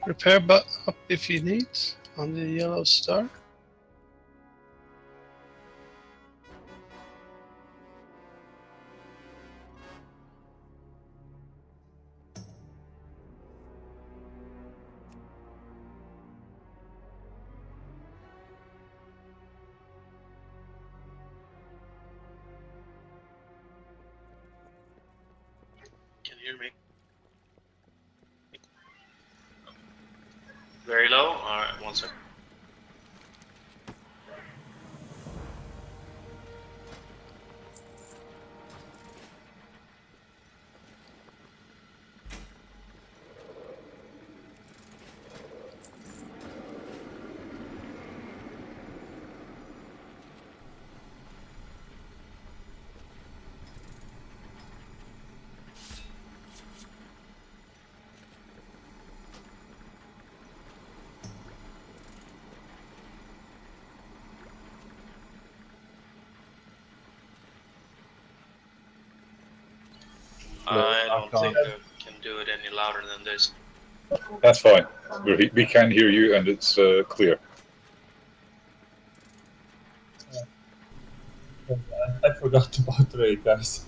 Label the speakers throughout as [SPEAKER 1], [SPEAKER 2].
[SPEAKER 1] Repair but up if you need on the yellow star.
[SPEAKER 2] Can you hear me? Very low? Alright, one second. I don't think I can do it any louder than this.
[SPEAKER 3] That's fine. We can hear you and it's clear.
[SPEAKER 4] I forgot about raid, guys.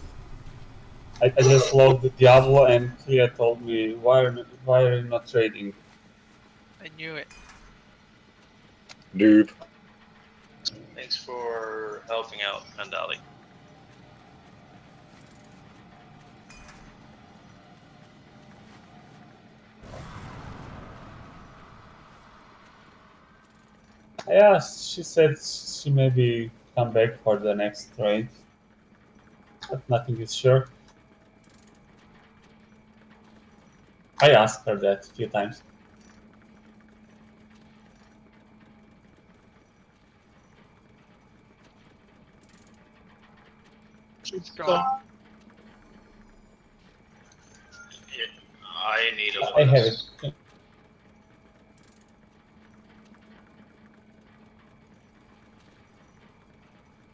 [SPEAKER 4] I just logged the Diablo and Clea told me, why are you not trading?
[SPEAKER 5] I knew it.
[SPEAKER 3] Noob.
[SPEAKER 2] Thanks for helping out, Mandali.
[SPEAKER 4] Yeah, she said she maybe come back for the next raid, but nothing is sure. I asked her that a few times.
[SPEAKER 5] She's gone.
[SPEAKER 2] Yeah, I need a
[SPEAKER 4] I have it.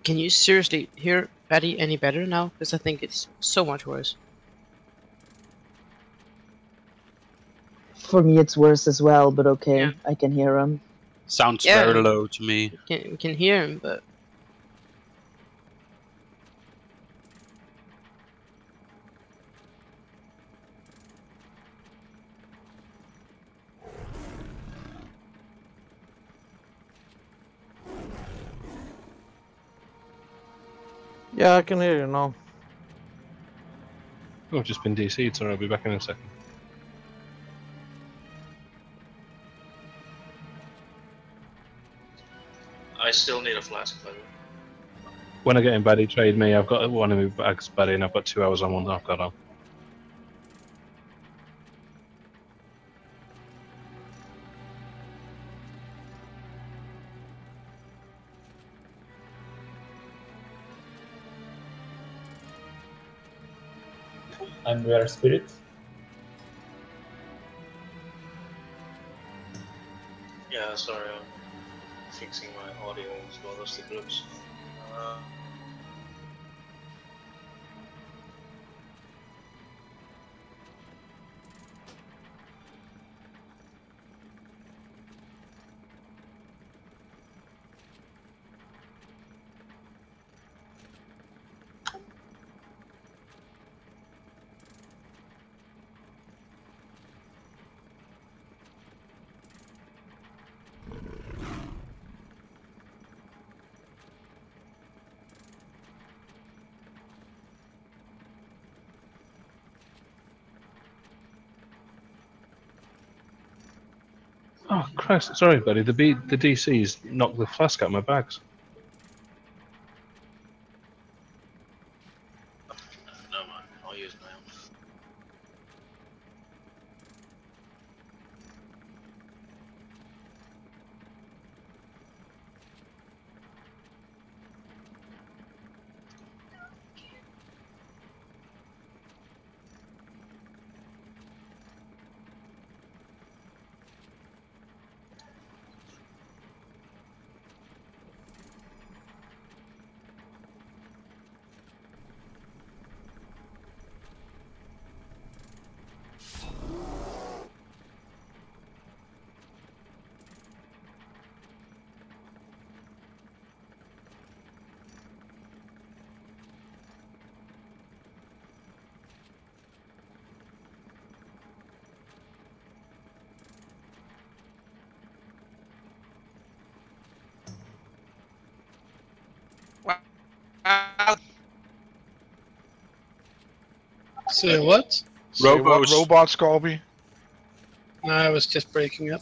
[SPEAKER 6] Can you seriously hear Patty any better now? Because I think it's so much worse.
[SPEAKER 7] For me, it's worse as well, but okay,
[SPEAKER 6] Yeah.
[SPEAKER 7] I can hear him.
[SPEAKER 8] Sounds
[SPEAKER 6] Yeah.
[SPEAKER 8] very low to me.
[SPEAKER 6] We can hear him, but
[SPEAKER 9] Yeah, I can hear you now.
[SPEAKER 10] Oh, I've just been DC'd, so I'll be back in a second.
[SPEAKER 2] I still need a flask, by the way.
[SPEAKER 10] When I get in baddie, trade me. I've got one of my bags baddie, and I've got 2 hours on one that I've got on.
[SPEAKER 4] I'm rare spirit.
[SPEAKER 2] Yeah, sorry, I'm fixing my audio as well as the groups.
[SPEAKER 10] Oh Christ! Sorry, buddy. The DC's knocked the flask out of my bags.
[SPEAKER 2] No mind, I'll use my own.
[SPEAKER 1] So what?
[SPEAKER 8] Say what,
[SPEAKER 10] Robos.
[SPEAKER 8] robot Scorby?
[SPEAKER 1] No, I was just breaking up.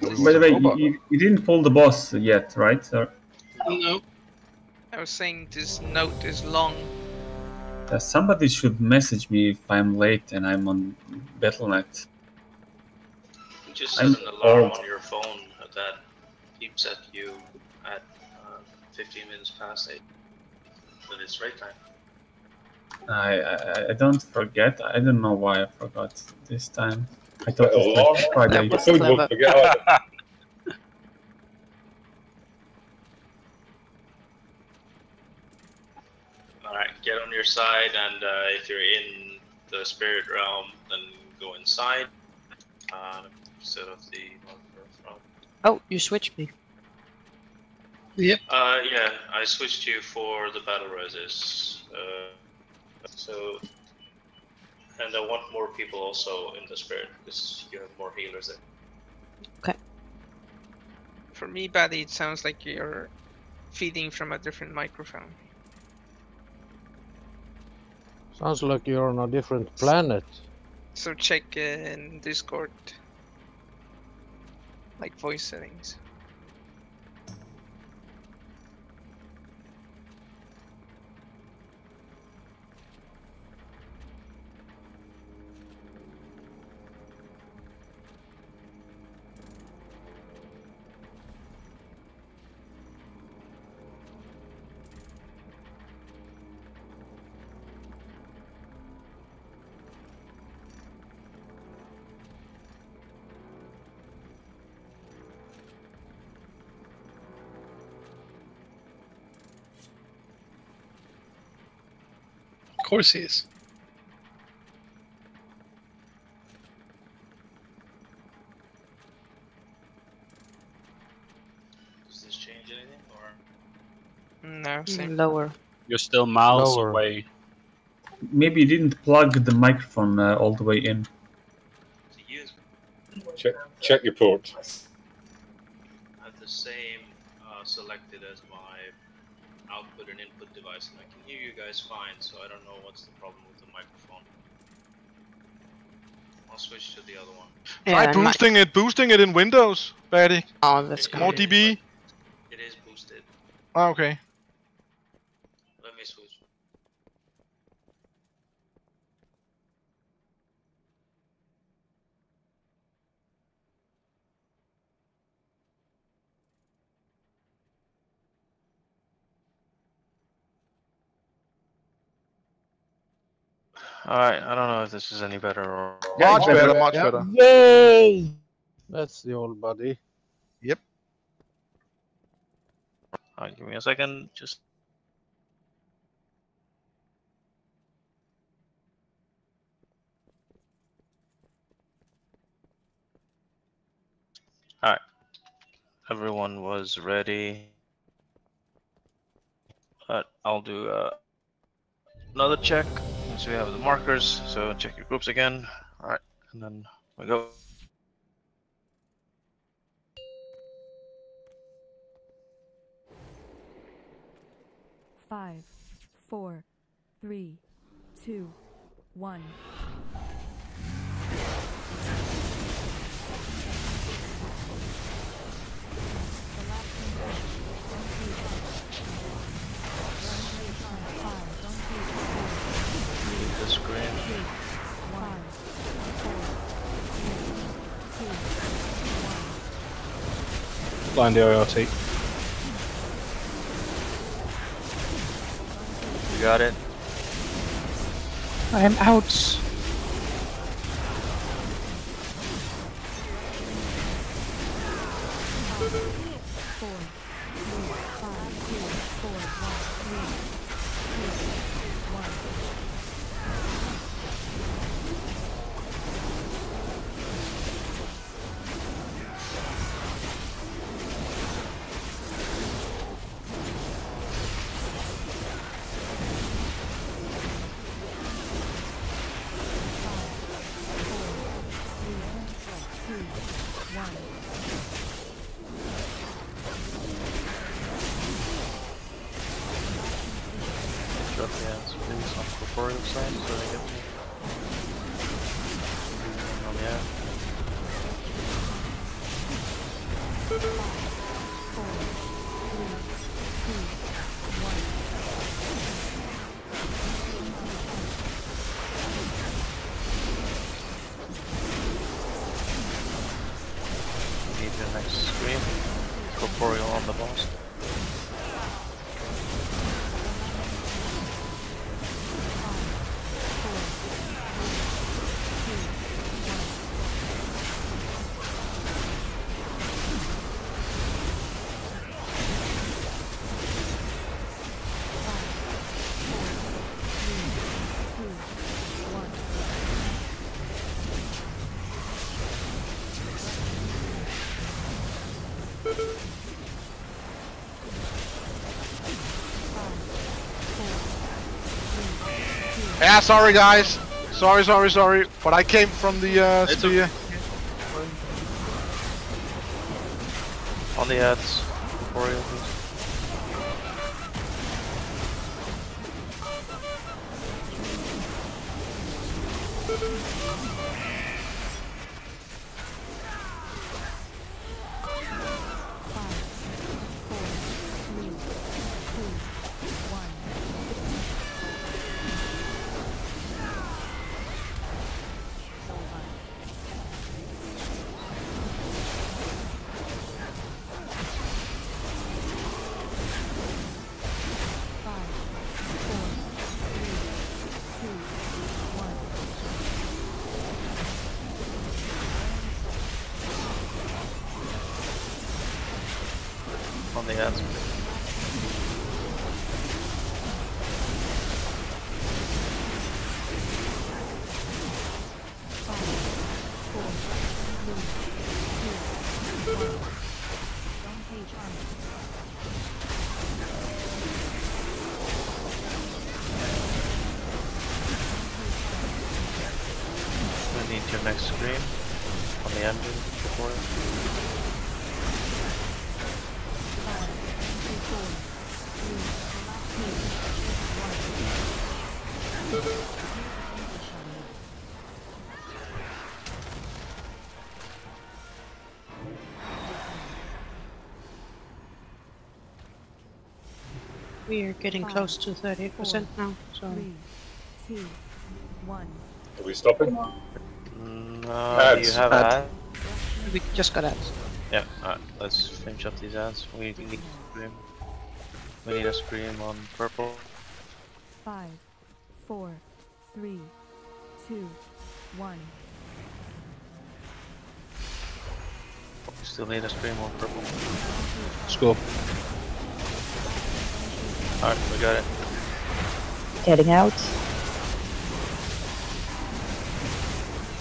[SPEAKER 11] By the way, you didn't pull the boss yet, right? Or,
[SPEAKER 1] No.
[SPEAKER 5] I was saying this note is long.
[SPEAKER 11] somebody should message me if I'm late and I'm on Battle.net.
[SPEAKER 2] Just set an alarm on your phone that keeps at you at 15 minutes past 8. But it's right time.
[SPEAKER 11] I don't forget. I don't know why I forgot this time. I thought it was
[SPEAKER 3] Alarm?
[SPEAKER 11] like Friday.
[SPEAKER 6] That was
[SPEAKER 3] Food
[SPEAKER 6] clever.
[SPEAKER 3] won't forget either.
[SPEAKER 2] Alright, get on your side, and if you're in the spirit realm, then go inside. Instead of the front.
[SPEAKER 6] Oh, you switched me.
[SPEAKER 1] Yep.
[SPEAKER 2] Yeah, I switched you for the battle reses. So, and I want more people also in the spirit because you have more healers there.
[SPEAKER 6] Okay.
[SPEAKER 5] For me, Buddy, it sounds like you're feeding from a different microphone.
[SPEAKER 9] Sounds like you're on a different planet.
[SPEAKER 5] So check in Discord, like voice settings.
[SPEAKER 1] Of course he is.
[SPEAKER 2] Does this change anything, or?
[SPEAKER 5] No, same.
[SPEAKER 6] Lower.
[SPEAKER 10] You're still miles
[SPEAKER 9] Lower.
[SPEAKER 10] away.
[SPEAKER 11] Maybe you didn't plug the microphone all the way in.
[SPEAKER 2] To use
[SPEAKER 3] Check your port.
[SPEAKER 2] I have the same selected as my output and input device, and I can hear you guys fine, so I don't know what's the problem with the microphone. I'll switch to the other one.
[SPEAKER 8] Try
[SPEAKER 6] Yeah,
[SPEAKER 8] boosting it in Windows, Batty.
[SPEAKER 6] Oh, that's
[SPEAKER 2] It
[SPEAKER 8] More
[SPEAKER 2] is,
[SPEAKER 8] dB.
[SPEAKER 2] but it is boosted.
[SPEAKER 8] Ah, okay.
[SPEAKER 2] Let me switch. Alright, I don't know if this is any better or...
[SPEAKER 8] Much better, much
[SPEAKER 9] Yeah.
[SPEAKER 8] better.
[SPEAKER 9] Yay! That's the old buddy.
[SPEAKER 2] Alright, give me a second, just... Alright. Everyone was ready. I'll do another check once we have the markers, so check your groups again. Alright, and then we go.
[SPEAKER 12] 5, 4, 3, 2, 1.
[SPEAKER 2] The screen.
[SPEAKER 12] 5, 4, 3, 2, 1.
[SPEAKER 10] Blind the ORT.
[SPEAKER 2] You got it?
[SPEAKER 6] I am out.
[SPEAKER 2] Drop the hands, please, on corporeal side so they get me.
[SPEAKER 13] Need the next scream. Corporeal on the boss.
[SPEAKER 8] Yeah, sorry guys. Sorry. But I came from the spear.
[SPEAKER 13] On the ads. Corporeal, please. On the ads. We need your next screen on the engine before it.
[SPEAKER 6] We are getting close to 38% now, so
[SPEAKER 12] 3, 2, 1.
[SPEAKER 3] Are we stopping?
[SPEAKER 13] No, do you
[SPEAKER 3] Ads.
[SPEAKER 13] have ads?
[SPEAKER 6] we just got ads.
[SPEAKER 13] Yeah, alright, let's finish up these ads. We need a scream. We need a scream on purple.
[SPEAKER 12] 5, 4, 3, 2, 1.
[SPEAKER 13] We still need a scream on purple.
[SPEAKER 10] Score.
[SPEAKER 13] Alright, we got it.
[SPEAKER 7] Getting out.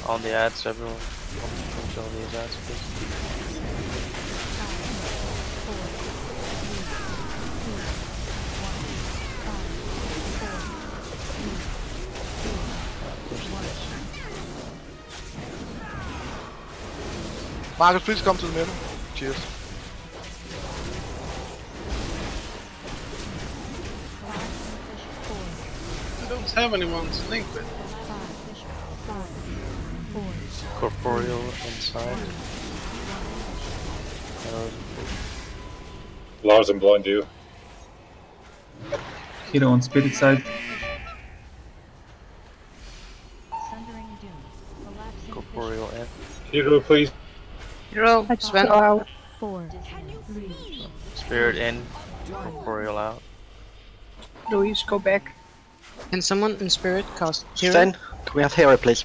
[SPEAKER 13] On the ads, everyone. Finish all these ads, please.
[SPEAKER 8] Marcus, please come to the middle. Cheers.
[SPEAKER 1] I don't have anyone to link with.
[SPEAKER 13] Corporeal inside.
[SPEAKER 3] Lars and blind you.
[SPEAKER 11] Hero on spirit side.
[SPEAKER 13] Corporeal in.
[SPEAKER 3] Hero, please.
[SPEAKER 6] Hero, Sven.
[SPEAKER 7] Out.
[SPEAKER 12] 4, 3,
[SPEAKER 13] Spirit in. Corporeal out.
[SPEAKER 6] Louise, go back. Can someone in spirit cast Hero?
[SPEAKER 14] Sven, can we have Hero, please?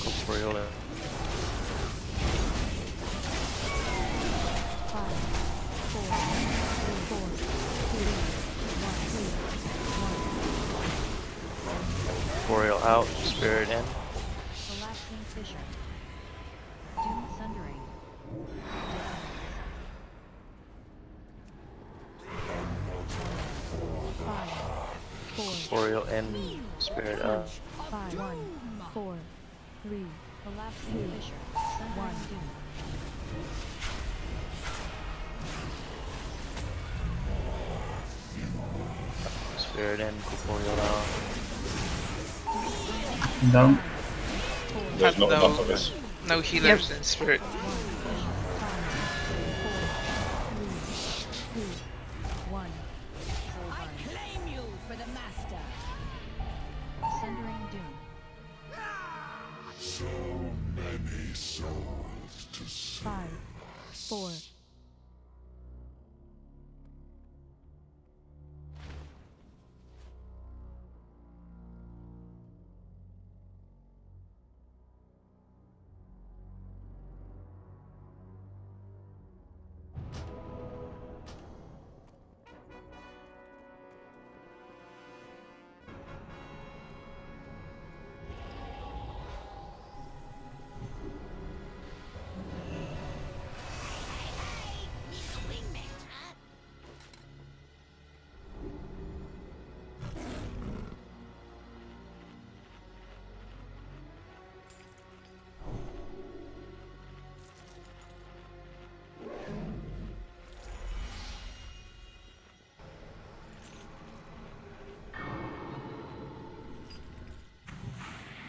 [SPEAKER 13] Corporeal in. Corporeal out. Spirit in. Corporeal in. Spirit out.
[SPEAKER 12] 5, 1, 4, 3, 2, 1.
[SPEAKER 13] Spirit in. Corporeal out.
[SPEAKER 11] Down.
[SPEAKER 3] There's not
[SPEAKER 5] No.
[SPEAKER 3] enough of us.
[SPEAKER 5] No healers in spirit.
[SPEAKER 12] 5, 4, 3, 2, 1.
[SPEAKER 14] I claim you for the master.
[SPEAKER 12] Sundering Doom.
[SPEAKER 14] So many souls to
[SPEAKER 12] 5, 4.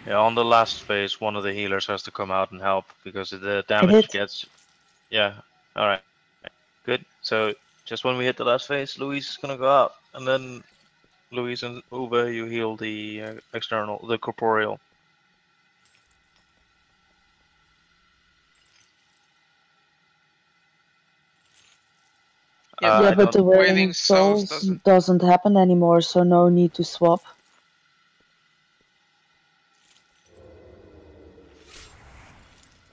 [SPEAKER 13] Yeah, on the last phase, one of the healers has to come out and help because the damage gets. Yeah. All right. Good. So just when we hit the last phase, Luis is gonna go out, and then Luis and Uwe, you heal the external, the corporeal.
[SPEAKER 7] Yeah, but the Wailing Souls doesn't happen anymore, so no need to swap.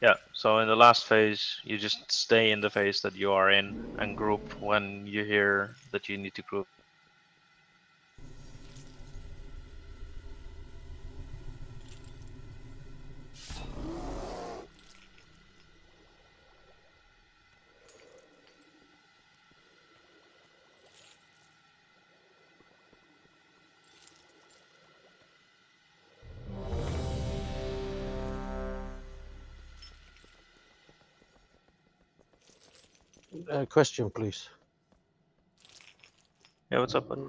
[SPEAKER 13] Yeah, so in the last phase, you just stay in the phase that you are in and group when you hear that you need to group.
[SPEAKER 9] Question, please.
[SPEAKER 13] Yeah, what's up, bud?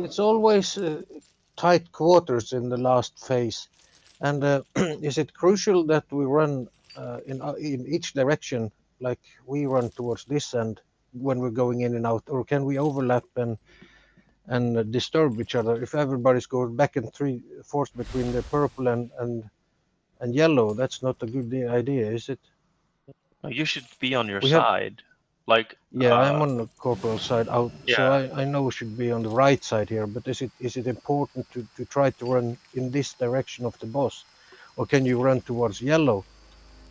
[SPEAKER 9] It's always tight quarters in the last phase, and is it crucial that we run in each direction, like we run towards this end when we're going in and out, or can we overlap and disturb each other if everybody's going back and forth between the purple and yellow? That's not a good idea, is it?
[SPEAKER 13] You should be on your
[SPEAKER 9] We have-
[SPEAKER 13] side. Like
[SPEAKER 9] Yeah, I'm on the corporal side out, so
[SPEAKER 13] Yeah.
[SPEAKER 9] I know we should be on the right side here. But is it important to try to run in this direction of the boss, or can you run towards yellow?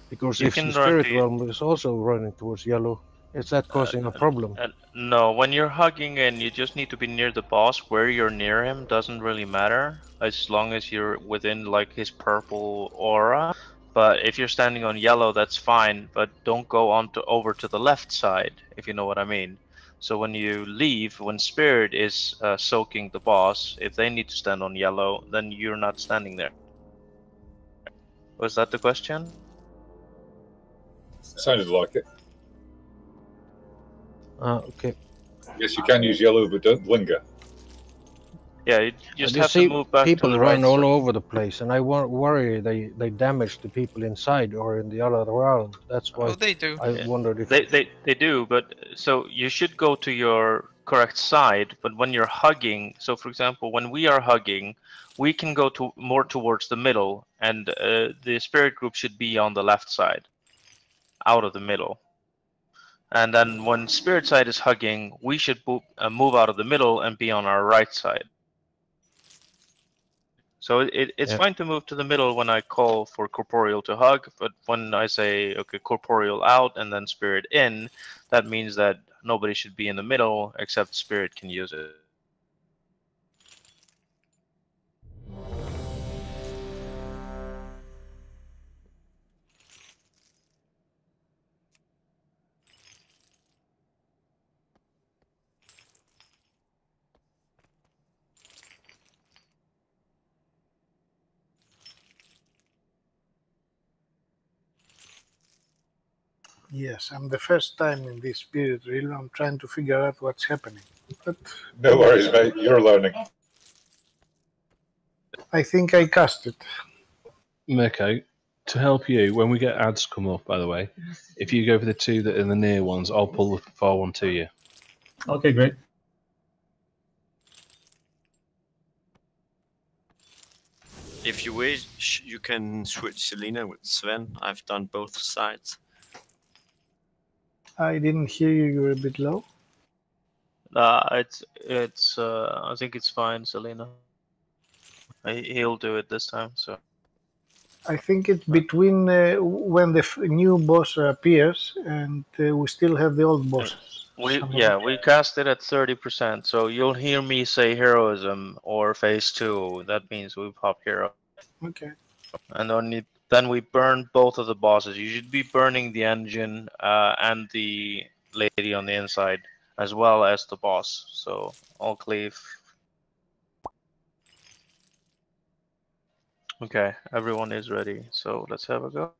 [SPEAKER 9] Because
[SPEAKER 13] You
[SPEAKER 9] if
[SPEAKER 13] can
[SPEAKER 9] the
[SPEAKER 13] run
[SPEAKER 9] spirit
[SPEAKER 13] to-
[SPEAKER 9] realm is also running towards yellow, is that causing a problem?
[SPEAKER 13] No, when you're hugging in, you just need to be near the boss. Where you're near him doesn't really matter, as long as you're within like his purple aura. But if you're standing on yellow, that's fine. But don't go on to over to the left side, if you know what I mean. So when you leave, when spirit is soaking the boss, if they need to stand on yellow, then you're not standing there. Was that the question?
[SPEAKER 3] Sounded like it.
[SPEAKER 9] Okay.
[SPEAKER 3] Yes, you can use yellow, but don't linger.
[SPEAKER 13] Yeah, you just
[SPEAKER 9] You
[SPEAKER 13] have
[SPEAKER 9] see
[SPEAKER 13] to move back to
[SPEAKER 9] people
[SPEAKER 13] the
[SPEAKER 9] run
[SPEAKER 13] right
[SPEAKER 9] all
[SPEAKER 13] side.
[SPEAKER 9] over the place, and I worry they damage the people inside or in the other realm. That's why
[SPEAKER 5] they do.
[SPEAKER 9] I wondered if
[SPEAKER 13] They do, but so you should go to your correct side. But when you're hugging, so for example, when we are hugging, we can go to more towards the middle, and the spirit group should be on the left side, out of the middle. And then when spirit side is hugging, we should move out of the middle and be on our right side. So it's
[SPEAKER 9] Yeah.
[SPEAKER 13] fine to move to the middle when I call for corporeal to hug, but when I say, okay, corporeal out and then spirit in, that means that nobody should be in the middle except spirit can use it.
[SPEAKER 15] Yes, I'm the first time in this spirit realm. I'm trying to figure out what's happening. But
[SPEAKER 3] No worries, mate. You're learning.
[SPEAKER 15] I think I cast it.
[SPEAKER 10] Okay. To help you, when we get ads come up, by the way, if you go for the two that are the near ones, I'll pull the far one to you.
[SPEAKER 11] Okay, great.
[SPEAKER 16] If you wish, you can switch Selena with Sven. I've done both sides.
[SPEAKER 15] I didn't hear you. You were a bit low.
[SPEAKER 13] It's. I think it's fine, Selena. He'll do it this time. So.
[SPEAKER 15] I think it's between when the new boss appears and we still have the old bosses.
[SPEAKER 13] We cast it at 30%, so you'll hear me say heroism or phase 2. That means we pop hero.
[SPEAKER 15] Okay.
[SPEAKER 13] And then we burn both of the bosses. You should be burning the engine and the lady on the inside, as well as the boss. So all cleave. Okay, everyone is ready. So let's have a go.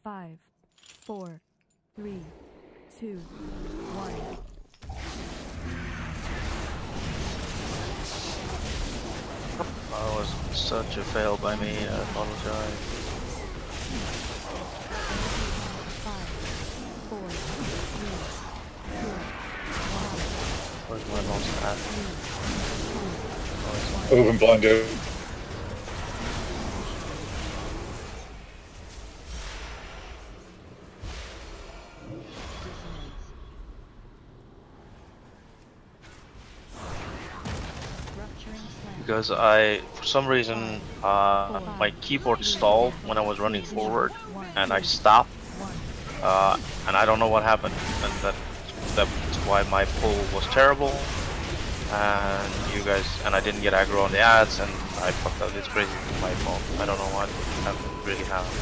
[SPEAKER 12] Five, 4, 3, 2, 1.
[SPEAKER 13] That was such a fail by me. I apologize.
[SPEAKER 12] 5, 4, 3, 2, 1.
[SPEAKER 13] Where's my lost hat?
[SPEAKER 3] Over blind out.
[SPEAKER 13] Because for some reason, my keyboard stalled when I was running forward, and I stopped, and I don't know what happened, and that's why my pull was terrible, and I didn't get aggro on the ads, and I fucked up. It's crazy, it's my fault. I don't know what really happened.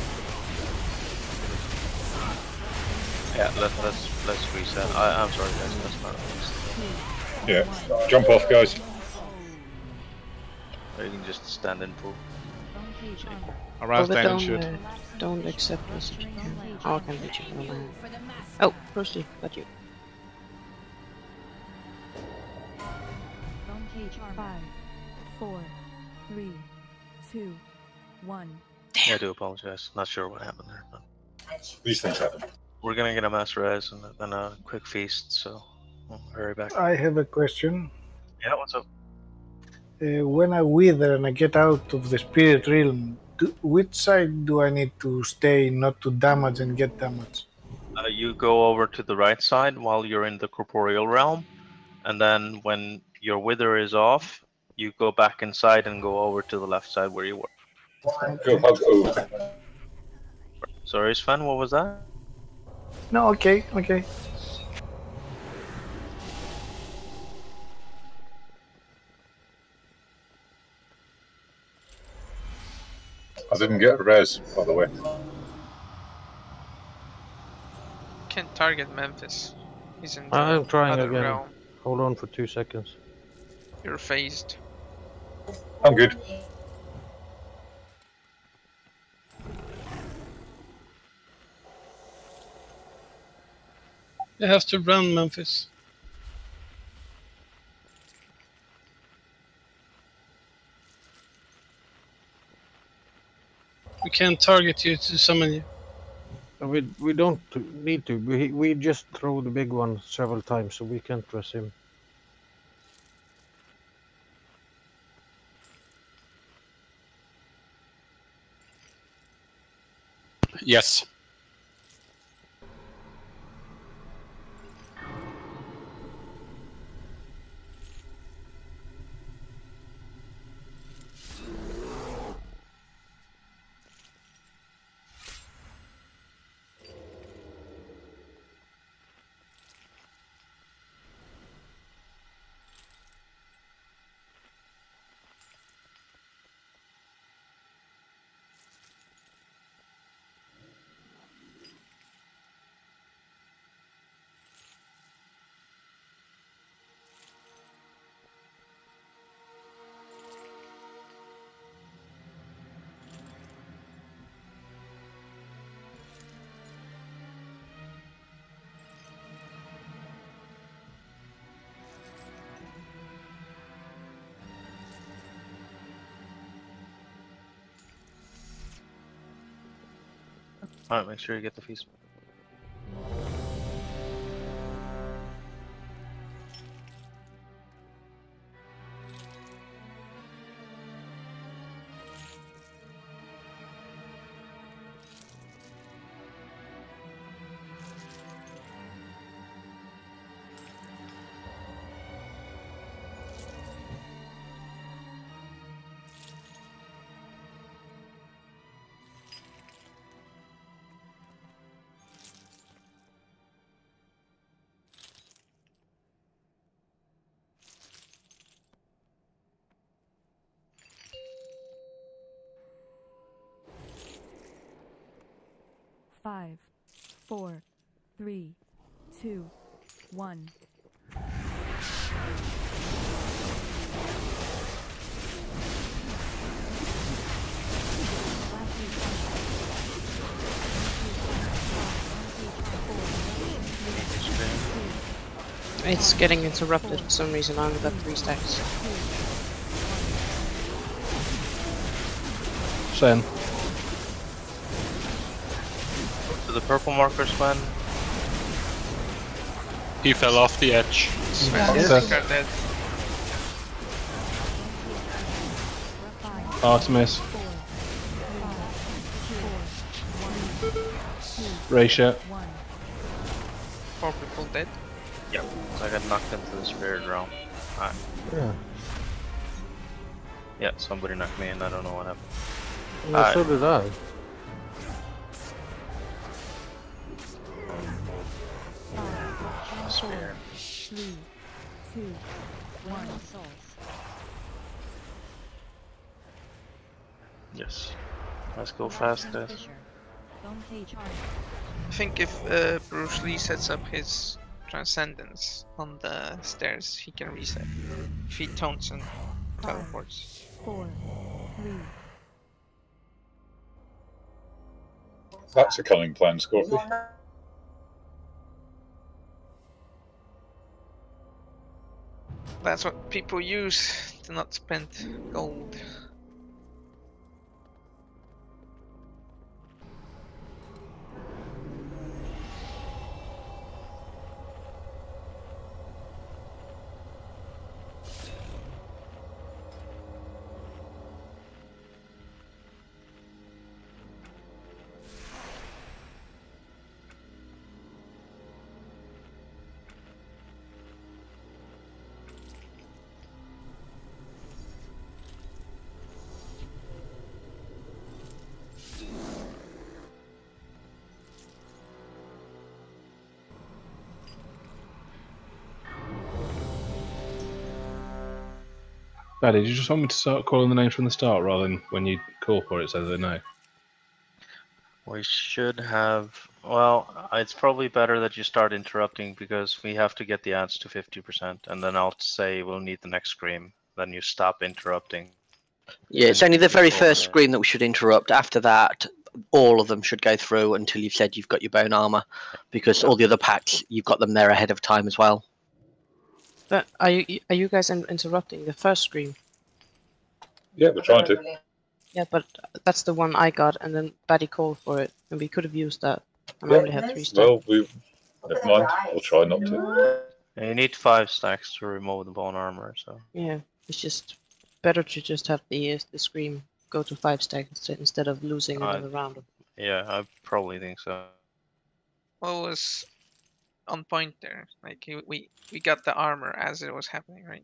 [SPEAKER 13] Yeah, let's reset. I'm sorry guys, that's not.
[SPEAKER 3] Yeah, jump off, guys.
[SPEAKER 13] Or you can just stand in full.
[SPEAKER 6] Don't accept us if you can. I can reach you. Oh, Prosty, got you.
[SPEAKER 12] 5, 4, 3, 2, 1.
[SPEAKER 13] Yeah, I do apologize. Not sure what happened there. But
[SPEAKER 3] These things happen.
[SPEAKER 13] we're gonna get a master res and a quick feast, so we'll hurry back.
[SPEAKER 15] I have a question.
[SPEAKER 13] Yeah, what's up?
[SPEAKER 15] When I wither and I get out of the spirit realm, which side do I need to stay not to damage and get damage?
[SPEAKER 13] You go over to the right side while you're in the corporeal realm, and then when your wither is off, you go back inside and go over to the left side where you were.
[SPEAKER 3] Go hug over.
[SPEAKER 13] Sorry, Sven, what was that?
[SPEAKER 15] No, okay.
[SPEAKER 3] I didn't get a res, by the way.
[SPEAKER 5] Can't target Memphis. He's in the
[SPEAKER 9] I'm trying
[SPEAKER 5] other
[SPEAKER 9] again.
[SPEAKER 5] realm.
[SPEAKER 9] Hold on for 2 seconds.
[SPEAKER 5] You're phased.
[SPEAKER 3] I'm good.
[SPEAKER 1] You have to run, Memphis. We can't target you to summon you.
[SPEAKER 9] We don't need to. We just throw the big one several times, so we can't press him.
[SPEAKER 17] Yes.
[SPEAKER 13] Alright, make sure you get the feast.
[SPEAKER 12] Five, 4, 3, 2, 1.
[SPEAKER 6] It's getting interrupted for some reason. I only got 3 stacks.
[SPEAKER 10] Shen.
[SPEAKER 13] To the purple marker, Sven.
[SPEAKER 17] He fell off the edge.
[SPEAKER 5] Dead.
[SPEAKER 10] Artemis. Raisha.
[SPEAKER 5] 4 people dead.
[SPEAKER 13] Yep. So I got knocked into the spirit realm. Alright.
[SPEAKER 9] Yeah.
[SPEAKER 13] Yeah, somebody knocked me in. I don't know what happened.
[SPEAKER 9] Well, so did I.
[SPEAKER 13] Spirit.
[SPEAKER 12] 3, 2, 1.
[SPEAKER 13] Yes. Let's go faster.
[SPEAKER 5] I think if Bruce Lee sets up his transcendence on the stairs, he can reset. If he taunts and teleports.
[SPEAKER 12] 4, 3.
[SPEAKER 3] That's a cunning plan, Scorpio.
[SPEAKER 5] That's what people use to not spend gold.
[SPEAKER 10] Daddy, did you just want me to start calling the names from the start rather than when you call for it so they know?
[SPEAKER 13] We should have. Well, it's probably better that you start interrupting because we have to get the ads to 50%, and then I'll say we'll need the next scream. Then you stop interrupting.
[SPEAKER 18] Yeah, it's only the very first scream that we should interrupt. After that, all of them should go through until you've said you've got your bone armor, because all the other packs, you've got them there ahead of time as well.
[SPEAKER 6] But are you guys interrupting the first scream?
[SPEAKER 3] Yeah, we're trying to.
[SPEAKER 6] Yeah, but that's the one I got, and then Batty called for it, and we could have used that. And I only had 3 stacks.
[SPEAKER 3] Well, never mind. We'll try not to.
[SPEAKER 13] You need 5 stacks to remove the bone armor. So
[SPEAKER 6] Yeah, it's just better to just have the scream go to 5 stacks instead of losing another round.
[SPEAKER 13] yeah, I probably think so.
[SPEAKER 5] What was on point there? Like we got the armor as it was happening, right?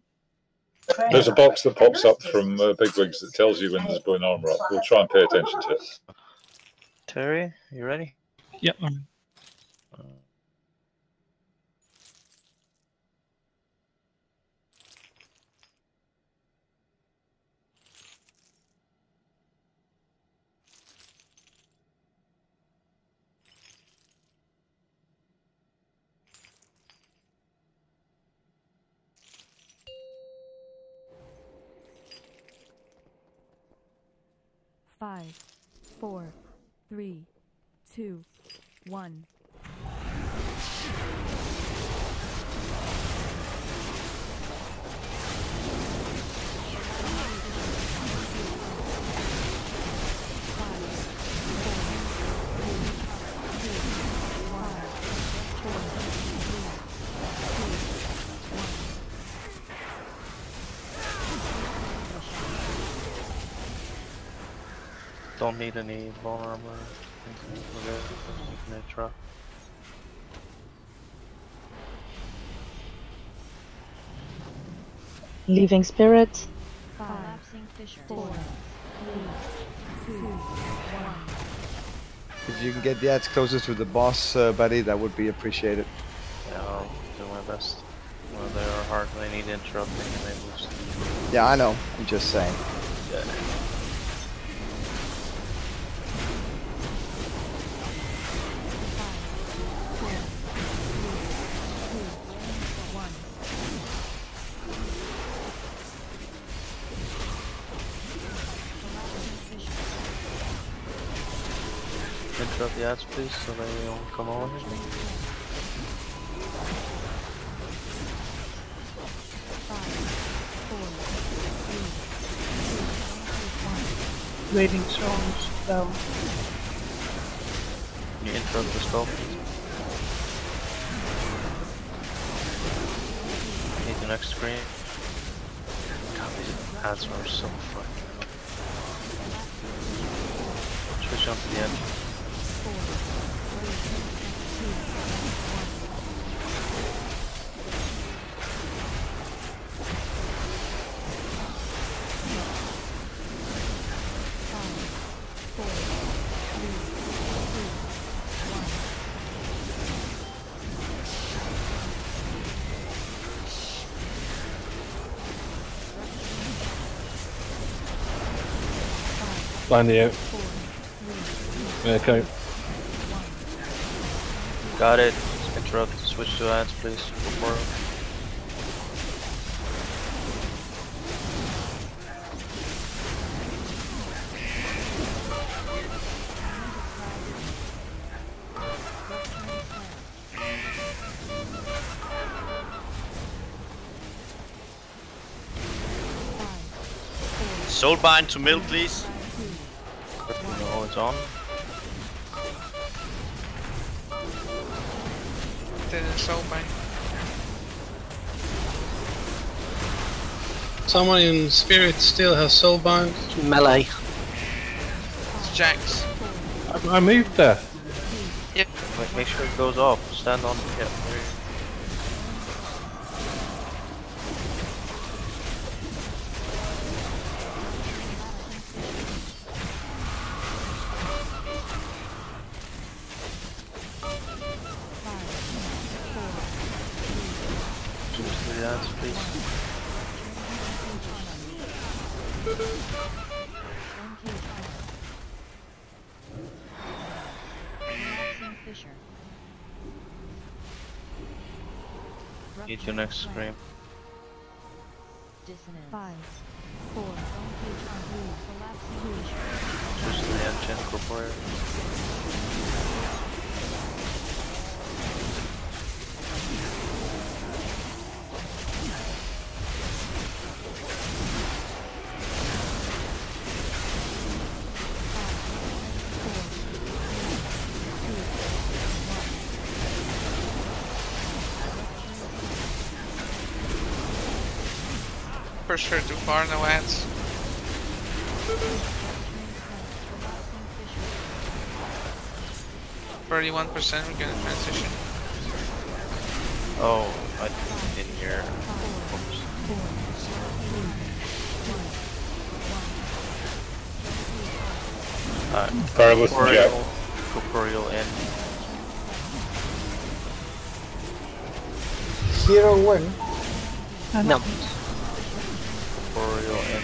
[SPEAKER 3] There's a box that pops up from Big Wigs that tells you when there's bone armor up. We'll try and pay attention to it.
[SPEAKER 13] Terry, you ready?
[SPEAKER 17] Yep.
[SPEAKER 12] Five, 4, 3, 2, 1.
[SPEAKER 13] don't need any bone armor. We're good. We can drop.
[SPEAKER 7] Leaving spirit.
[SPEAKER 12] 5, 4, 3, 2, 1.
[SPEAKER 19] If you can get the ads closer to the boss, buddy, that would be appreciated.
[SPEAKER 13] Yeah, I'll do my best. Well, they are hard. They need interrupting and they lose.
[SPEAKER 19] Yeah, I know. I'm just saying.
[SPEAKER 13] Yeah. Interrupt the ads, please, so they don't come over here.
[SPEAKER 6] Raiding songs down.
[SPEAKER 13] Can you interrupt the spell, please? Need the next screen. God, these ads are so fucking annoying. Switch on to the end.
[SPEAKER 10] Find the out. Okay.
[SPEAKER 13] Got it. Interrupt. Switch to ads, please. Before.
[SPEAKER 16] Soulbind to mill, please.
[SPEAKER 13] No, it's on.
[SPEAKER 5] Didn't soulbind.
[SPEAKER 1] Someone in spirit still has soulbound.
[SPEAKER 18] Melee.
[SPEAKER 5] It's Jax.
[SPEAKER 10] I moved there.
[SPEAKER 5] Yep.
[SPEAKER 13] Make sure it goes off. Stand on. Yeah. Please. Need your next scream.
[SPEAKER 12] 5, 4, 3, 2.
[SPEAKER 13] Switch to the engine, corporate.
[SPEAKER 5] For sure too far, no ads. $31%, we're gonna transition.
[SPEAKER 13] Oh, I didn't hear.
[SPEAKER 3] Careless and Jack.
[SPEAKER 13] Corporeal in.
[SPEAKER 15] Hero win.
[SPEAKER 18] No.
[SPEAKER 13] Corporeal in.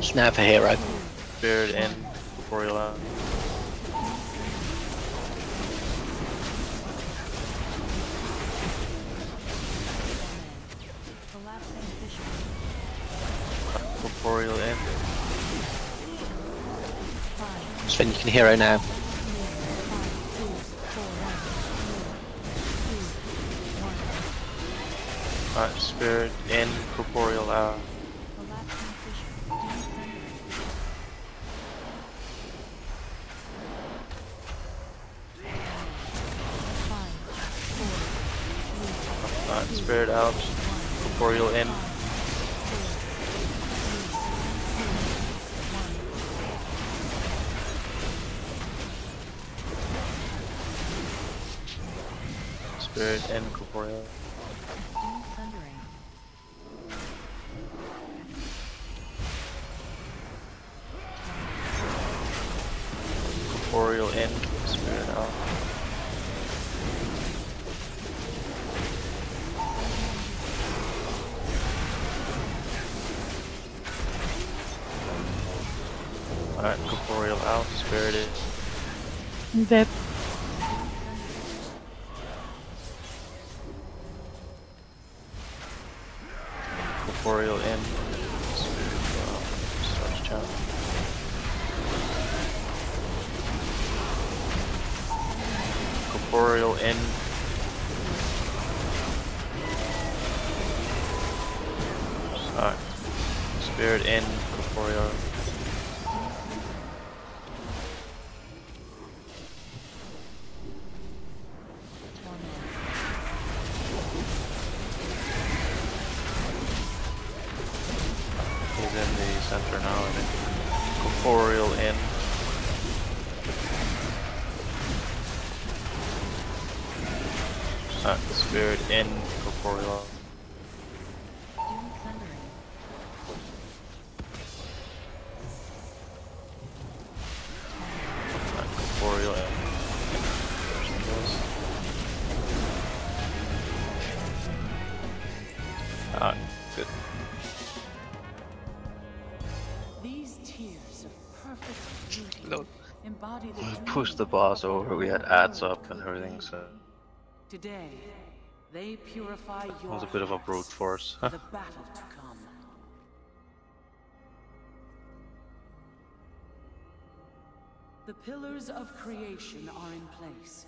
[SPEAKER 18] Snap for hero.
[SPEAKER 13] Spirit in. Corporeal out. Corporeal in.
[SPEAKER 18] Sven, you can hero now.
[SPEAKER 13] Alright, spirit in, corporeal out. Alright, spirit out, corporeal in. Spirit in corporeal. Corporeal in, spirit out. Alright, corporeal out, spirit in.
[SPEAKER 7] Vep.
[SPEAKER 13] Corporeal in, spirit out. Starts channel. Corporeal in. Alright. Spirit in, corporeal. He's in the center now, I think. Corporeal in. Spirit in, corporeal. Corporeal in. Good.
[SPEAKER 20] These tears of perfect beauty
[SPEAKER 13] Load.
[SPEAKER 20] embody the
[SPEAKER 13] We
[SPEAKER 20] dream
[SPEAKER 13] pushed the
[SPEAKER 20] of
[SPEAKER 13] boss
[SPEAKER 20] what
[SPEAKER 13] over, we had
[SPEAKER 20] the
[SPEAKER 13] ads
[SPEAKER 20] world
[SPEAKER 13] up and
[SPEAKER 20] could
[SPEAKER 13] everything,
[SPEAKER 20] be.
[SPEAKER 13] so
[SPEAKER 20] Today, they purify
[SPEAKER 13] it
[SPEAKER 20] your
[SPEAKER 13] was a bit of a brute
[SPEAKER 20] hearts
[SPEAKER 13] force.
[SPEAKER 20] for the battle to come. The pillars of creation are in place.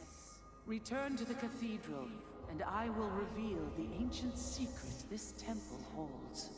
[SPEAKER 20] Return to the cathedral, and I will reveal the ancient secret this temple holds.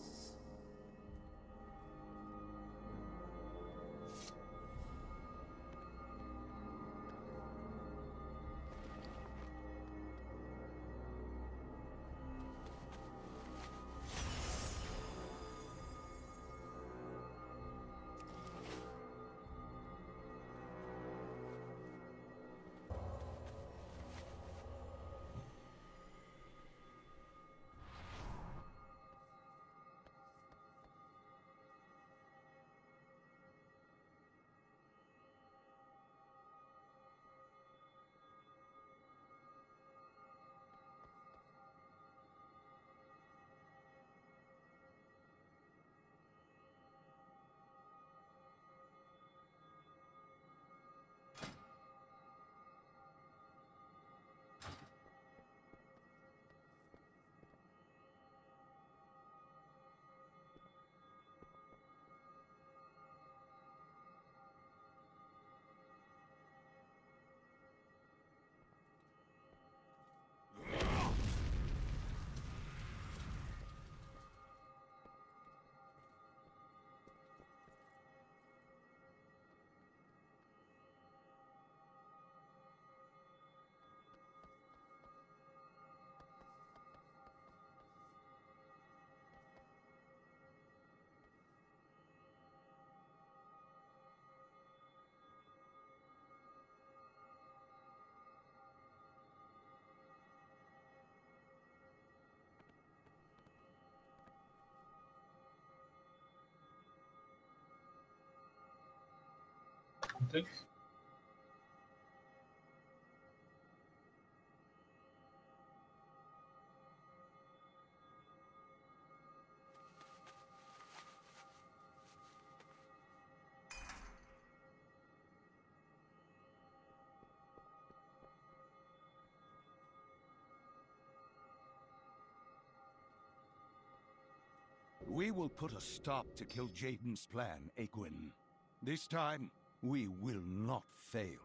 [SPEAKER 4] Thanks.
[SPEAKER 14] We will put a stop to kill Jaden's plan, Egwin. This time, we will not fail.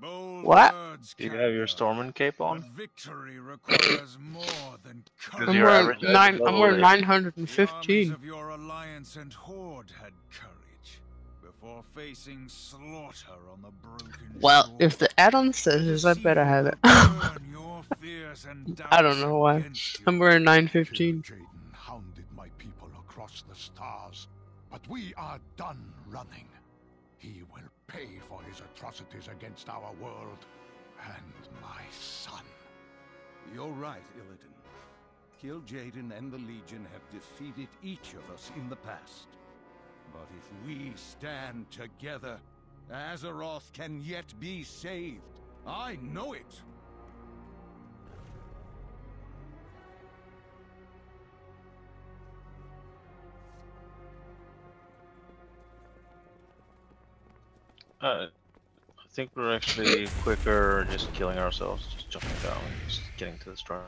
[SPEAKER 14] Bold
[SPEAKER 5] What?
[SPEAKER 14] words,
[SPEAKER 13] Do you have your Stormwind cape on?
[SPEAKER 14] but victory requires more than
[SPEAKER 13] Because
[SPEAKER 5] I'm
[SPEAKER 13] you're
[SPEAKER 5] wearing
[SPEAKER 13] average
[SPEAKER 5] I'm
[SPEAKER 13] level
[SPEAKER 5] wearing
[SPEAKER 13] 8.
[SPEAKER 5] 915.
[SPEAKER 14] of your alliance and horde had courage before facing slaughter on the broken
[SPEAKER 5] Well,
[SPEAKER 14] shore.
[SPEAKER 5] if the add-on says this, I better have it. I don't know why. I'm wearing 915.
[SPEAKER 14] Jaden hounded my people across the stars, but we are done running. He will pay for his atrocities against our world and my son. You're right, Illidan. Kil'jaeden and the Legion have defeated each of us in the past. But if we stand together, Azeroth can yet be saved. I know it!
[SPEAKER 13] I think we're actually quicker just killing ourselves, just jumping down and just getting to the strike.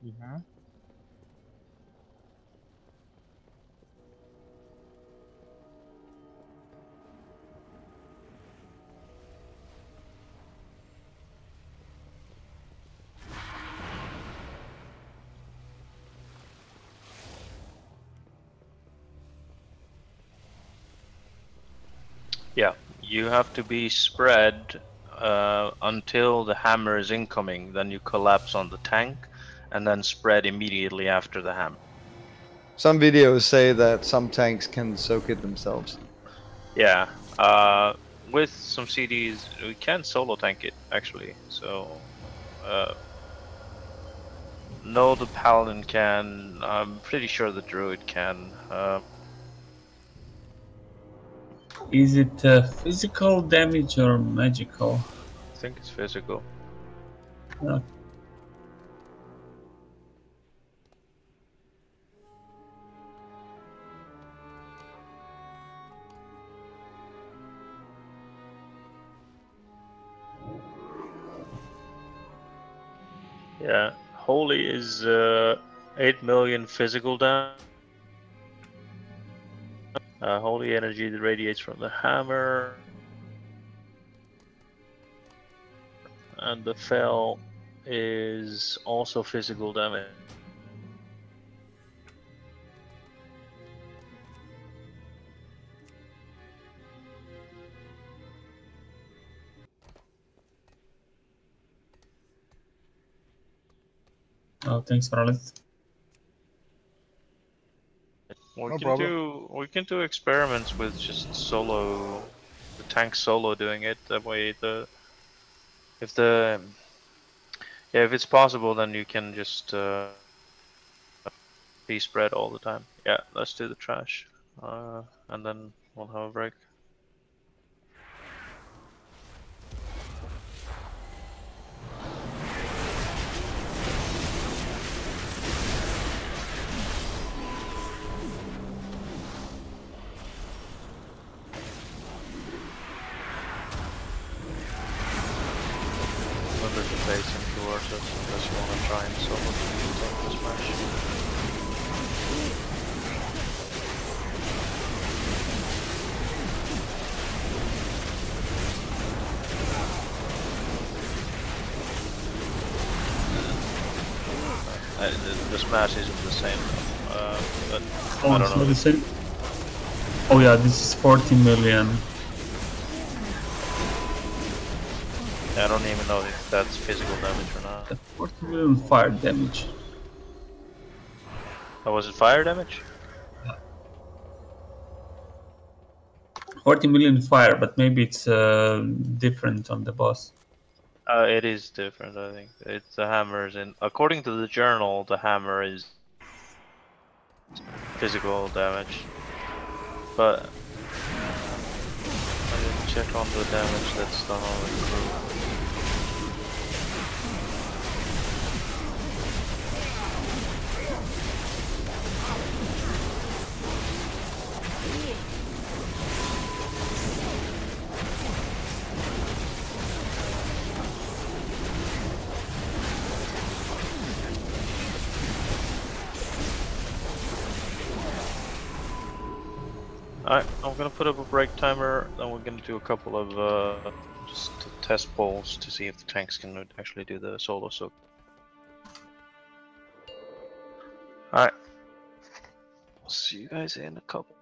[SPEAKER 4] Yeah.
[SPEAKER 13] Yeah, you have to be spread until the hammer is incoming, then you collapse on the tank, and then spread immediately after the hammer.
[SPEAKER 19] Some videos say that some tanks can soak it themselves.
[SPEAKER 13] Yeah, with some CDs, we can solo tank it, actually, so... no, the Paladin can, I'm pretty sure the Druid can.
[SPEAKER 11] Is it physical damage or magical?
[SPEAKER 13] I think it's physical. Yeah, Holy is 8 million physical damage. Holy energy that radiates from the hammer. And the Fel is also physical damage.
[SPEAKER 11] Oh, thanks, Varlet.
[SPEAKER 13] We can do experiments with just solo, the tank solo doing it. That way, if it's possible, then you can just be spread all the time. Yeah, let's do the trash, and then we'll have a break. Facing towards us unless you want to try and solo take the smash. The smash isn't the same, but I don't know.
[SPEAKER 11] The same? Oh yeah, this is 40 million.
[SPEAKER 13] I don't even know if that's physical damage or not.
[SPEAKER 11] 40 million fire damage.
[SPEAKER 13] Oh, was it fire damage?
[SPEAKER 11] 40 million fire, but maybe it's different on the boss.
[SPEAKER 13] It is different, I think. It's the hammers, and according to the journal, the hammer is physical damage. But I didn't check on the damage that's done on the crew. Alright, I'm gonna put up a break timer, then we're gonna do a couple of just test polls to see if the tanks can actually do the solo soak. Alright. I'll see you guys in a couple.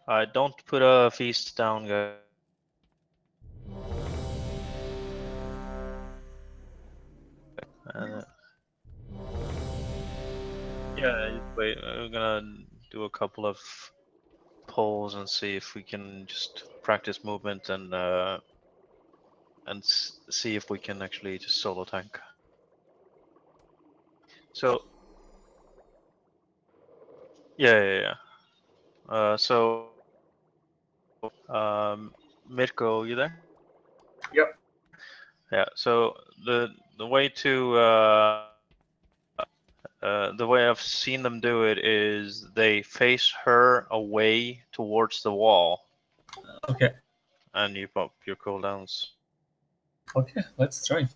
[SPEAKER 13] Don't put a feast down, guys. Yeah, wait. We're gonna do a couple of polls and see if we can just practice movement and see if we can actually just solo tank. So yeah. So Mirko, you there?
[SPEAKER 11] Yep.
[SPEAKER 13] Yeah. So the way to the way I've seen them do it is they face her away towards the wall.
[SPEAKER 11] Okay.
[SPEAKER 13] And you pop your cooldowns.
[SPEAKER 11] Okay, let's try.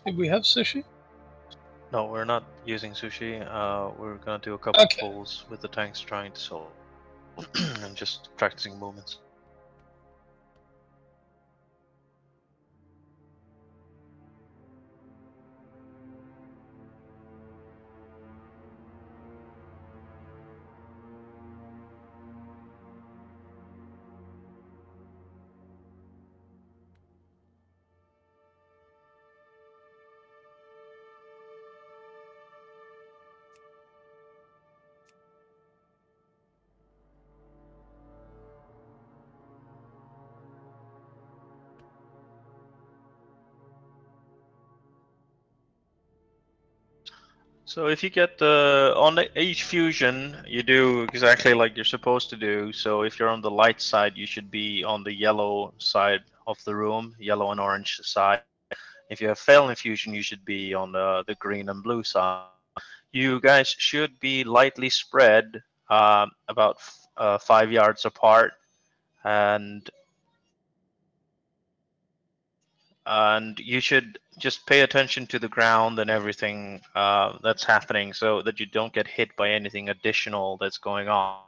[SPEAKER 1] Did we have sushi?
[SPEAKER 13] No, we're not using sushi. We're gonna do a couple pulls with the tanks trying to solve and just practicing movements. So if you get on each fusion, you do exactly like you're supposed to do. So if you're on the light side, you should be on the yellow side of the room, yellow and orange side. If you have fail infusion, you should be on the green and blue side. You guys should be lightly spread, about 5 yards apart, and you should just pay attention to the ground and everything that's happening so that you don't get hit by anything additional that's going on.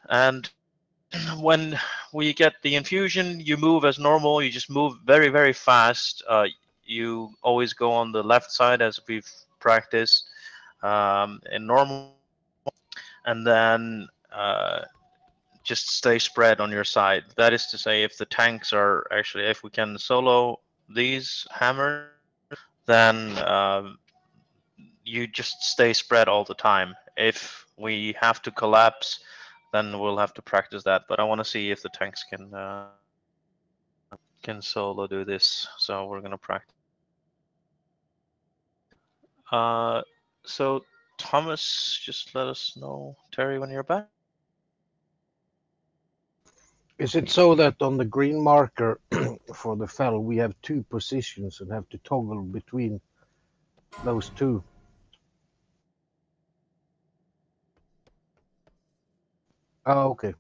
[SPEAKER 13] And when we get the infusion, you move as normal. You just move very, very fast. You always go on the left side as we've practiced in normal, and then just stay spread on your side. That is to say, if the tanks are actually, if we can solo these hammers, then you just stay spread all the time. If we have to collapse, then we'll have to practice that. But I want to see if the tanks can solo do this, so we're gonna practice. So Thomas, just let us know, Terry, when you're back.
[SPEAKER 9] Is it so that on the green marker for the fell we have two positions and have to toggle between those two? Oh, okay.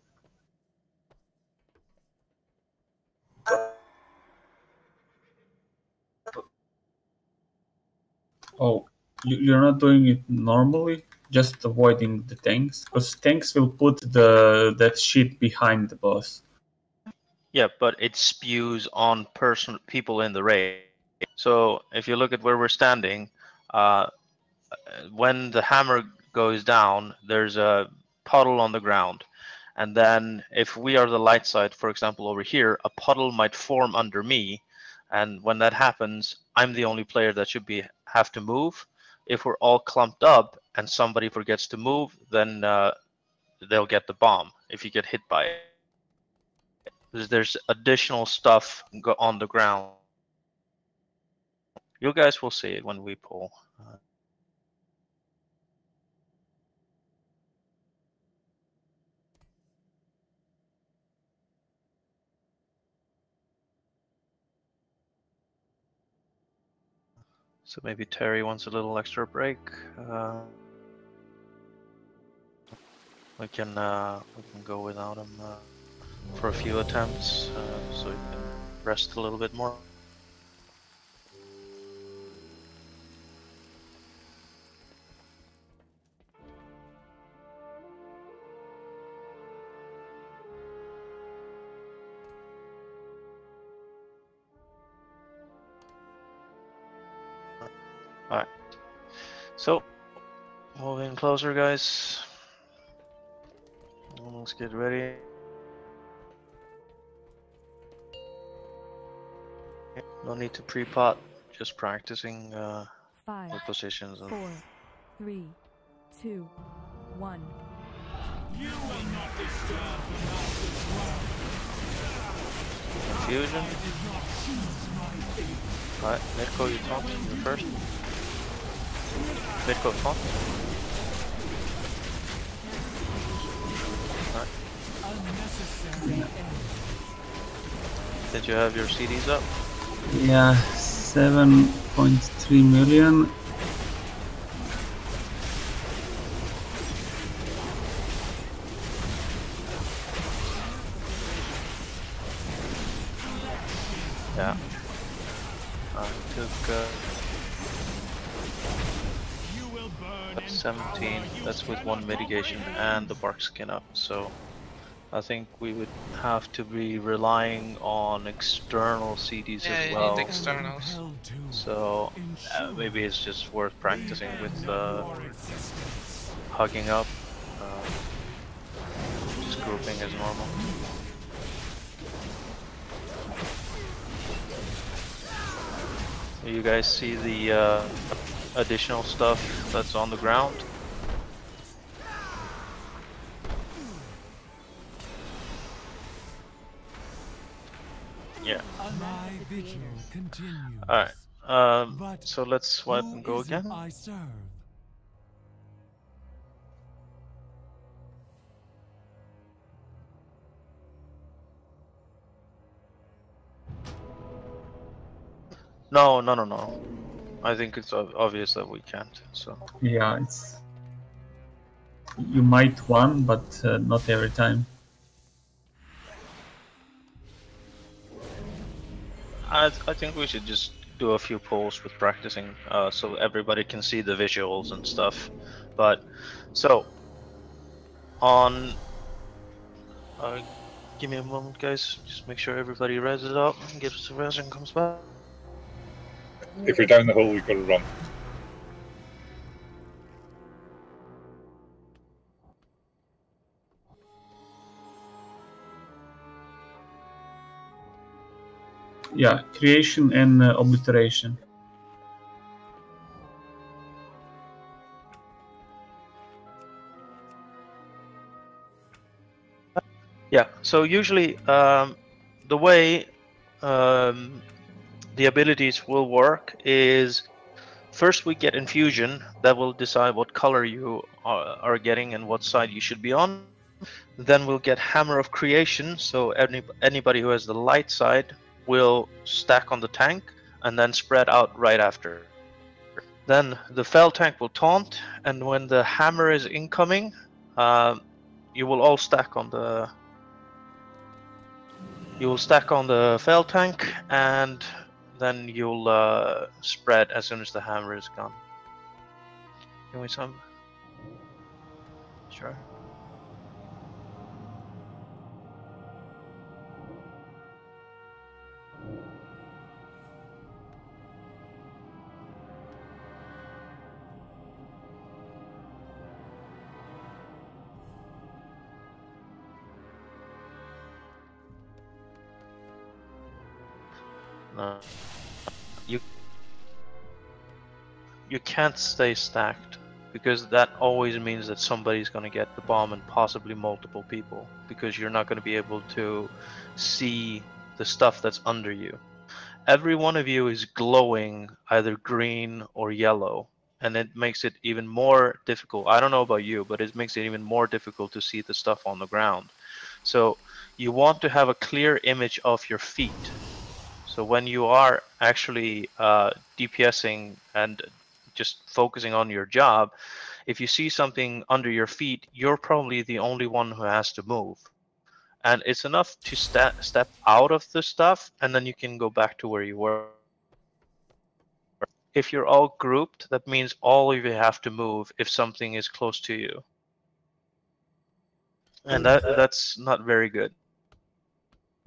[SPEAKER 11] Oh, you're not doing it normally, just avoiding the tanks, because tanks will put that shit behind the boss.
[SPEAKER 13] Yeah, but it spews on people in the raid. So if you look at where we're standing, when the hammer goes down, there's a puddle on the ground. And then if we are the light side, for example, over here, a puddle might form under me. And when that happens, I'm the only player that should have to move. If we're all clumped up and somebody forgets to move, then they'll get the bomb if you get hit by it. There's additional stuff on the ground. You guys will see it when we pull. So maybe Terry wants a little extra break. We can go without him for a few attempts, so he can rest a little bit more. Alright. So, moving closer, guys. Let's get ready. No need to pre-pot, just practicing the
[SPEAKER 12] 5,
[SPEAKER 13] positions.
[SPEAKER 12] 4, 3, 2, 1.
[SPEAKER 14] You will not disturb the Master's work.
[SPEAKER 13] Confusion. Alright, Midco, you taunt. You're first. Midco taunt. Alright. Did you have your CDs up?
[SPEAKER 11] Yeah, 7.3 million.
[SPEAKER 13] Yeah. I took 17. That's with one mitigation and the bark skin up. So I think we would have to be relying on external CDs as well.
[SPEAKER 5] Yeah, externals.
[SPEAKER 13] So maybe it's just worth practicing with hugging up, just grouping as normal. You guys see the additional stuff that's on the ground? Yeah. Alright, so let's swipe and go again. No. I think it's obvious that we can't, so.
[SPEAKER 11] Yeah, it's... You might win, but not every time.
[SPEAKER 13] I think we should just do a few polls with practicing, so everybody can see the visuals and stuff. But so on, give me a moment, guys. Just make sure everybody reses up, gives us a res and comes back.
[SPEAKER 3] If we're down the hole, we've got to run.
[SPEAKER 11] Yeah, creation and obliteration.
[SPEAKER 13] Yeah, so usually the way the abilities will work is first we get infusion that will decide what color you are getting and what side you should be on. Then we'll get hammer of creation, so anybody who has the light side will stack on the tank and then spread out right after. Then the fell tank will taunt, and when the hammer is incoming, you will all stack on the fell tank, and then you'll spread as soon as the hammer is gone. Can we some? Sure. No. You can't stay stacked, because that always means that somebody's going to get the bomb, and possibly multiple people, because you're not going to be able to see the stuff that's under you. Every one of you is glowing either green or yellow, and it makes it even more difficult. I don't know about you, but it makes it even more difficult to see the stuff on the ground. So you want to have a clear image of your feet. So when you are actually DPSing and just focusing on your job, if you see something under your feet, you're probably the only one who has to move. And it's enough to step out of the stuff, and then you can go back to where you were. If you're all grouped, that means all of you have to move if something is close to you. And that's not very good.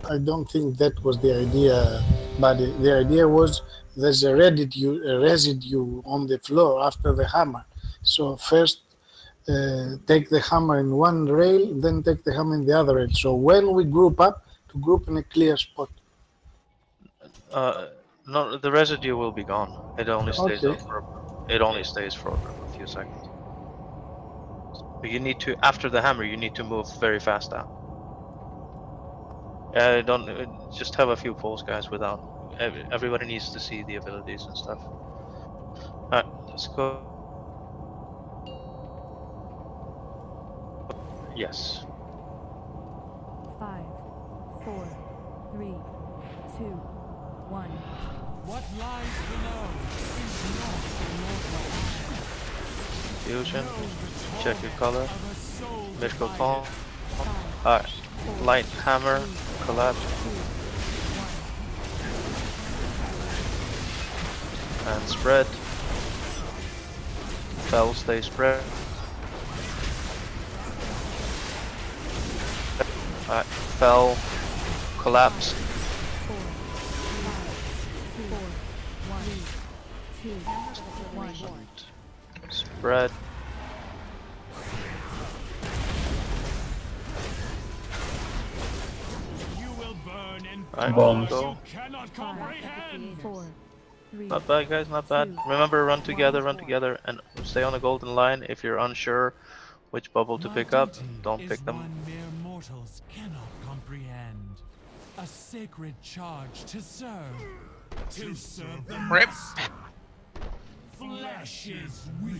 [SPEAKER 15] I don't think that was the idea, but the idea was there's a residue on the floor after the hammer. So first take the hammer in one rail, then take the hammer in the other rail. So when we group up, to group in a clear spot.
[SPEAKER 13] No, the residue will be gone. It only stays
[SPEAKER 15] Okay.
[SPEAKER 13] for a few seconds. But you need to, after the hammer, you need to move very fast out. Don't just have a few pulls, guys. Without everybody needs to see the abilities and stuff. All right, let's go. Yes.
[SPEAKER 12] 5, 4, 3, 2, 1.
[SPEAKER 14] What lies below is not
[SPEAKER 13] Fusion. Check your color. Mystical tone. Alright. Light hammer. Collapse. And spread. Fell, stay spread. Alright. Fell. Collapse.
[SPEAKER 12] 2, 1.
[SPEAKER 13] Spread. Alright,
[SPEAKER 11] Bombs.
[SPEAKER 13] go.
[SPEAKER 12] 4, 3,
[SPEAKER 13] Not bad, guys, not bad. Remember, run together, and stay on the golden line. If you're unsure which bubble to pick up, don't pick them.
[SPEAKER 14] mere mortals cannot comprehend. A sacred charge to serve. To serve the master. Flesh is weak.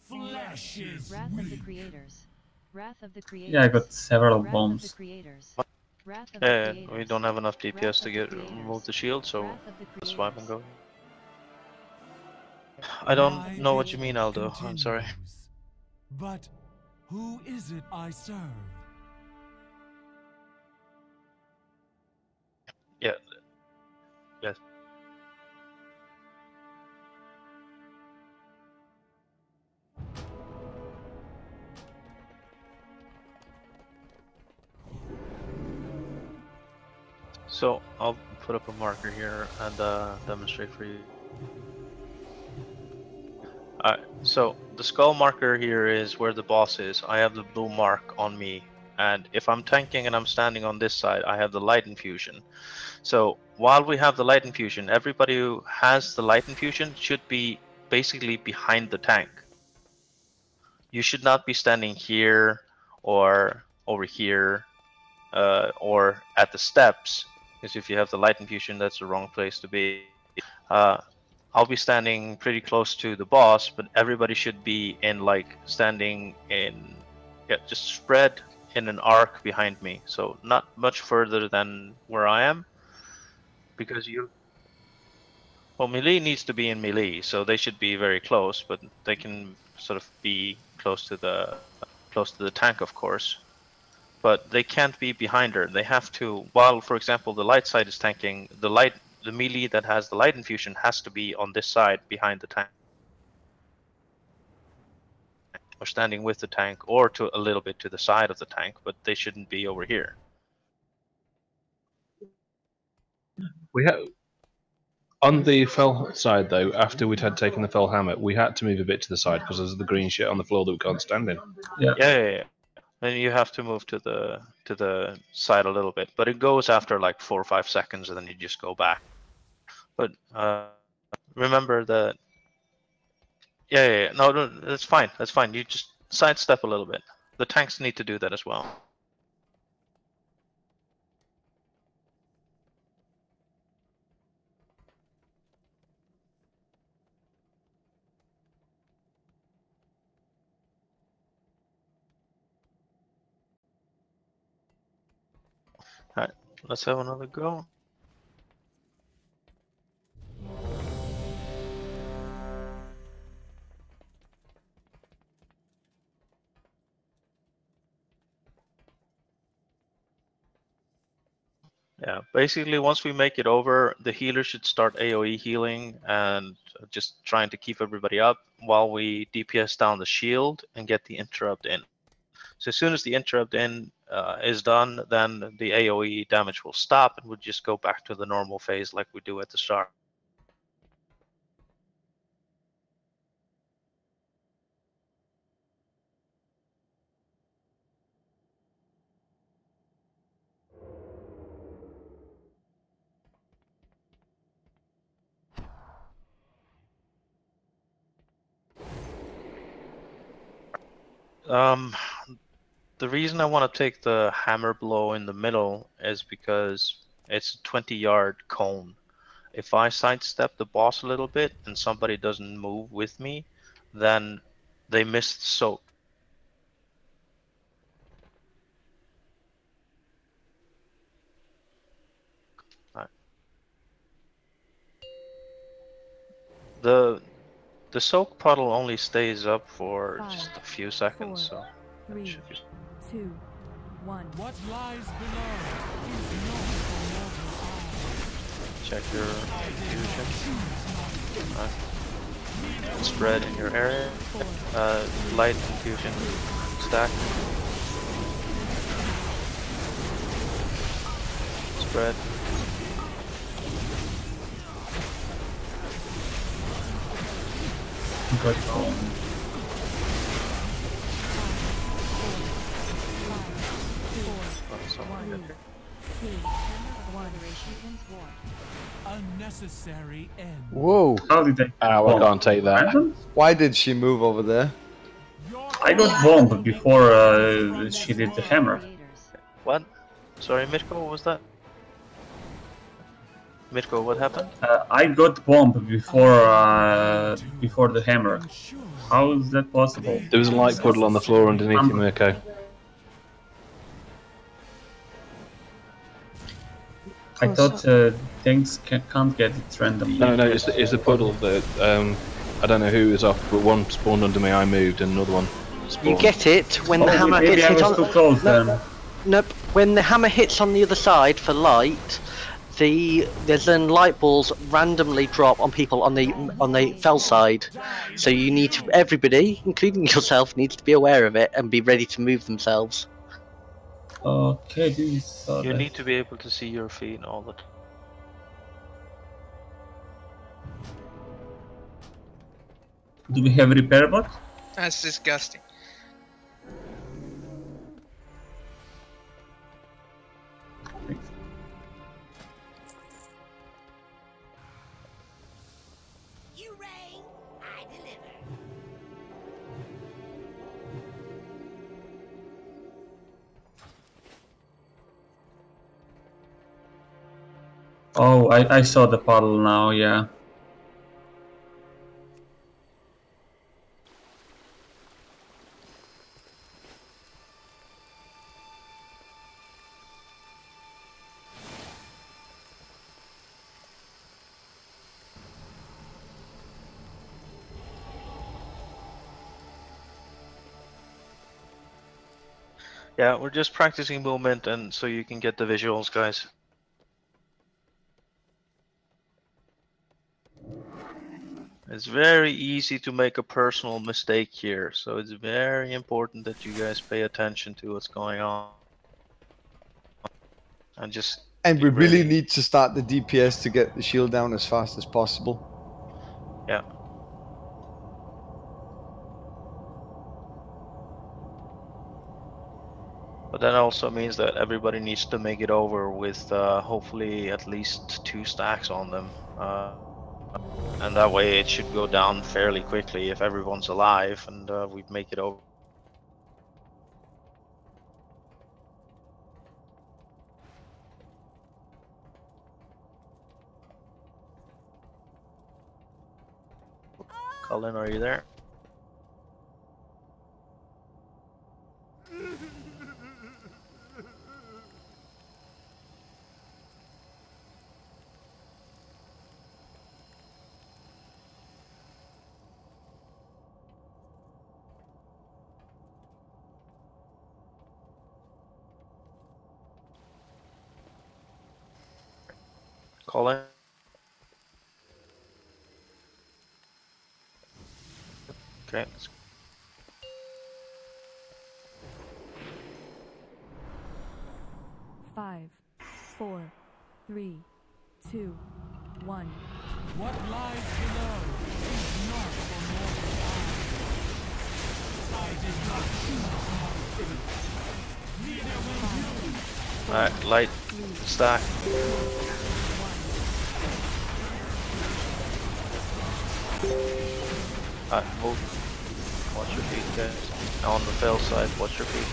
[SPEAKER 14] Flesh is
[SPEAKER 12] Wrath
[SPEAKER 14] weak.
[SPEAKER 12] of the creators. Wrath of the creators.
[SPEAKER 11] Yeah, I got several
[SPEAKER 12] Wrath
[SPEAKER 11] bombs.
[SPEAKER 12] Of the creators. Wrath of the
[SPEAKER 13] Yeah,
[SPEAKER 12] creators.
[SPEAKER 13] we don't have enough DPS to
[SPEAKER 12] Wrath of
[SPEAKER 13] get
[SPEAKER 12] the creators.
[SPEAKER 13] remove the shield, so
[SPEAKER 12] Wrath of the
[SPEAKER 13] that's why I'm
[SPEAKER 12] creators.
[SPEAKER 13] going. I don't
[SPEAKER 14] My
[SPEAKER 13] know what you mean,
[SPEAKER 14] vigil
[SPEAKER 13] Aldo. I'm sorry.
[SPEAKER 14] continues. But who is it I serve?
[SPEAKER 13] Yeah. Yes. So I'll put up a marker here and demonstrate for you. Alright, so the skull marker here is where the boss is. I have the blue mark on me, and if I'm tanking and I'm standing on this side, I have the light infusion. So while we have the light infusion, everybody who has the light infusion should be basically behind the tank. You should not be standing here or over here or at the steps, because if you have the light infusion, that's the wrong place to be. I'll be standing pretty close to the boss, but everybody should be in like standing in, yeah, just spread in an arc behind me. So not much further than where I am, because well, melee needs to be in melee, so they should be very close, but they can sort of be close to the tank, of course. But they can't be behind her. They have to, while, for example, the light side is tanking, the melee that has the light infusion has to be on this side behind the tank, or standing with the tank, or to a little bit to the side of the tank, but they shouldn't be over here.
[SPEAKER 10] We have on the fell side though. After we'd had taken the fell hammer, we had to move a bit to the side because there's the green shit on the floor that we can't stand in.
[SPEAKER 13] Yeah. And you have to move to the side a little bit, but it goes after like 4 or 5 seconds, and then you just go back. But remember that. Yeah. No, that's fine. That's fine. You just sidestep a little bit. The tanks need to do that as well. Alright, let's have another go. Yeah, basically once we make it over, the healer should start AoE healing and just trying to keep everybody up while we DPS down the shield and get the interrupt in. So as soon as the interrupt in is done, then the AoE damage will stop and we'll just go back to the normal phase like we do at the start. The reason I want to take the hammer blow in the middle is because it's a 20-yard cone. If I sidestep the boss a little bit and somebody doesn't move with me, then they miss the soak. Right. The soak puddle only stays up for just a few seconds, so that should be...
[SPEAKER 12] 2, 1.
[SPEAKER 14] What lies below is not for mortal eyes.
[SPEAKER 13] Check your infusion. Spread in your area. Light infusion stack. Spread.
[SPEAKER 11] Good call.
[SPEAKER 14] Unnecessary end.
[SPEAKER 19] Whoa!
[SPEAKER 11] How did they?
[SPEAKER 10] I can't take that.
[SPEAKER 19] Why did she move over there?
[SPEAKER 11] I got bombed before she did the hammer.
[SPEAKER 13] What? Sorry, Mirko, what was that? Mirko, what happened?
[SPEAKER 11] I got bombed before the hammer. How is that possible?
[SPEAKER 10] There was a light puddle on the floor underneath you, Mirko.
[SPEAKER 11] I thought things can't get it randomly.
[SPEAKER 10] No, it's the puddle that I don't know who was off, but one spawned under me. I moved, and another one spawned.
[SPEAKER 18] You get it when the hammer
[SPEAKER 11] maybe
[SPEAKER 18] hits
[SPEAKER 11] I was
[SPEAKER 18] on.
[SPEAKER 11] too close then.
[SPEAKER 18] Nope. When the hammer hits on the other side for light, there's then light balls randomly drop on people on the fell side. So you need to, everybody, including yourself, needs to be aware of it and be ready to move themselves.
[SPEAKER 11] Okay,
[SPEAKER 13] you need to be able to see your feet all the time.
[SPEAKER 11] Do we have repair bot?
[SPEAKER 5] That's disgusting.
[SPEAKER 11] Oh, I saw the puddle now, yeah.
[SPEAKER 13] Yeah, we're just practicing movement and so you can get the visuals, guys. It's very easy to make a personal mistake here, so it's very important that you guys pay attention to what's going on. And
[SPEAKER 19] we really need to start the DPS to get the shield down as fast as possible.
[SPEAKER 13] Yeah. But that also means that everybody needs to make it over with hopefully at least 2 stacks on them. And that way it should go down fairly quickly if everyone's alive and we make it over. Colin, are you there? Calling. Okay.
[SPEAKER 12] 5, 4, 3, 2, 1.
[SPEAKER 14] What lies below is not for mortal eyes. I did not choose my fate. Neither will you.
[SPEAKER 13] Alright, light stack. Alright, move. Watch your feet, guys. On the fail side, watch your feet.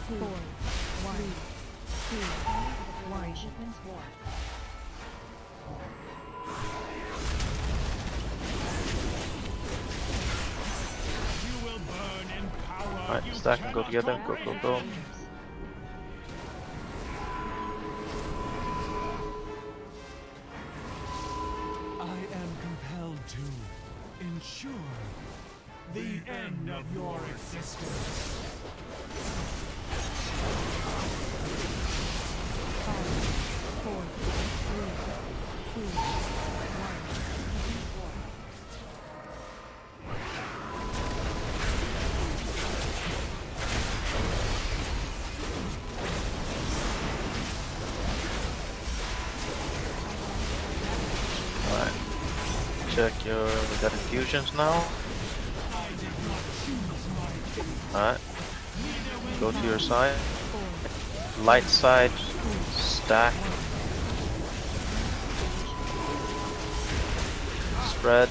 [SPEAKER 12] 4, 1, 2, 1. Shipments war.
[SPEAKER 13] Alright, stack and go together. Go, go, go.
[SPEAKER 14] I am compelled to ensure the end of your existence.
[SPEAKER 12] 5, 4, 3, 2, 1.
[SPEAKER 13] Alright. Check your... we got infusions now. Alright. Go to your side. Light side. Stack. Spread.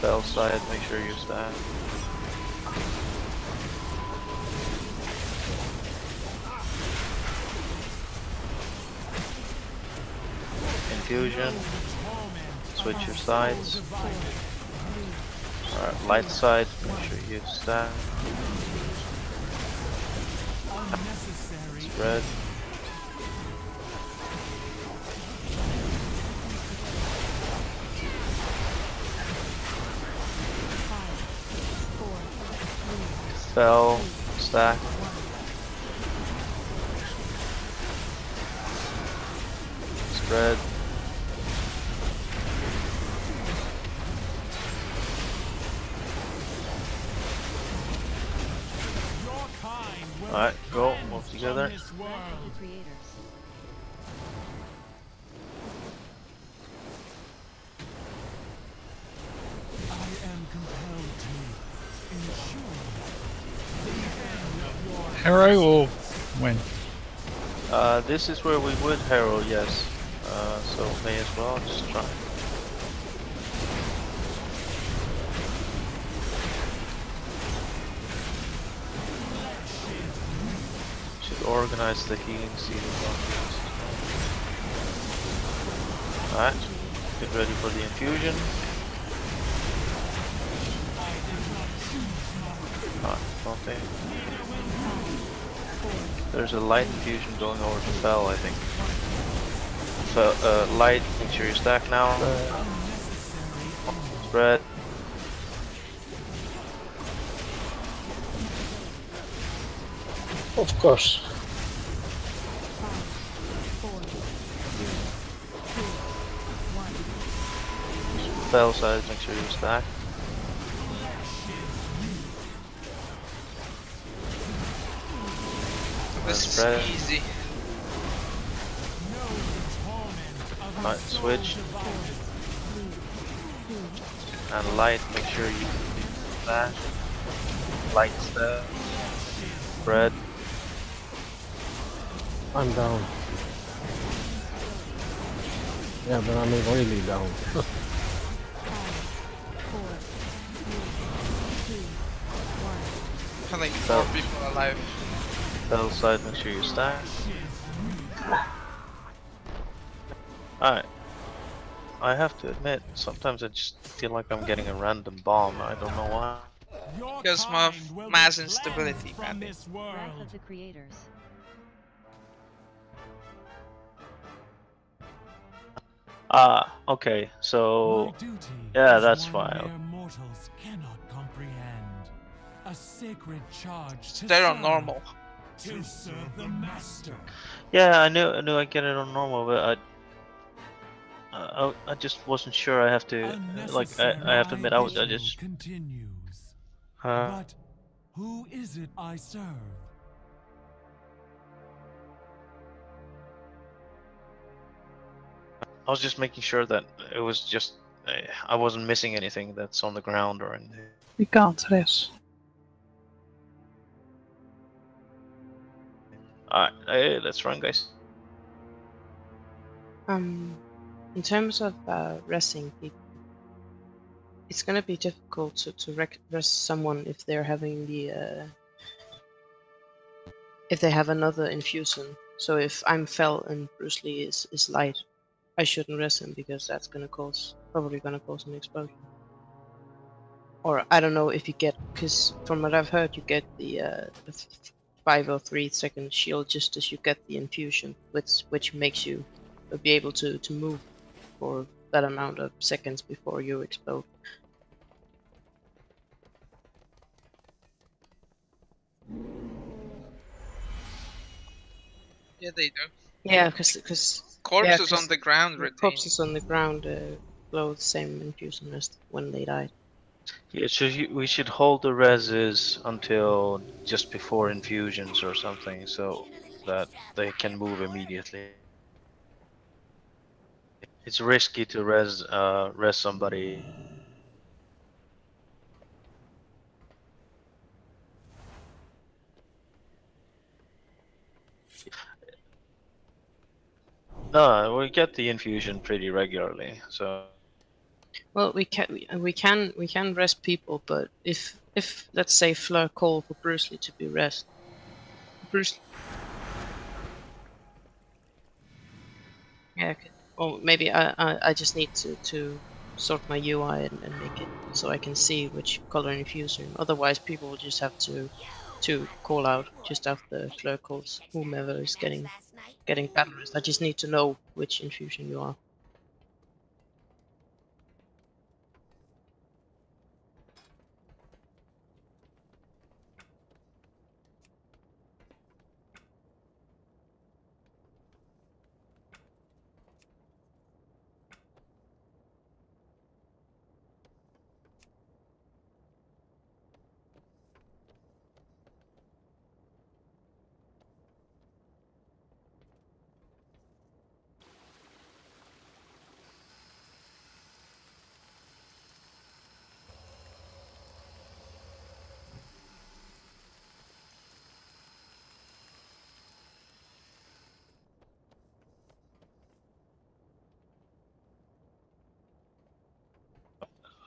[SPEAKER 13] Bell side, make sure you stack. Infusion. Switch your sides. Alright, light side, make sure you stack. Spread. Spell, stack. Spread. Alright, go, move together.
[SPEAKER 14] I am compelled to ensure the end of your
[SPEAKER 17] Hero or when?
[SPEAKER 13] This is where we would herald, yes. So may as well just try. Should organize the healing season. Alright, get ready for the infusion. Okay. There's a light infusion going over to Fel, I think. So, light, make sure you stack now. Spread.
[SPEAKER 15] Of course.
[SPEAKER 13] Fel side, make sure you stack.
[SPEAKER 5] This is easy.
[SPEAKER 13] Alright, switch. And light, make sure you stack. Light stack. Spread.
[SPEAKER 9] I'm down. Yeah, but I'm really down.
[SPEAKER 5] Like 4 people alive.
[SPEAKER 13] Bell side, make sure you stack. Alright. I have to admit, sometimes I just feel like I'm getting a random bomb. I don't know why.
[SPEAKER 5] Because of mass instability,
[SPEAKER 12] Wrath
[SPEAKER 5] Randy.
[SPEAKER 12] of the creators.
[SPEAKER 13] Ah, okay. So yeah, that's fine.
[SPEAKER 2] Mortals cannot comprehend. A sacred charge to
[SPEAKER 5] They're on
[SPEAKER 2] serve,
[SPEAKER 5] normal.
[SPEAKER 2] to serve the master.
[SPEAKER 13] Yeah, I knew I get it on normal, but I just wasn't sure. I have to I have to admit I just
[SPEAKER 2] continues.
[SPEAKER 13] uh,
[SPEAKER 2] But who is it I serve?
[SPEAKER 13] I was just making sure that it was just I wasn't missing anything that's on the ground or anything.
[SPEAKER 17] We can't rest.
[SPEAKER 13] Alright, hey, let's run, guys.
[SPEAKER 6] In terms of resting people, it's gonna be difficult to rest someone if they're having the if they have another infusion. So if I'm Fel and Bruce Lee is light, I shouldn't rest him because that's probably gonna cause an explosion. Or I don't know if you get, because from what I've heard, you get the 5 or 3 second shield just as you get the infusion, which makes you be able to move for that amount of seconds before you explode.
[SPEAKER 5] Yeah, they do.
[SPEAKER 6] Yeah, because
[SPEAKER 5] Corpses on the ground retain.
[SPEAKER 6] Corpses on the ground blow the same infusion as when they died.
[SPEAKER 13] Yeah, so we should hold the reses until just before infusions or something, so that they can move immediately. It's risky to res somebody. No, we get the infusion pretty regularly, so.
[SPEAKER 6] Well, we can rest people, but if let's say Fleur call for Bruce Lee to be rest,
[SPEAKER 5] Bruce.
[SPEAKER 6] Yeah, or maybe I just need to sort my UI and make it so I can see which color infusion. Otherwise, people will just have to call out just after Fleur calls whomever is getting battle rest. I just need to know which infusion you are.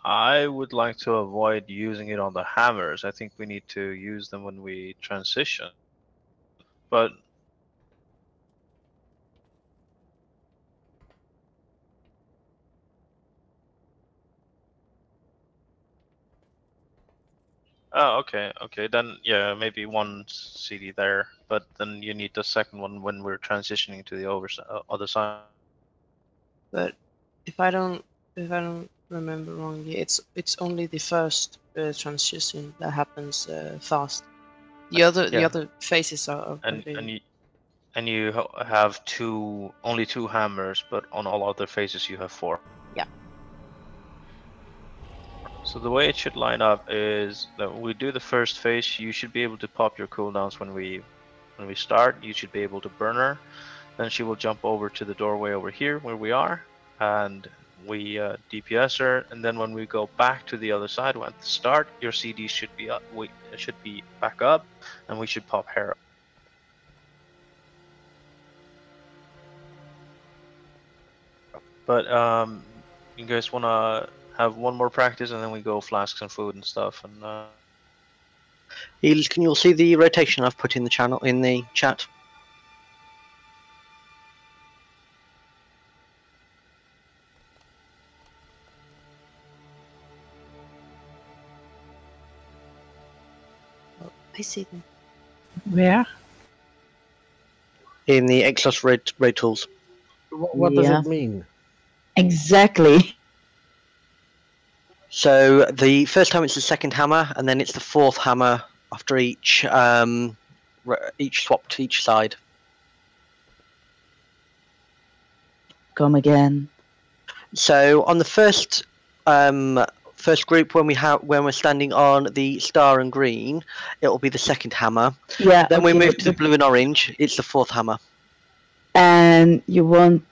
[SPEAKER 13] I would like to avoid using it on the hammers. I think we need to use them when we transition. But oh, okay. Then yeah, maybe one CD there, but then you need the second one when we're transitioning to the other side.
[SPEAKER 6] But if I don't remember wrongly, it's only the first transition that happens fast. The other phases are
[SPEAKER 13] and you have only two hammers, but on all other phases you have 4.
[SPEAKER 6] Yeah.
[SPEAKER 13] So the way it should line up is that when we do the first phase, you should be able to pop your cooldowns when we start. You should be able to burn her. Then she will jump over to the doorway over here where we are, and we DPS her. And then when we go back to the other side at the start, your CD should be up. Should be back up, and we should pop her. But you guys wanna have one more practice, and then we go flasks and food and stuff. And
[SPEAKER 18] can you all see the rotation I've put in the channel in the chat?
[SPEAKER 6] I see them.
[SPEAKER 17] Where?
[SPEAKER 18] In the Exos raid tools.
[SPEAKER 9] What does it mean?
[SPEAKER 7] Exactly.
[SPEAKER 18] So the first time it's the second hammer, and then it's the fourth hammer after each swap to each side.
[SPEAKER 7] Come again.
[SPEAKER 18] So on the first group, when we're standing on the star and green, it will be the second hammer.
[SPEAKER 7] Yeah.
[SPEAKER 18] Then we
[SPEAKER 7] okay,
[SPEAKER 18] move to the blue and orange. It's the fourth hammer.
[SPEAKER 7] And you want,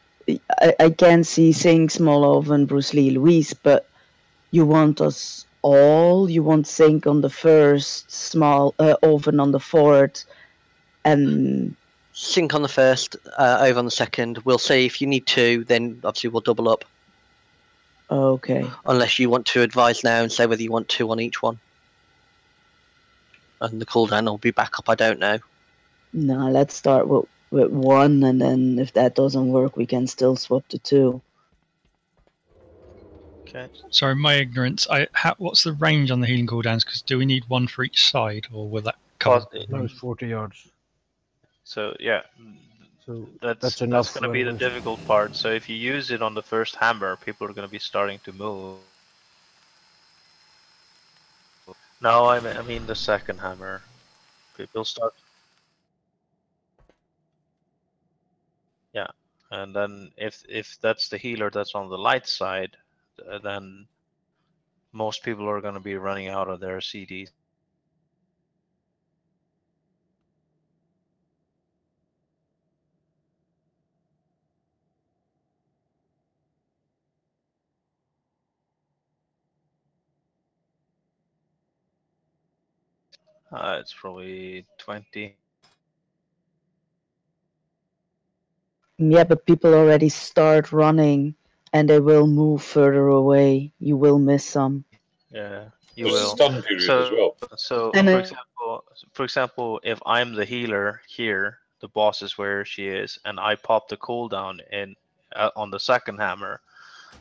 [SPEAKER 7] I can see Sing, Smolov, and Bruce Lee, Louise, but you want us all? You want Sink on the first, Oven on the fourth, and
[SPEAKER 18] Sink on the first, over on the second. We'll see if you need two, then obviously we'll double up.
[SPEAKER 7] Okay.
[SPEAKER 18] Unless you want to advise now and say whether you want two on each one. And the cooldown will be back up, I don't know.
[SPEAKER 7] No, let's start with one, and then if that doesn't work, we can still swap to two.
[SPEAKER 13] Okay.
[SPEAKER 17] Sorry, my ignorance. What's the range on the healing cooldowns? Because do we need one for each side, or will that cover?
[SPEAKER 9] No, it's 40 yards.
[SPEAKER 13] So yeah,
[SPEAKER 9] So
[SPEAKER 13] that's
[SPEAKER 9] enough.
[SPEAKER 13] going to be the difficult part. So if you use it on the first hammer, people are going to be starting to move. No, I mean the second hammer. People start. Yeah, and then if that's the healer that's on the light side, then most people are going to be running out of their CDs. It's probably 20.
[SPEAKER 7] Yeah, but people already start running, and they will move further away. You will miss some.
[SPEAKER 13] Yeah, you
[SPEAKER 3] There's a
[SPEAKER 13] will.
[SPEAKER 3] stun period as well.
[SPEAKER 13] So
[SPEAKER 7] And
[SPEAKER 13] for example, if I'm the healer here, the boss is where she is, and I pop the cooldown in on the second hammer,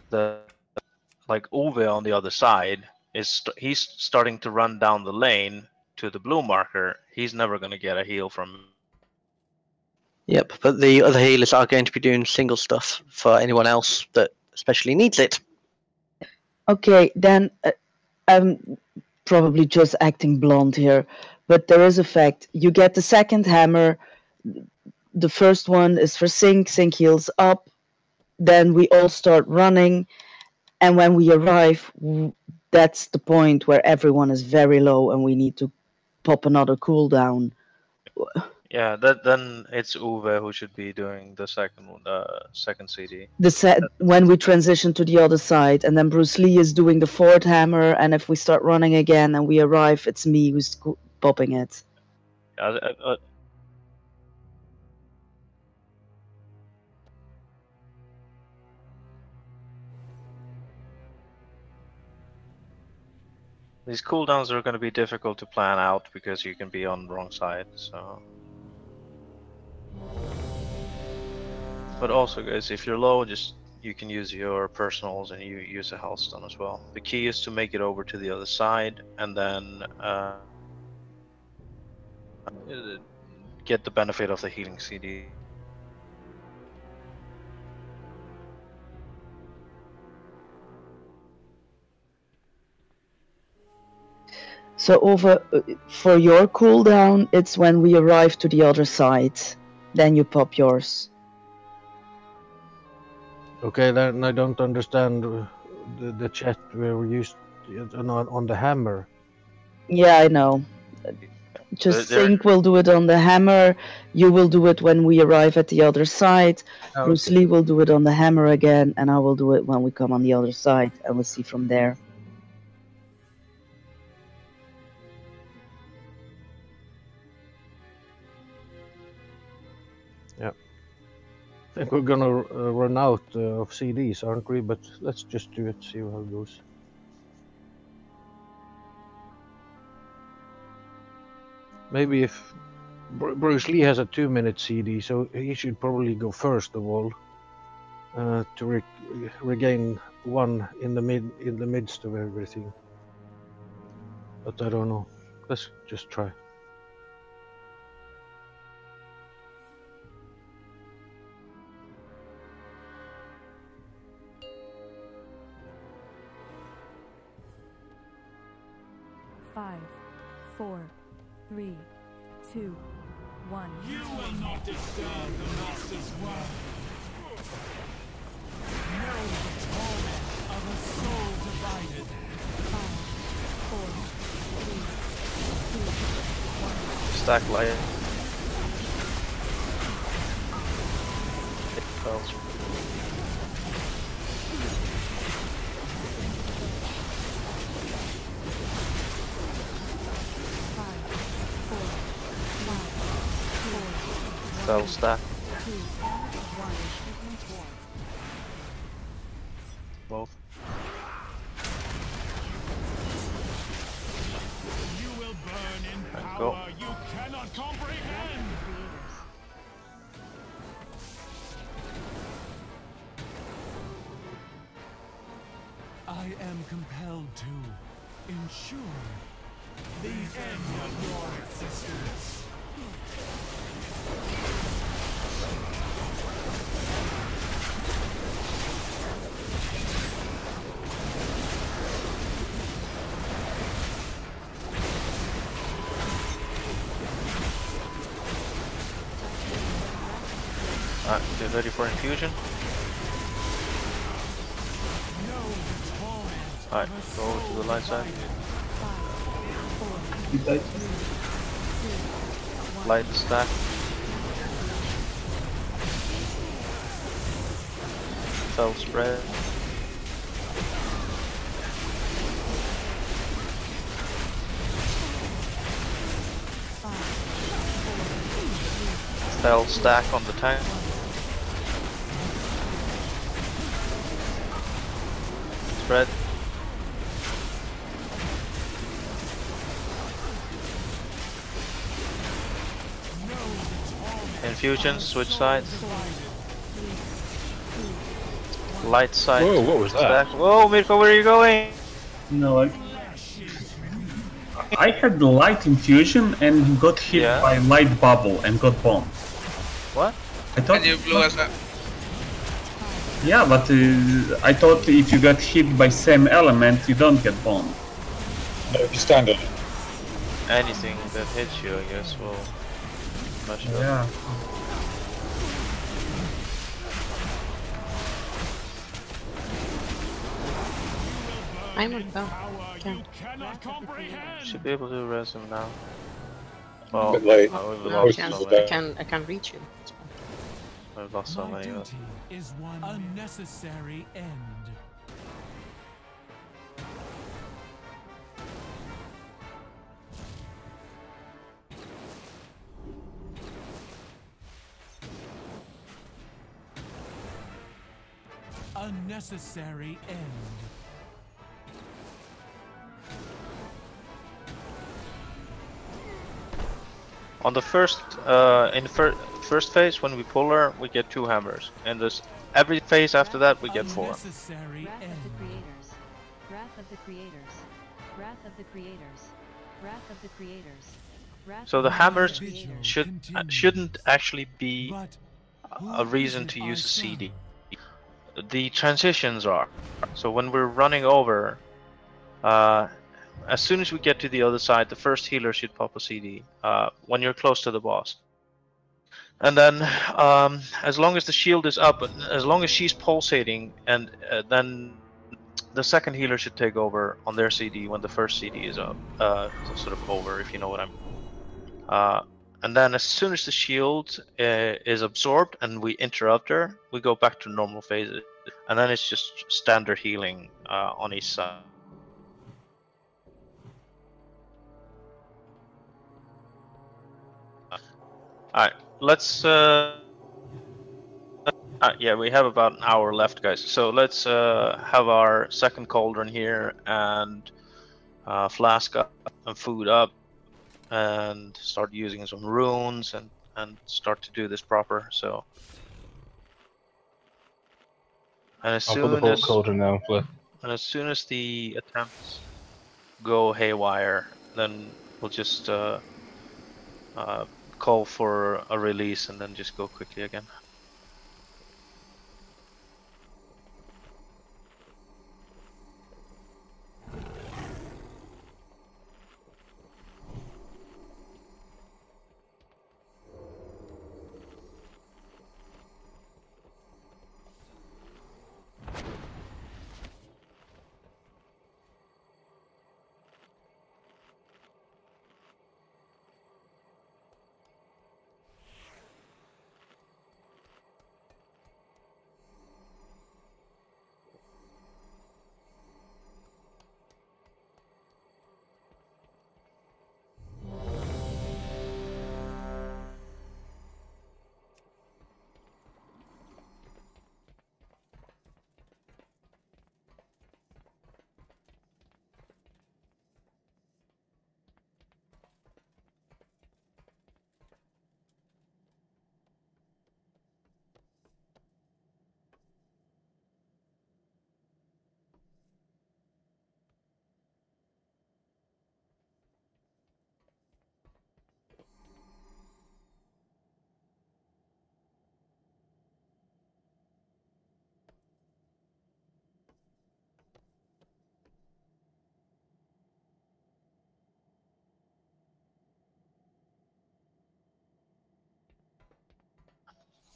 [SPEAKER 13] like Uwe on the other side he's starting to run down the lane to the blue marker. He's never going to get a heal from.
[SPEAKER 18] Yep, but the other healers are going to be doing single stuff for anyone else that especially needs it.
[SPEAKER 7] Okay, then I'm probably just acting blonde here, but there is a fact. You get the second hammer. The first one is for Sink. Sink heals up. Then we all start running, and when we arrive, that's the point where everyone is very low, and we need to pop another cooldown.
[SPEAKER 13] Yeah, then it's Uwe who should be doing the second one, second CD.
[SPEAKER 7] When we transition to the other side, and then Bruce Lee is doing the fourth hammer, and if we start running again and we arrive, it's me who's popping it.
[SPEAKER 13] These cooldowns are going to be difficult to plan out because you can be on the wrong side. So, but also, guys, if you're low, you can use your personals and you use a health stun as well. The key is to make it over to the other side and then get the benefit of the healing CD.
[SPEAKER 7] So for your cooldown, it's when we arrive to the other side. Then you pop yours.
[SPEAKER 9] Okay, then I don't understand the chat where we used on the hammer.
[SPEAKER 7] Yeah, I know. Just Sink will do it on the hammer. You will do it when we arrive at the other side.
[SPEAKER 9] Oh,
[SPEAKER 7] Bruce Lee will do it on the hammer again, and I will do it when we come on the other side, and we'll see from there.
[SPEAKER 9] Yeah. I think we're gonna run out of CDs, aren't we? But let's just do it, see how it goes. Maybe if Bruce Lee has a 2-minute CD, so he should probably go first of all to regain one in the midst of everything. But I don't know. Let's just try.
[SPEAKER 12] 5, 4, 3, 2, 1.
[SPEAKER 21] You will not disturb the Master's work. Know the torment of a soul divided.
[SPEAKER 12] 5, 4, 3, 2, 1.
[SPEAKER 13] Stack light. It falls. Spell stack. Both.
[SPEAKER 21] You will burn in
[SPEAKER 13] And
[SPEAKER 21] power
[SPEAKER 13] go.
[SPEAKER 21] you cannot comprehend. I am compelled to ensure the end of your existence.
[SPEAKER 13] Alright, get ready for infusion. Alright, go to the light side. Light the stack. Spell spread. Spell stack on the tank. Spread. Infusion, switch sides. Light side.
[SPEAKER 10] Whoa, what was that?
[SPEAKER 13] Stack. Whoa, Mirko, where are you going?
[SPEAKER 11] No, I had the light infusion and got hit by light bubble and got bombed.
[SPEAKER 13] What?
[SPEAKER 11] I thought.
[SPEAKER 5] And you blew us up.
[SPEAKER 11] Yeah, but I thought if you got hit by same element, you don't get bombed.
[SPEAKER 3] No, if you stand on it.
[SPEAKER 13] Anything that hits you, I guess, will smash it up.
[SPEAKER 11] Yeah.
[SPEAKER 6] I'm on down.
[SPEAKER 13] Should be able to res him now. Well,
[SPEAKER 3] Bit late.
[SPEAKER 13] we've
[SPEAKER 6] No,
[SPEAKER 13] lost so many.
[SPEAKER 6] I can reach you. It's fine.
[SPEAKER 13] We've lost so
[SPEAKER 21] My
[SPEAKER 13] many.
[SPEAKER 21] duty is one unnecessary end. Unnecessary end.
[SPEAKER 13] On the first, in the first phase, when we pull her, we get 2 hammers, and this every phase after that we get 4.
[SPEAKER 21] Unnecessary
[SPEAKER 12] Wrath of the
[SPEAKER 21] end.
[SPEAKER 12] creators. Wrath of the creators. Wrath of the creators. Wrath of the creators. Wrath
[SPEAKER 13] So
[SPEAKER 12] of
[SPEAKER 13] the hammers
[SPEAKER 12] creators.
[SPEAKER 13] shouldn't actually be a reason to use a CD. The transitions are. So when we're running over, as soon as we get to the other side, the first healer should pop a CD when you're close to the boss. And then, as long as the shield is up, as long as she's pulsating, and then the second healer should take over on their CD when the first CD is up, sort of over, if you know what I mean. And then as soon as the shield is absorbed and we interrupt her, we go back to normal phases. And then it's just standard healing on each side. Alright, let's... yeah, we have about an hour left, guys. So let's have our second cauldron here and flask up and food up and start using some runes and start to do this proper. So, and as
[SPEAKER 10] I'll
[SPEAKER 13] soon
[SPEAKER 10] put the
[SPEAKER 13] as
[SPEAKER 10] cauldron down, Flip.
[SPEAKER 13] and as soon as the attempts go haywire, then we'll just call for a release and then just go quickly again.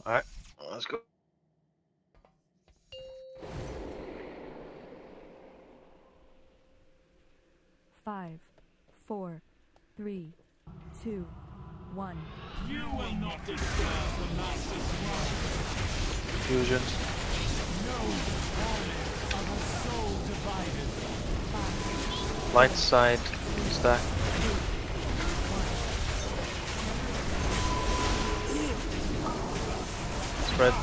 [SPEAKER 13] Alright, let's go.
[SPEAKER 8] Five, 4, 3, 2, 1.
[SPEAKER 21] You will not disturb the master's work.
[SPEAKER 13] Fusions.
[SPEAKER 21] Know the torment of a soul divided.
[SPEAKER 13] Light side, stack. Spread.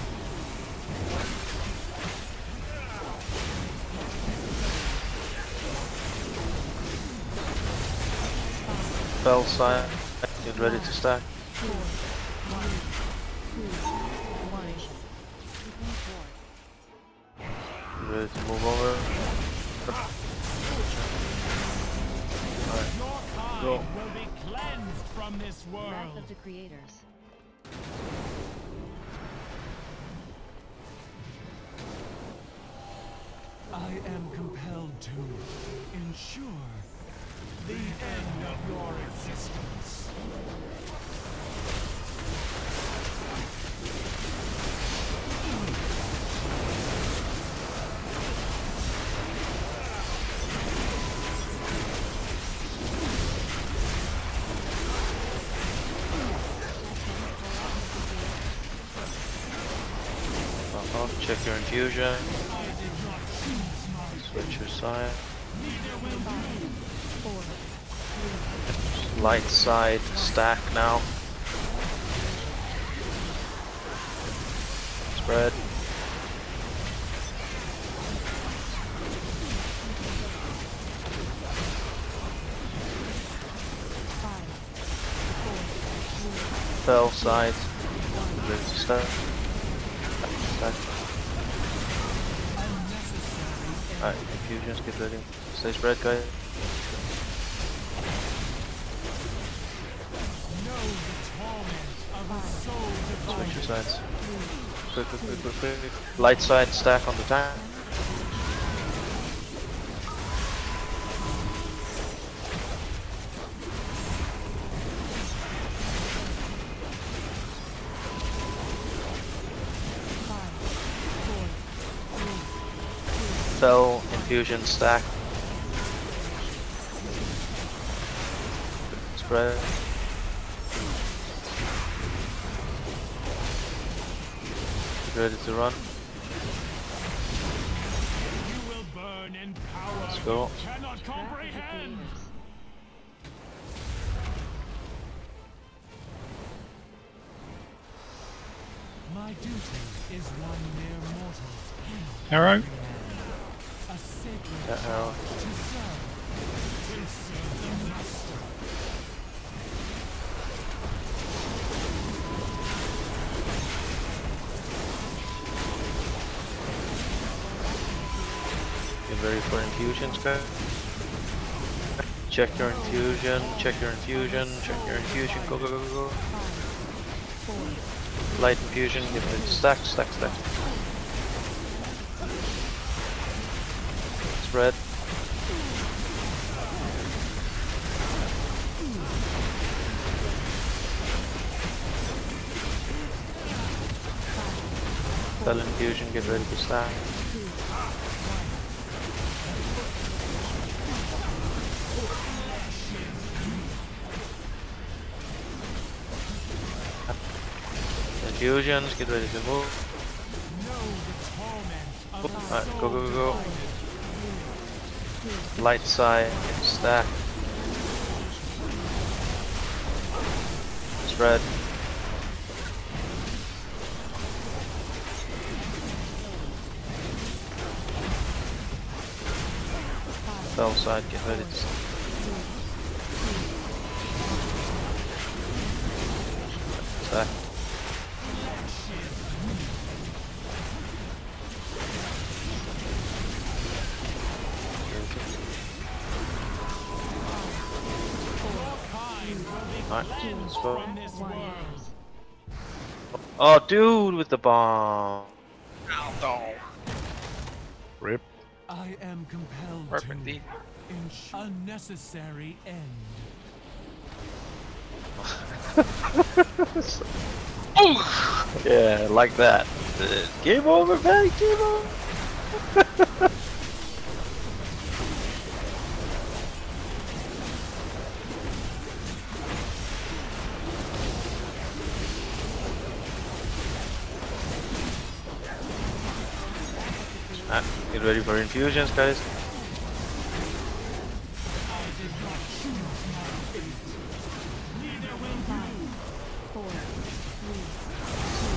[SPEAKER 13] Fell side, get ready to stack.
[SPEAKER 8] 4, 1, 2, 1.
[SPEAKER 13] Ready to move over.
[SPEAKER 21] Your kind will be cleansed from this world.
[SPEAKER 12] Wrath of the Creators.
[SPEAKER 21] I am compelled to ensure the end of your existence.
[SPEAKER 13] Check your infusion. Switch your side. Light side, stack now. Spread. Fell side. Ready to stack. Stack. Alright, infusions, get ready. Stay spread, guys. Switch your sides. Quick. Light side, stack on the tank. Fell, infusion, stack. Spread. Get ready to run.
[SPEAKER 21] You will burn in power.
[SPEAKER 13] Let's go.
[SPEAKER 21] You cannot comprehend. My duty is one mere mortal's end.
[SPEAKER 17] Arrow.
[SPEAKER 21] A sacred
[SPEAKER 13] Arrow.
[SPEAKER 21] to serve the master.
[SPEAKER 13] Get ready for infusions, guys. Check your infusion, check your infusion, check your infusion. Go. Light infusion, get ready to stack. Spread. Fell infusion, get ready to stack. Infusions, get ready to move. Alright, go. Light side, stack. Spread. Fell side, get ready to stack. Alright, let's go. Oh, dude, with the bomb. Rip.
[SPEAKER 21] I am compelled
[SPEAKER 5] Perfect.
[SPEAKER 21] to ensure a necessary end.
[SPEAKER 13] Oh! Yeah, like that. Game over, man. Game over. Get ready for infusions, guys.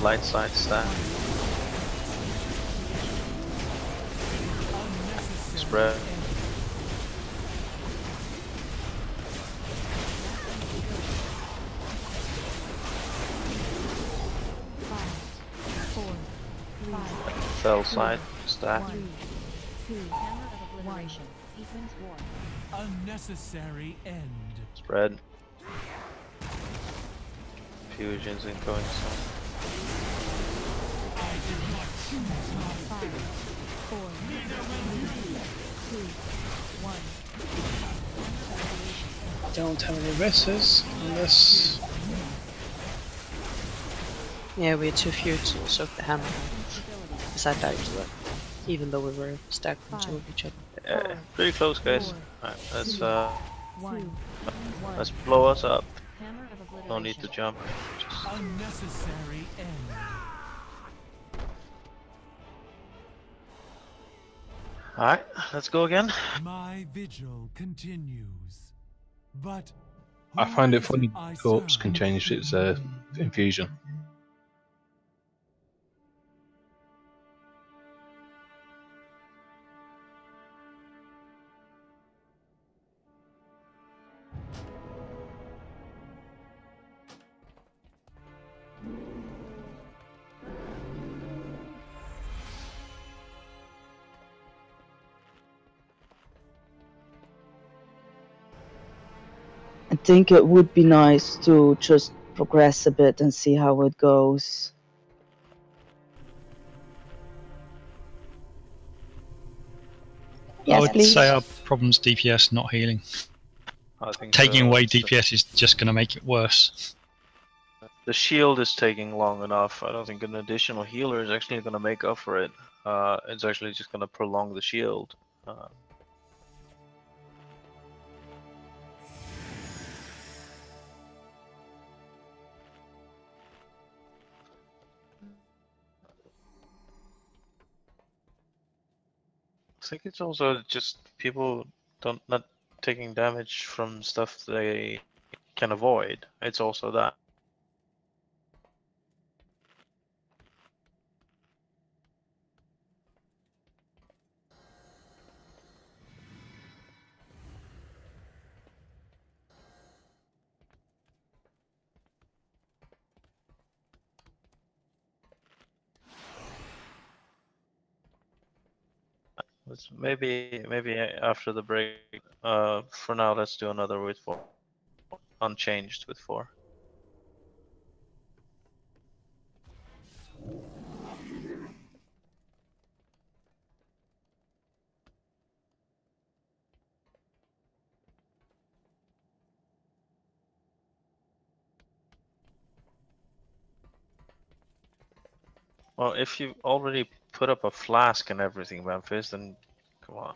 [SPEAKER 13] Light side stack. Spread. Fell side stack.
[SPEAKER 21] Unnecessary end.
[SPEAKER 13] Spread. Fusions incoming soon.
[SPEAKER 1] Don't have any reses unless.
[SPEAKER 6] Yeah, we had too few to soak the hammer. Because I died to that. Even though we were stacked on top of each other.
[SPEAKER 13] Yeah, pretty close, guys. Alright, let's blow us up. No need to jump.
[SPEAKER 21] Unnecessary end.
[SPEAKER 13] Alright, let's go again.
[SPEAKER 21] My vigil continues. But
[SPEAKER 10] I find it funny corpse can change its infusion.
[SPEAKER 7] I think it would be nice to just progress a bit and see how it goes.
[SPEAKER 17] I would
[SPEAKER 7] please.
[SPEAKER 17] say our problem's DPS, not healing.
[SPEAKER 13] I think
[SPEAKER 17] Taking
[SPEAKER 13] so.
[SPEAKER 17] away DPS is just going to make it worse.
[SPEAKER 13] The shield is taking long enough. I don't think an additional healer is actually going to make up for it. It's actually just going to prolong the shield. I think it's also just people not taking damage from stuff they can avoid. It's also that. Maybe after the break. For now, let's do another with 4. Unchanged with 4. Well, if you already put up a flask and everything, Memphis, then come on.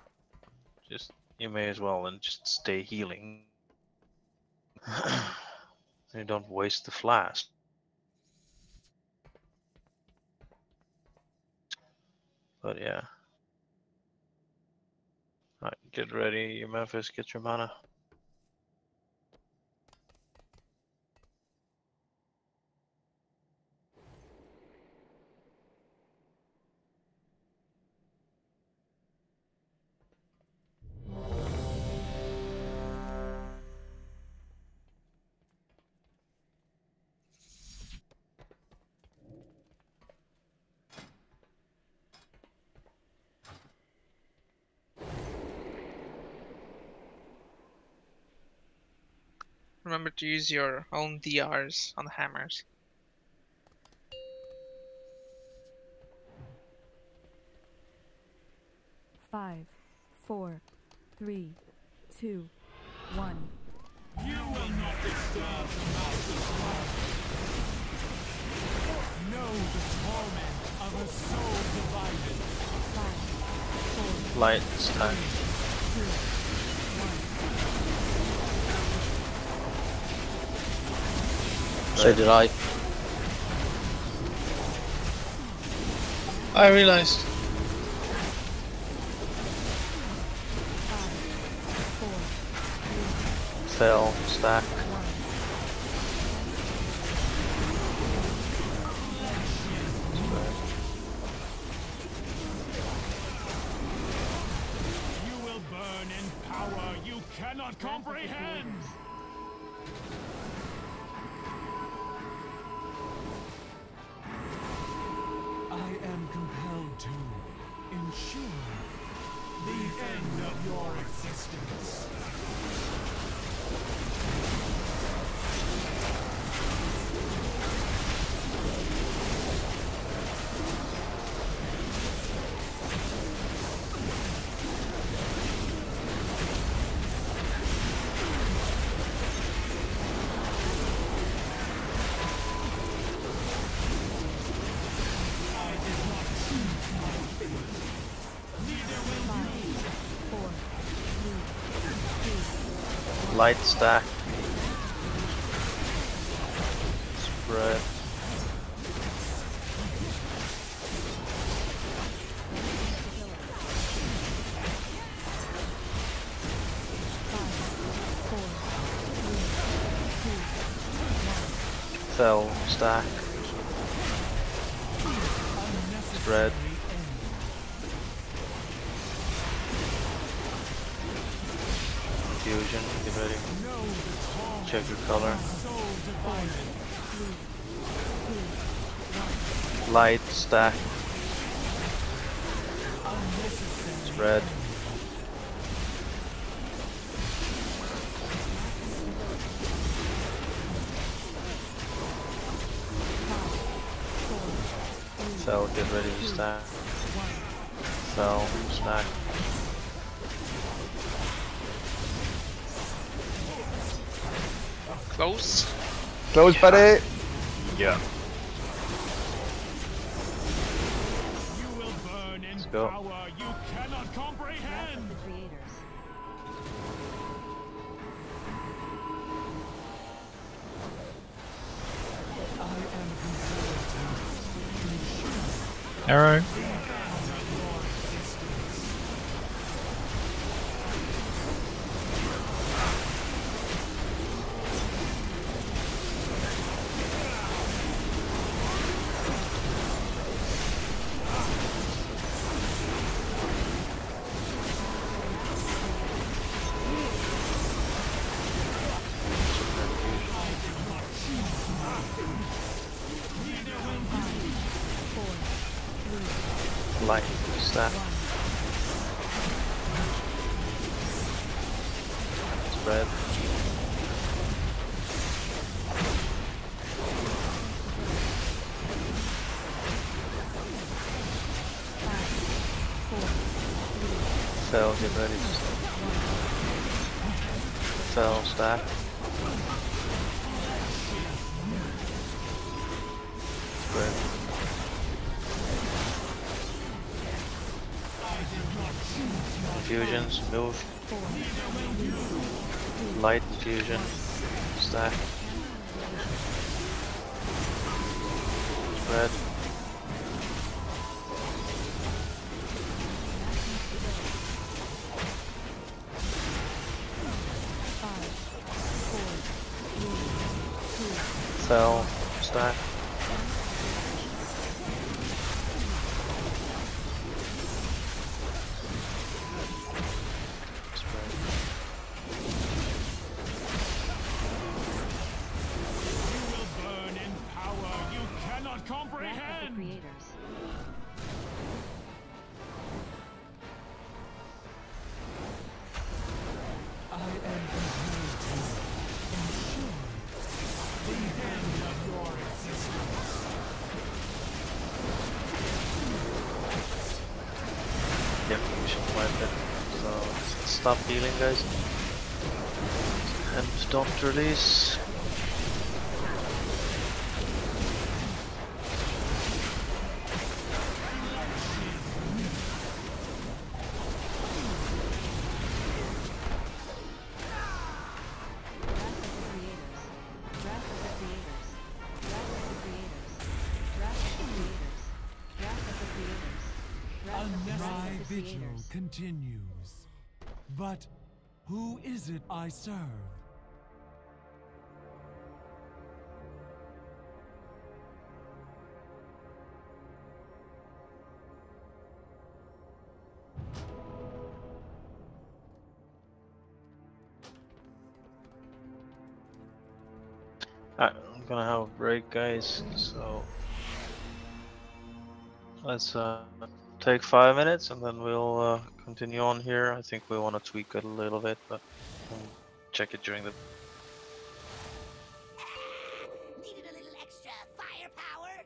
[SPEAKER 13] You may as well and just stay healing. You don't waste the flask. But yeah. Alright, get ready, Memphis, get your mana.
[SPEAKER 5] Remember to use your own DRs on the hammers.
[SPEAKER 8] Five, 4, 3, 2, 1.
[SPEAKER 21] You will not disturb the Master's work. Know the torment of a soul divided.
[SPEAKER 8] 5, 4,
[SPEAKER 13] Light stack.
[SPEAKER 8] 2, 1.
[SPEAKER 18] So did I.
[SPEAKER 1] I realized.
[SPEAKER 8] 5, 4, 3,
[SPEAKER 13] Fell stack.
[SPEAKER 8] 1.
[SPEAKER 21] You will burn in power you cannot comprehend. I am compelled to ensure the end of your existence.
[SPEAKER 13] Light stack. Spread. Fell stack. Spread. Fusion, get ready. Check your color. Light stack. Spread. Fell, get ready to stack. Fell, stack.
[SPEAKER 5] Close.
[SPEAKER 19] Close, buddy.
[SPEAKER 13] Yeah.
[SPEAKER 21] Let's
[SPEAKER 13] go.
[SPEAKER 21] Power you cannot comprehend.
[SPEAKER 12] The creators.
[SPEAKER 21] I am compelled to
[SPEAKER 17] Arrow.
[SPEAKER 21] ensure the end of your existence.
[SPEAKER 13] Light stack. Spread. Fell, get ready. Fell, stack. Spread. Infusions, move. Light infusion, stack. Spread. Fell, stack.
[SPEAKER 12] Comprehend. The creators.
[SPEAKER 21] I am compelled to ensure the end of your existence.
[SPEAKER 13] Yep, we should wipe it. So stop healing, guys. And don't release.
[SPEAKER 21] vigil
[SPEAKER 12] creators.
[SPEAKER 21] continues. But who is it I serve?
[SPEAKER 13] Alright, I'm gonna have a break, guys. So let's take 5 minutes and then we'll continue on here. I think we want to tweak it a little bit, but we'll check it during the.
[SPEAKER 16] Needed a little extra firepower?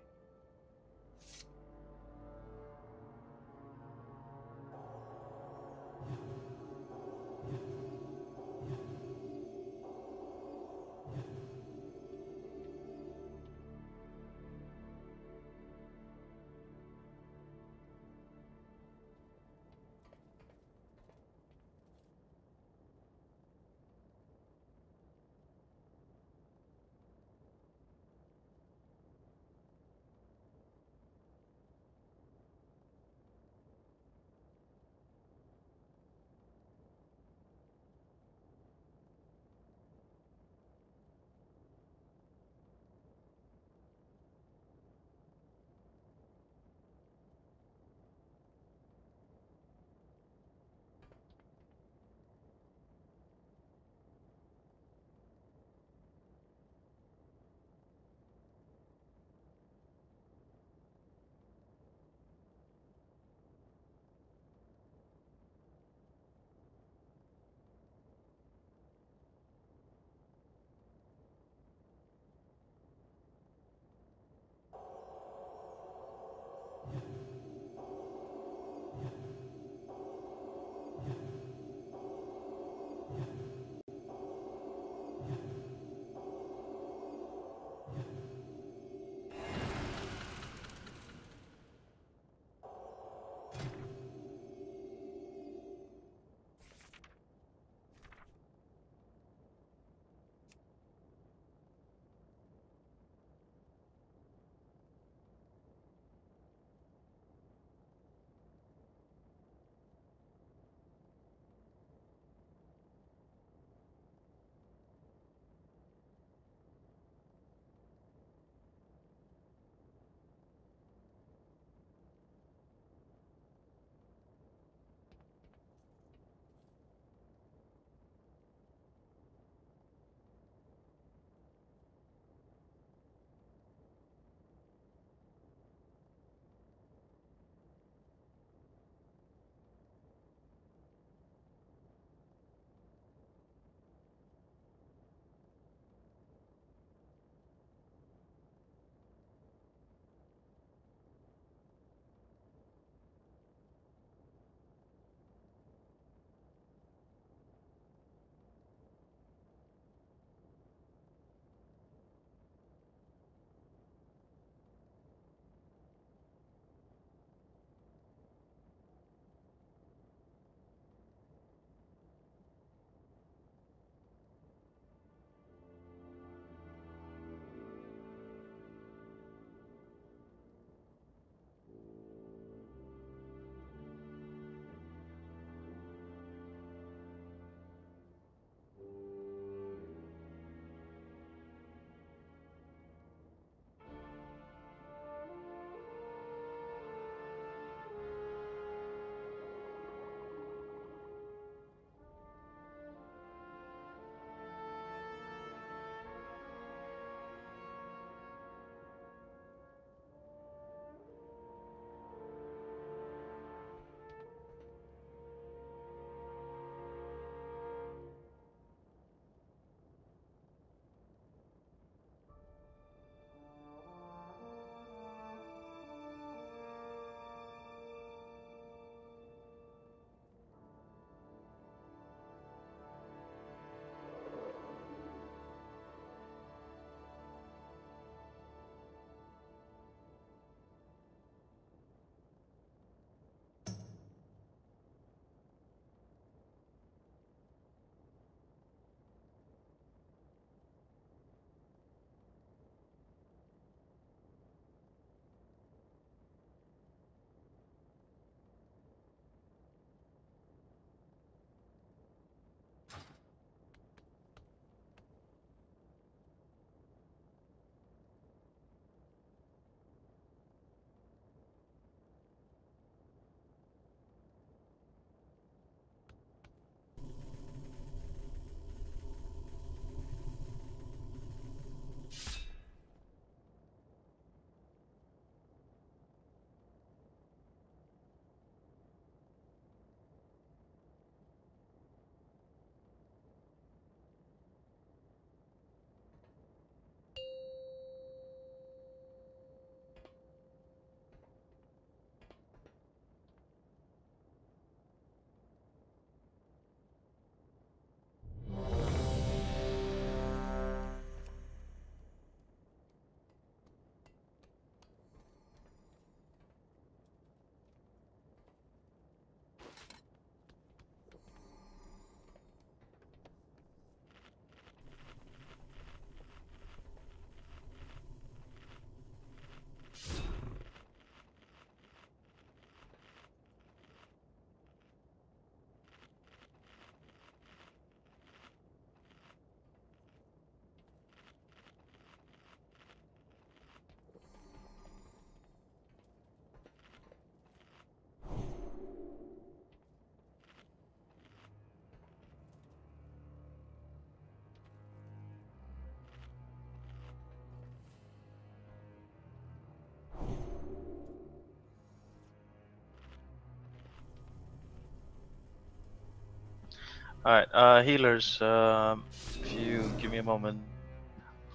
[SPEAKER 13] Alright, healers, if you give me a moment,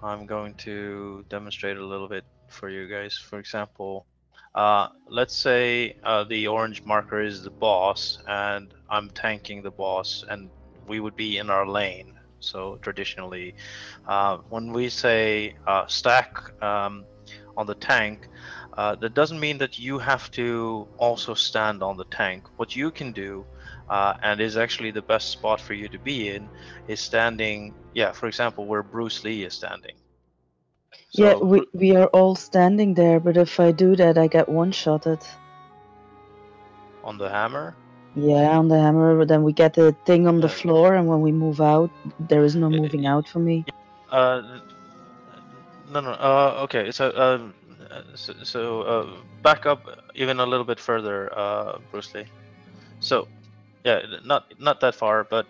[SPEAKER 13] I'm going to demonstrate a little bit for you guys. For example, let's say the orange marker is the boss, and I'm tanking the boss, and we would be in our lane. So traditionally, when we say stack on the tank, that doesn't mean that you have to also stand on the tank. What you can do, and is actually the best spot for you to be in, is standing, yeah, for example, where Bruce Lee is standing.
[SPEAKER 7] Yeah,
[SPEAKER 13] So,
[SPEAKER 7] we are all standing there, but if I do that, I get one-shotted.
[SPEAKER 13] on the hammer?
[SPEAKER 7] Yeah, on the hammer, but then we get the thing on the floor, and when we move out, there is no moving out for me.
[SPEAKER 13] No. Okay. So, back up even a little bit further, Bruce Lee. So, yeah, not that far, but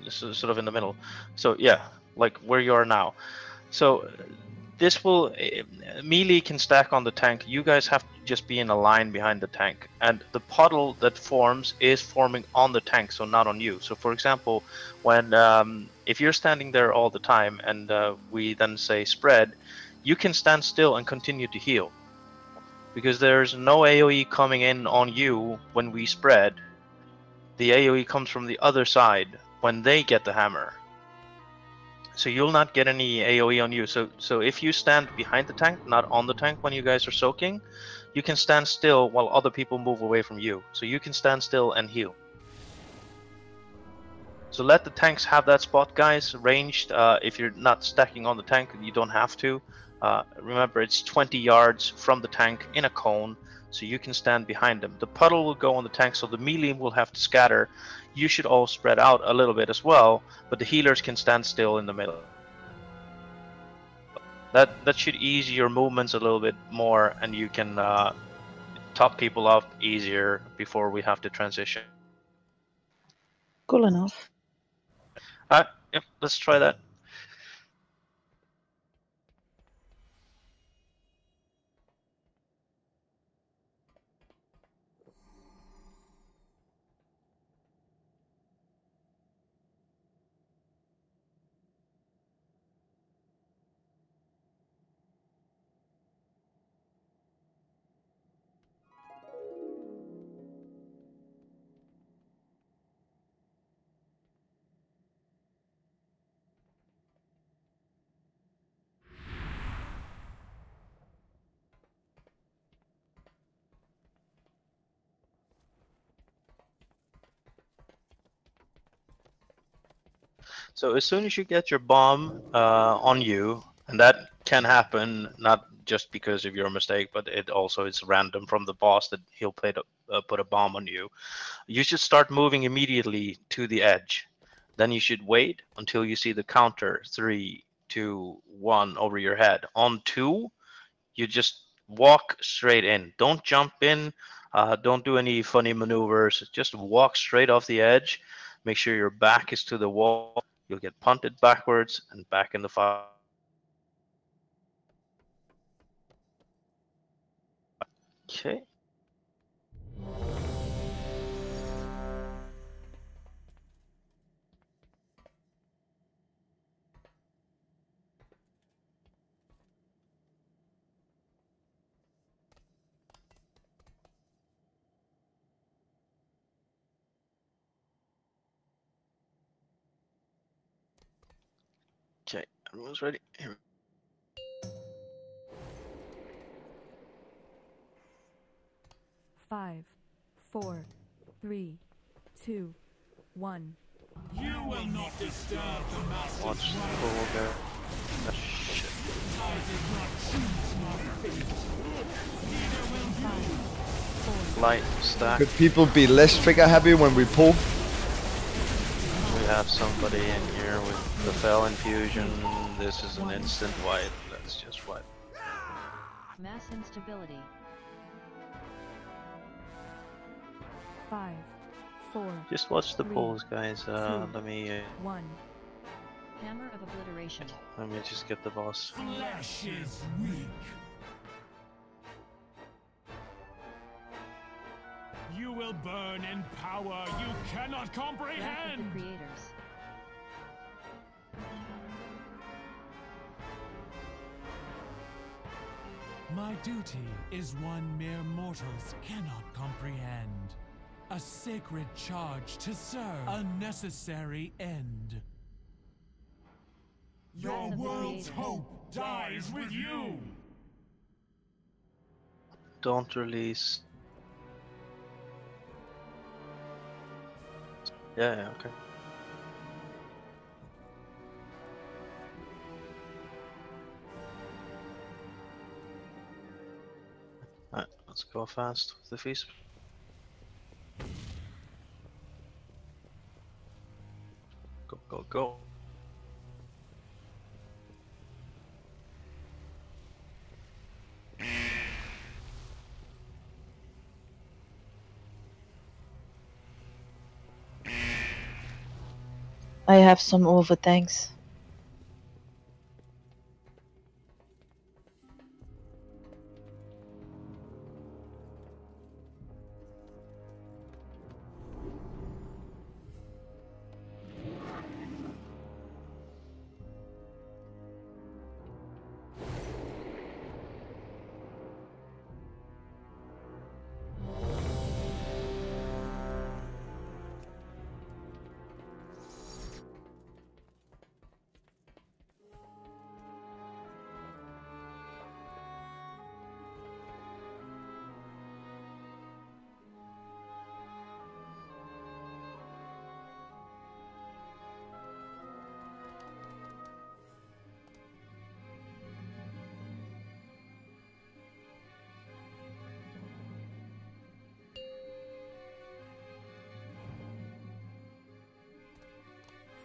[SPEAKER 13] sort of in the middle. So yeah, like where you are now. So this will melee can stack on the tank. You guys have to just be in a line behind the tank, and the puddle that forms is forming on the tank, so not on you. So for example, when if you're standing there all the time, and we then say spread, you can stand still and continue to heal, because there's no AoE coming in on you when we spread. The AoE comes from the other side when they get the hammer. So you'll not get any AoE on you. So if you stand behind the tank, not on the tank when you guys are soaking, you can stand still while other people move away from you. So you can stand still and heal. So let the tanks have that spot, guys, ranged. If you're not stacking on the tank, you don't have to. Remember, it's 20 yards from the tank in a cone, so you can stand behind them. The puddle will go on the tank, so the melee will have to scatter. You should all spread out a little bit as well, but the healers can stand still in the middle. That should ease your movements a little bit more, and you can top people up easier before we have to transition.
[SPEAKER 7] Cool enough.
[SPEAKER 13] Yep, let's try that. So as soon as you get your bomb on you, and that can happen not just because of your mistake, but it also is random from the boss that he'll put a bomb on you. You should start moving immediately to the edge. Then you should wait until you see the counter 3, 2, 1 over your head. On 2, you just walk straight in. Don't jump in. Don't do any funny maneuvers. Just walk straight off the edge. Make sure your back is to the wall. You'll get punted backwards and back in the fire. Okay. Okay, everyone's ready. Here.
[SPEAKER 8] Five, 4, 3, 2, 1.
[SPEAKER 21] You will not disturb the master's
[SPEAKER 13] Watch the pool there. Ah, shit.
[SPEAKER 21] I did not choose my fate. Neither will you.
[SPEAKER 13] Light stack.
[SPEAKER 19] Could people be less trigger happy when we pull?
[SPEAKER 13] We have somebody in here with the fell infusion. This is an instant wipe. Let's just wipe.
[SPEAKER 12] Mass instability.
[SPEAKER 8] 5, 4.
[SPEAKER 13] Just watch the
[SPEAKER 8] 3,
[SPEAKER 13] pulls, guys.
[SPEAKER 8] 2,
[SPEAKER 13] Let me
[SPEAKER 8] 1.
[SPEAKER 12] Hammer of obliteration.
[SPEAKER 13] let me just get the boss.
[SPEAKER 21] Flesh is weak. You will burn in power you cannot comprehend.
[SPEAKER 12] Wrath of the creators.
[SPEAKER 21] My duty is one mere mortals cannot comprehend. A sacred charge to serve a necessary end.
[SPEAKER 14] Your world's hope dies with you!
[SPEAKER 13] Don't release. Yeah, okay. Alright, let's go fast with the feast. Go, go, go.
[SPEAKER 7] I have some over, thanks.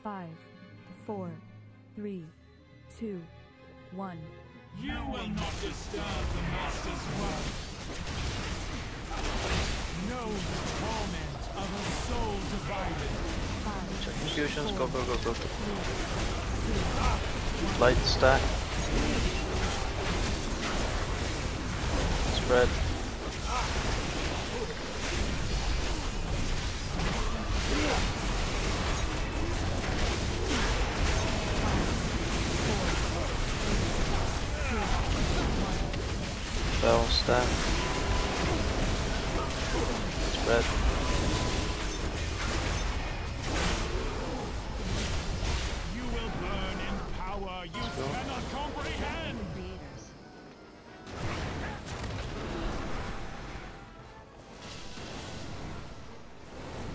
[SPEAKER 8] Five, 4, 3, 2, 1.
[SPEAKER 21] You will not disturb the Master's work. Know the torment of a soul divided.
[SPEAKER 13] Check infusions, go, go, go, go. Light stack. Spread. Spell stack. Spread.
[SPEAKER 21] You will burn in power you cannot comprehend.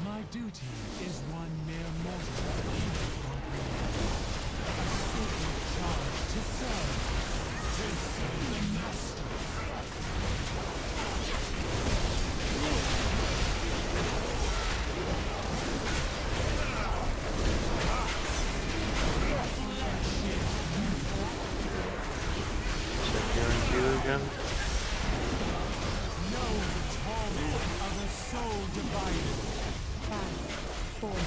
[SPEAKER 21] My duty is one mere mortal cannot comprehend. A sacred charge to serve the Master.
[SPEAKER 13] Check your infusion.
[SPEAKER 21] Know the torment of a soul divided.
[SPEAKER 8] 5, 4, 3,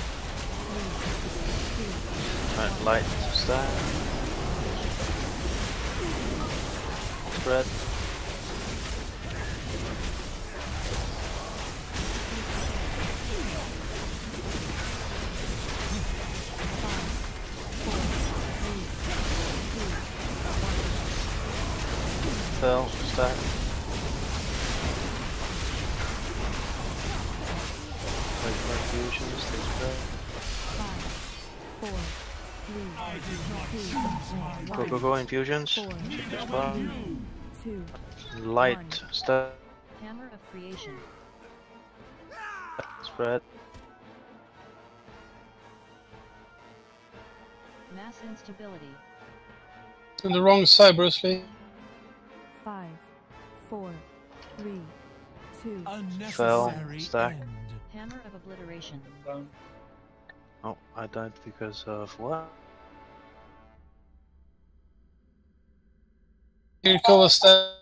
[SPEAKER 8] 2,
[SPEAKER 13] Alright, light stack. Spread. Spell stack. Wait for infusions, they spread.
[SPEAKER 8] 5, 4, 3, 2, 1.
[SPEAKER 13] Go, go, go, infusions.
[SPEAKER 8] 4,
[SPEAKER 13] Check your spell.
[SPEAKER 8] 2,
[SPEAKER 13] Light stack.
[SPEAKER 12] Hammer of Creation.
[SPEAKER 13] Spread.
[SPEAKER 12] Mass instability.
[SPEAKER 1] On the wrong side, Bruce Lee.
[SPEAKER 8] 5, 4, 3, 2.
[SPEAKER 13] Spell stack.
[SPEAKER 12] Hammer of Obliteration.
[SPEAKER 13] Oh, I died because of what?
[SPEAKER 1] Here cover stack.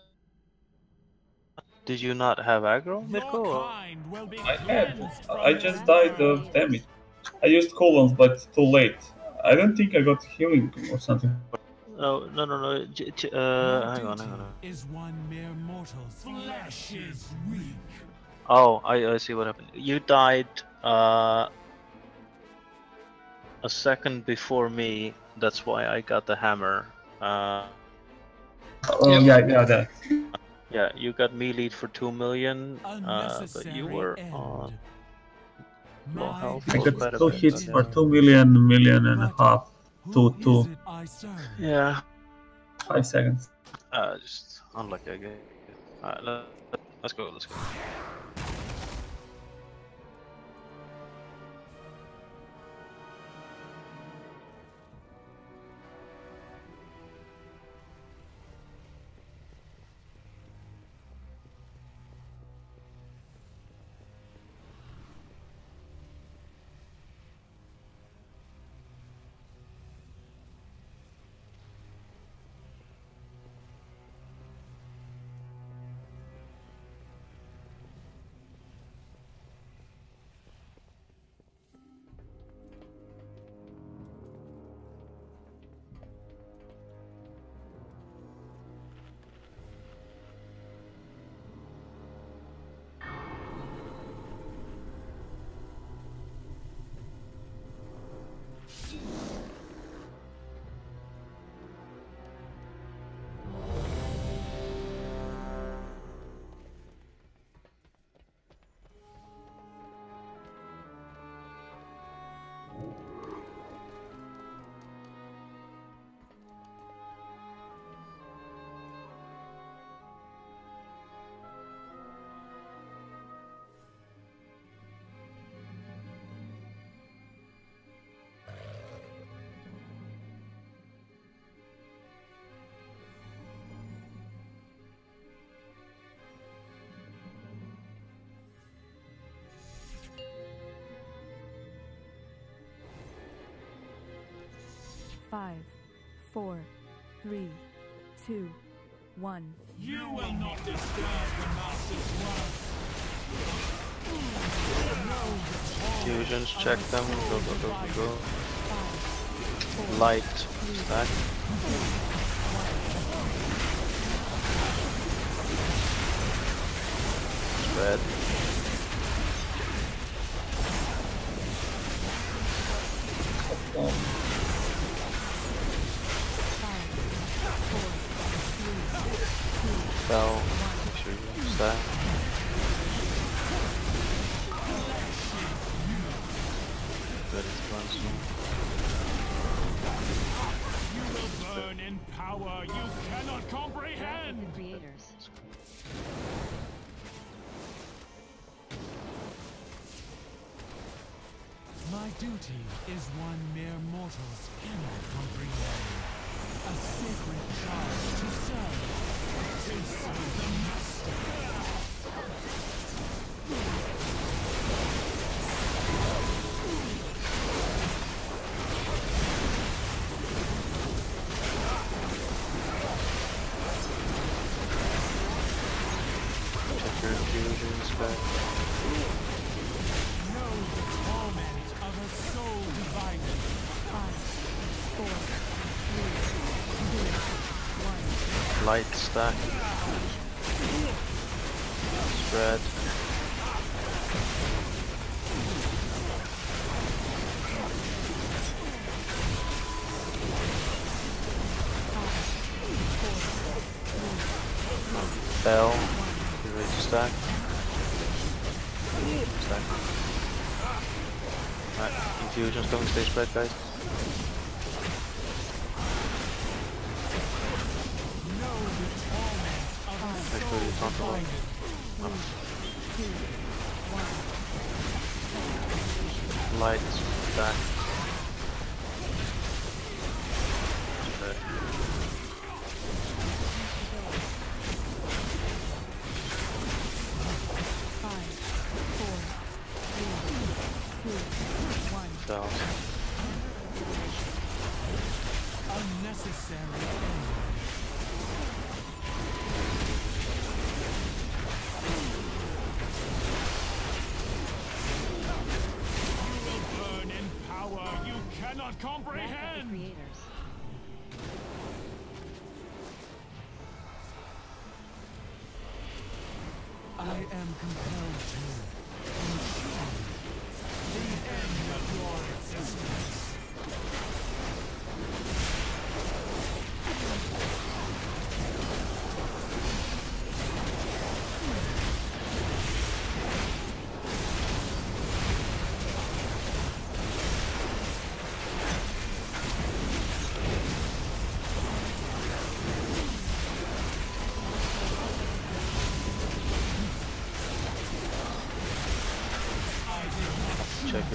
[SPEAKER 13] Did you not have aggro, Mirko?
[SPEAKER 11] I had. I just died of damage. I used cooldowns, but too late. I don't think I got healing or something.
[SPEAKER 13] Oh, no, no, no. Hang on, hang on.
[SPEAKER 21] Is one mere mortal's flesh is weak.
[SPEAKER 13] Oh, I see what happened. You died a second before me. That's why I got the hammer.
[SPEAKER 11] Oh, yeah, that.
[SPEAKER 13] Yeah, you got me lead for 2 million, but you
[SPEAKER 21] Unnecessary
[SPEAKER 13] were
[SPEAKER 21] end.
[SPEAKER 13] on low
[SPEAKER 21] My
[SPEAKER 13] health.
[SPEAKER 11] I
[SPEAKER 13] Was
[SPEAKER 11] got
[SPEAKER 13] quite a
[SPEAKER 11] 2
[SPEAKER 13] bit,
[SPEAKER 11] hits
[SPEAKER 13] but
[SPEAKER 11] for
[SPEAKER 13] yeah.
[SPEAKER 11] 2 million, million and a half. 2.
[SPEAKER 21] I serve?
[SPEAKER 13] Yeah.
[SPEAKER 11] 5 seconds.
[SPEAKER 13] Just unlucky, I guess. Alright, let's go, let's go.
[SPEAKER 8] Five, 4, 3, 2, 1.
[SPEAKER 21] You will not disturb the master's work.
[SPEAKER 13] Fusions, check them. Go, go, go, go, go. Light stack. Spread. Spell. Make sure you use that. Good, it's runs
[SPEAKER 21] You will burn in power you cannot comprehend.
[SPEAKER 12] The creators.
[SPEAKER 21] My duty is one mere mortals cannot comprehend. A sacred charge to serve. To serve the master.
[SPEAKER 13] Check your infusions back.
[SPEAKER 21] Know the torment of a soul divided.
[SPEAKER 8] 5, 4, 3, 2, 1.
[SPEAKER 13] Light stack. Spread. Bell. Get ready to stack. Stack. Alright, infusions don't stay spread, guys. Make sure you talk about light stack. Spread. Bell.
[SPEAKER 21] Unnecessary end. You will burn in power you cannot comprehend.
[SPEAKER 12] Creators.
[SPEAKER 21] I am compelled to ensure the end of your existence.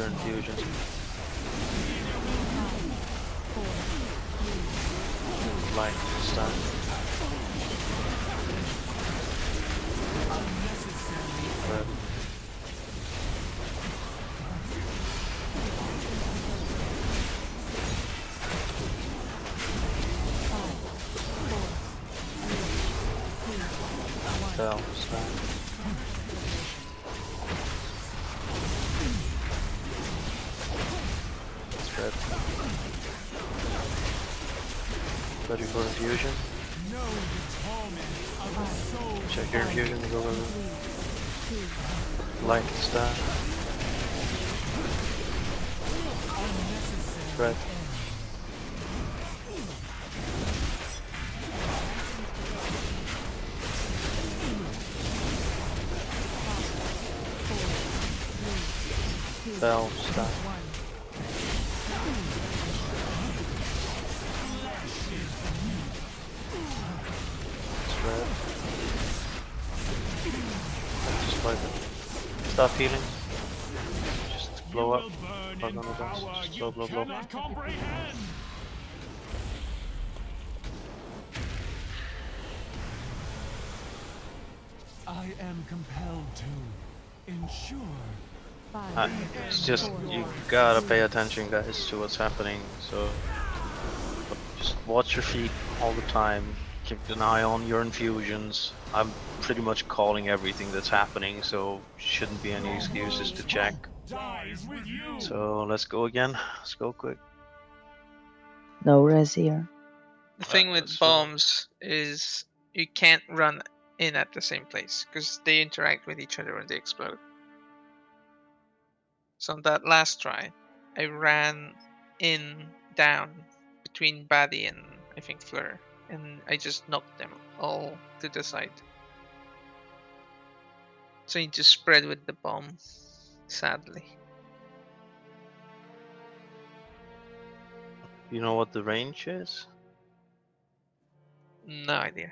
[SPEAKER 13] your infusions. Light stun. Red. Fell, stun. That's red. Ready for infusion. Check your infusion, go. Light stun. Red. Fell, stun. Red. Just wipe it. Stop healing. Just blow up. Hug on the boss. Just blow.
[SPEAKER 21] I am compelled to ensure.
[SPEAKER 13] It's just, you gotta pay attention, guys, to what's happening. So just watch your feet all the time. Keep an eye on your infusions. I'm pretty much calling everything that's happening, so shouldn't be any excuses to check. So let's go again. Let's go quick.
[SPEAKER 7] No res here.
[SPEAKER 5] The thing with bombs is you can't run in at the same place because they interact with each other when they explode. So on that last try, I ran down between Buddy and I think Fleur, and I just knocked them all to the side. So you just spread with the bomb, sadly.
[SPEAKER 13] You know what the range is?
[SPEAKER 5] No idea.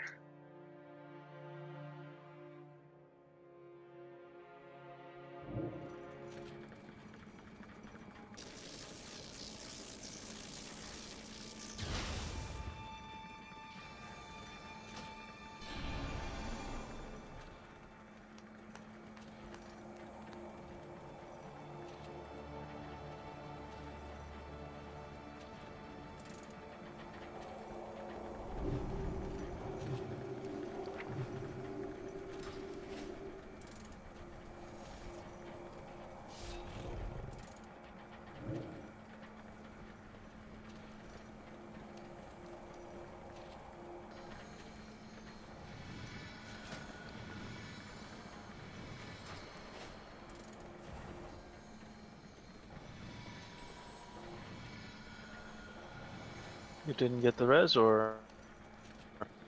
[SPEAKER 13] You didn't get the res, or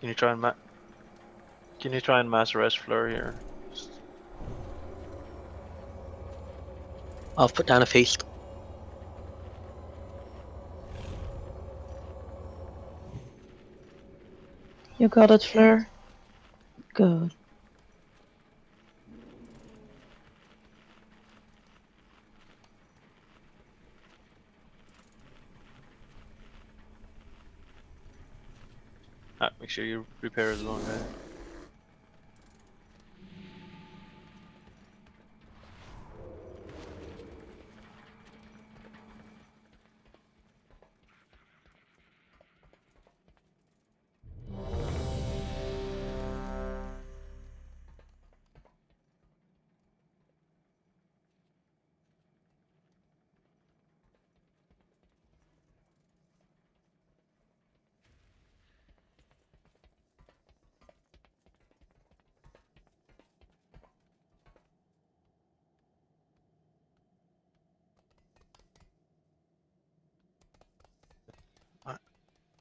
[SPEAKER 13] can you try and mass res Fleur here?
[SPEAKER 18] I've put down a feast.
[SPEAKER 7] You got it, Fleur? Good.
[SPEAKER 13] Make sure you repair as well, guys.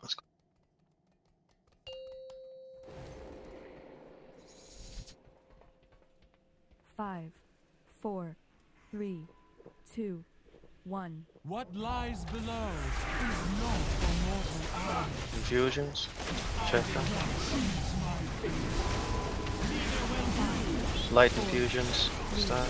[SPEAKER 13] Let's go.
[SPEAKER 8] Five, 4, 3, 2, 1.
[SPEAKER 21] What lies below is not for mortal eye.
[SPEAKER 13] Infusions. Check them. Light infusions. Start.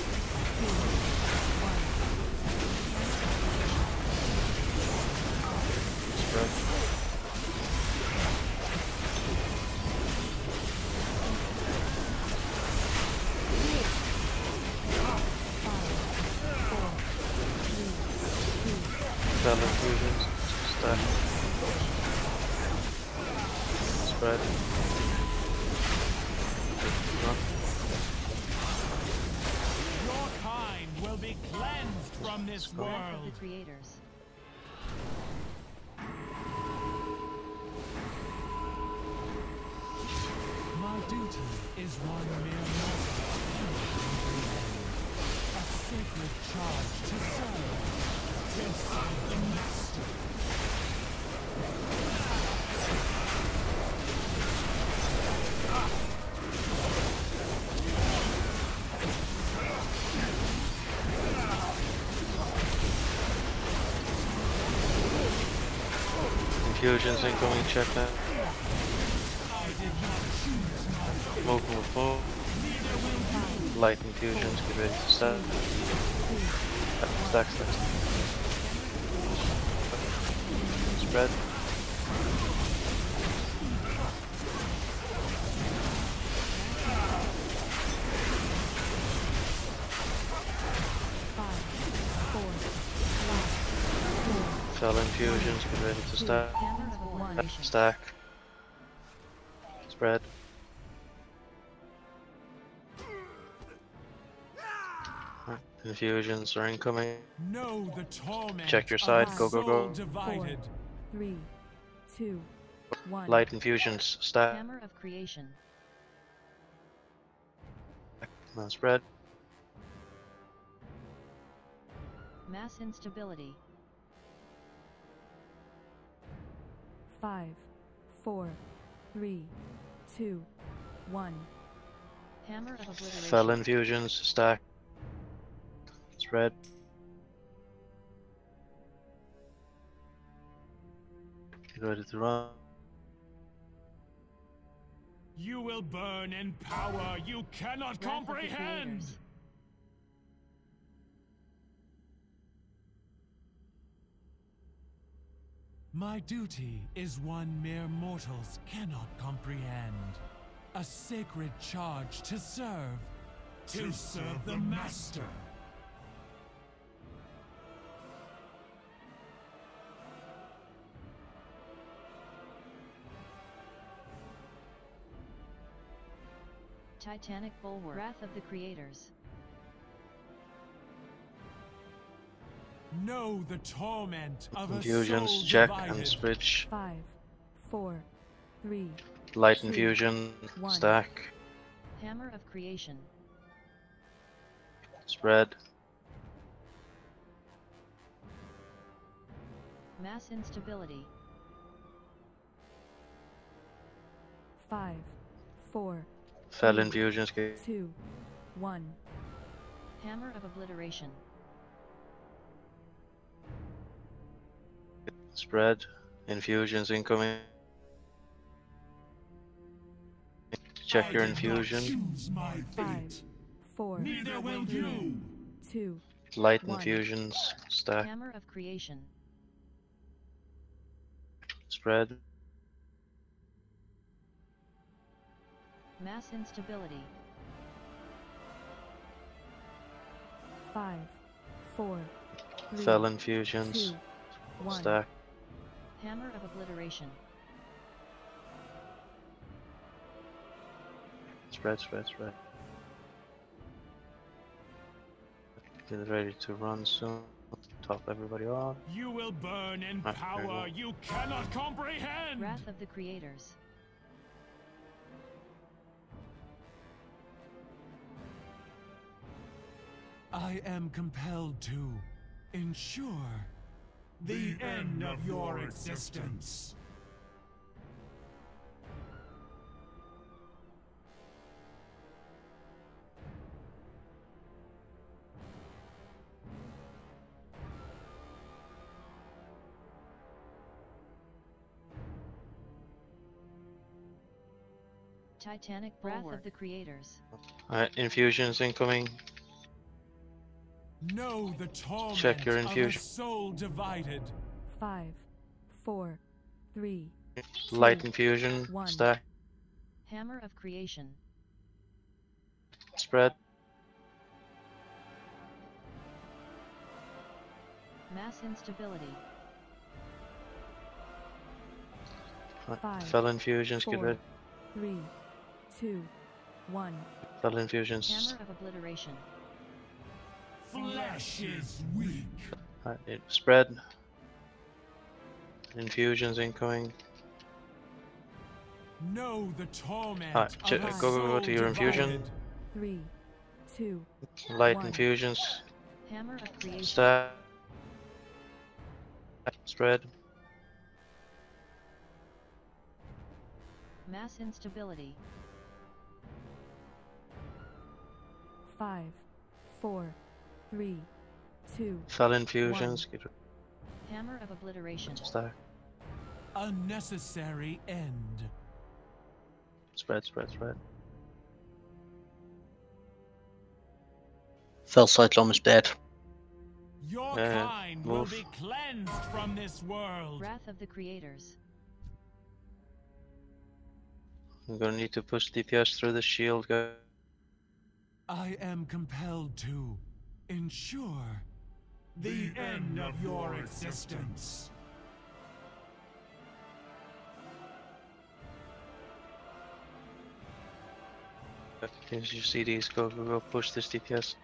[SPEAKER 13] Stack. Spread. Run.
[SPEAKER 21] Your kind will be cleansed from this
[SPEAKER 12] Wrath of
[SPEAKER 21] world.
[SPEAKER 12] the creators.
[SPEAKER 21] My duty is one mere mortal. A sacred charge to serve the master.
[SPEAKER 13] Infusions incoming, check that. Move. Light infusions, get ready to start. Stack. Spread. Fell infusions, get ready to start. Stack. Spread. Infusions are incoming.
[SPEAKER 21] Know the torment
[SPEAKER 13] Check your
[SPEAKER 21] of
[SPEAKER 13] side.
[SPEAKER 21] a
[SPEAKER 13] Go.
[SPEAKER 21] soul divided.
[SPEAKER 8] 4, 3, 2, 1.
[SPEAKER 13] Light infusions. Stack.
[SPEAKER 12] Hammer of creation.
[SPEAKER 13] Now spread.
[SPEAKER 12] Mass instability.
[SPEAKER 8] 5, 4, 3, 2, 1.
[SPEAKER 12] Hammer of obliteration.
[SPEAKER 13] Fell infusions. Stack. Spread. Get ready to run.
[SPEAKER 21] You will burn in power you cannot
[SPEAKER 12] Wrath of the
[SPEAKER 21] comprehend.
[SPEAKER 12] creators.
[SPEAKER 21] My duty is one mere mortals cannot comprehend. A sacred charge to serve. To serve the master.
[SPEAKER 12] Titanic bulwark. Wrath of the creators.
[SPEAKER 21] Know the torment of a
[SPEAKER 13] Infusions.
[SPEAKER 21] soul
[SPEAKER 13] Check
[SPEAKER 21] divided.
[SPEAKER 13] and switch.
[SPEAKER 8] 5, 4, 3,
[SPEAKER 13] Light
[SPEAKER 8] 2,
[SPEAKER 13] infusion.
[SPEAKER 8] 1.
[SPEAKER 13] Stack.
[SPEAKER 12] Hammer of creation.
[SPEAKER 13] Spread.
[SPEAKER 12] Mass instability.
[SPEAKER 8] 5, 4,
[SPEAKER 13] Fell
[SPEAKER 8] 3,
[SPEAKER 13] infusions. Get
[SPEAKER 8] 2, 1.
[SPEAKER 12] Hammer of obliteration.
[SPEAKER 13] spread. Infusions incoming. Check your infusion.
[SPEAKER 8] 5, 4,
[SPEAKER 21] Neither will
[SPEAKER 8] 3,
[SPEAKER 21] you.
[SPEAKER 8] 2,
[SPEAKER 13] Light
[SPEAKER 8] 1.
[SPEAKER 13] infusions. Stack.
[SPEAKER 12] Hammer of creation.
[SPEAKER 13] Spread.
[SPEAKER 12] Mass instability.
[SPEAKER 8] 5, 4, 3,
[SPEAKER 13] Fell infusions.
[SPEAKER 8] 2, 1.
[SPEAKER 13] Stack.
[SPEAKER 12] Hammer of obliteration.
[SPEAKER 13] Spread. Get ready to run soon. Top everybody off.
[SPEAKER 21] You will burn in
[SPEAKER 13] Ah, there you
[SPEAKER 21] power
[SPEAKER 13] go.
[SPEAKER 21] you cannot comprehend.
[SPEAKER 12] Wrath of the creators.
[SPEAKER 21] I am compelled to ensure the end of your existence.
[SPEAKER 12] Titanic Wrath of the creators.
[SPEAKER 13] Infusions incoming.
[SPEAKER 21] Know the torment
[SPEAKER 13] Check your
[SPEAKER 21] of a
[SPEAKER 13] infusion.
[SPEAKER 21] soul divided.
[SPEAKER 8] 5, 4, 3,
[SPEAKER 13] Light
[SPEAKER 8] 2,
[SPEAKER 13] infusion.
[SPEAKER 8] 1.
[SPEAKER 13] Stack.
[SPEAKER 12] Hammer of creation.
[SPEAKER 13] Spread.
[SPEAKER 12] Mass instability.
[SPEAKER 8] 5,
[SPEAKER 13] Fell infusions, get
[SPEAKER 8] 4,
[SPEAKER 13] ready.
[SPEAKER 8] 3, 2, 1.
[SPEAKER 13] Fell infusions.
[SPEAKER 12] Hammer of obliteration.
[SPEAKER 21] Flesh is weak.
[SPEAKER 13] It spread. Infusions incoming.
[SPEAKER 21] Know the torment
[SPEAKER 13] Alright,
[SPEAKER 21] of a
[SPEAKER 13] go to your infusion.
[SPEAKER 21] divided.
[SPEAKER 8] 3, 2,
[SPEAKER 13] Light
[SPEAKER 8] 1.
[SPEAKER 13] infusions.
[SPEAKER 12] Hammer of creation.
[SPEAKER 13] Stack. Spread.
[SPEAKER 12] Mass instability.
[SPEAKER 8] 5, 4, 3, 2.
[SPEAKER 13] Fell infusions. Get
[SPEAKER 12] Hammer of obliteration.
[SPEAKER 13] stack.
[SPEAKER 21] A necessary end.
[SPEAKER 13] Spread.
[SPEAKER 18] Fell side's almost dead.
[SPEAKER 21] Your
[SPEAKER 13] Yeah,
[SPEAKER 21] kind will
[SPEAKER 13] move.
[SPEAKER 21] be cleansed from this world.
[SPEAKER 12] Wrath of the creators.
[SPEAKER 13] I'm gonna need to push DPS through the shield, guys.
[SPEAKER 21] I am compelled to ensure the end of your existence.
[SPEAKER 13] Use your CDs, go push this DPS.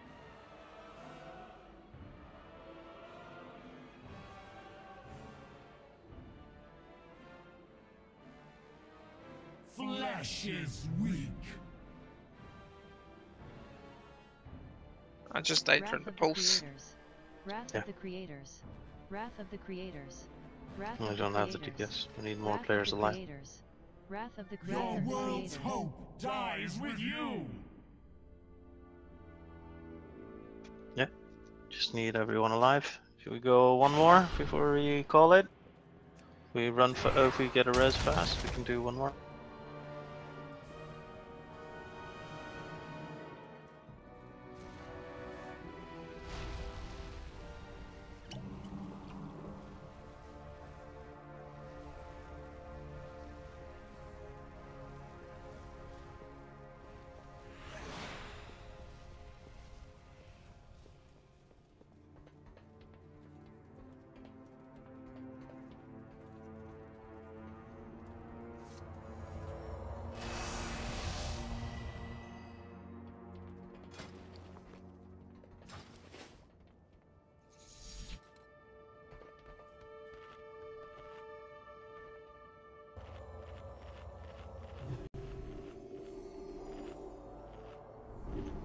[SPEAKER 21] Flesh is weak.
[SPEAKER 5] I just died from
[SPEAKER 12] Wrath
[SPEAKER 5] the
[SPEAKER 12] of the
[SPEAKER 5] pulse.
[SPEAKER 12] creators. Wrath
[SPEAKER 13] Yeah.
[SPEAKER 12] of the creators. Wrath of the creators. Wrath
[SPEAKER 13] I
[SPEAKER 12] of
[SPEAKER 13] don't
[SPEAKER 12] the
[SPEAKER 13] have the
[SPEAKER 12] creators.
[SPEAKER 13] DPS. We need more
[SPEAKER 12] Wrath of
[SPEAKER 13] players
[SPEAKER 12] the
[SPEAKER 13] alive.
[SPEAKER 12] creators. Wrath of the
[SPEAKER 21] Your
[SPEAKER 12] creators.
[SPEAKER 21] world's hope dies with you.
[SPEAKER 13] Yeah. Just need everyone alive. Should we go one more before we call it? We run. If we get a res fast, we can do one more.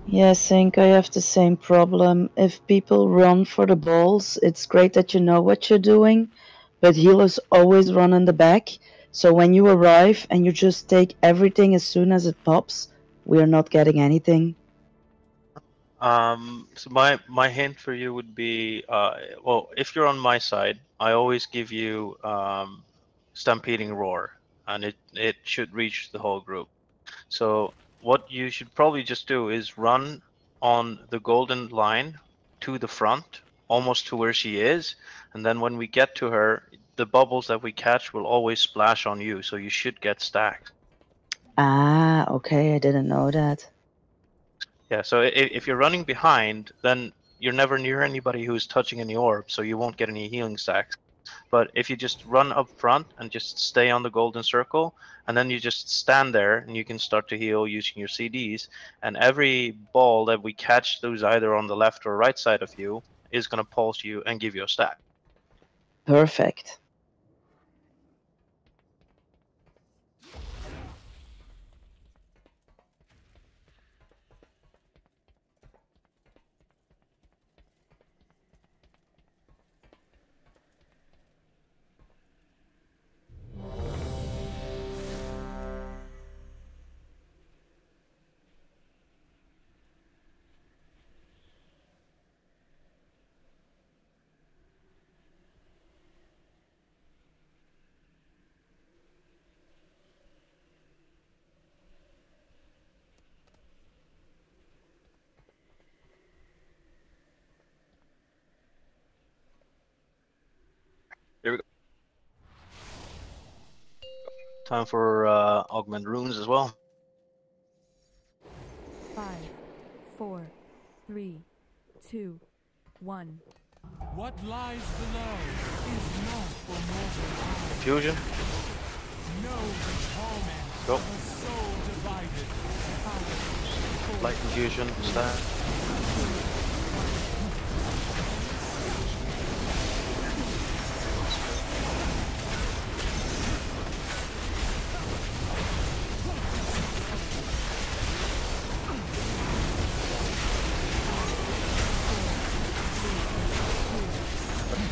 [SPEAKER 7] Yeah, Sync, I have the same problem. If people run for the balls, it's great that you know what you're doing, but healers always run in the back. So when you arrive and you just take everything as soon as it pops, we are not getting anything.
[SPEAKER 13] So my hint for you would be, well, if you're on my side, I always give you stampeding roar, and it should reach the whole group. So what you should probably just do is run on the golden line to the front, almost to where she is, and then when we get to her, the bubbles that we catch will always splash on you, so you should get stacks.
[SPEAKER 7] Ah, okay, I didn't know that.
[SPEAKER 13] Yeah, so if you're running behind, then you're never near anybody who's touching any orbs, so you won't get any healing stacks. But if you just run up front and just stay on the golden circle, and then you just stand there and you can start to heal using your CDs, and every ball that we catch those either on the left or right side of you is going to pulse you and give you a stack.
[SPEAKER 7] Perfect.
[SPEAKER 13] Here we go. Time for augment runes as well.
[SPEAKER 8] 5, 4, 3, 2, 1.
[SPEAKER 21] What lies below is not for mortal eyes.
[SPEAKER 13] Fusion.
[SPEAKER 21] Know
[SPEAKER 13] Go. Light infusion, stack.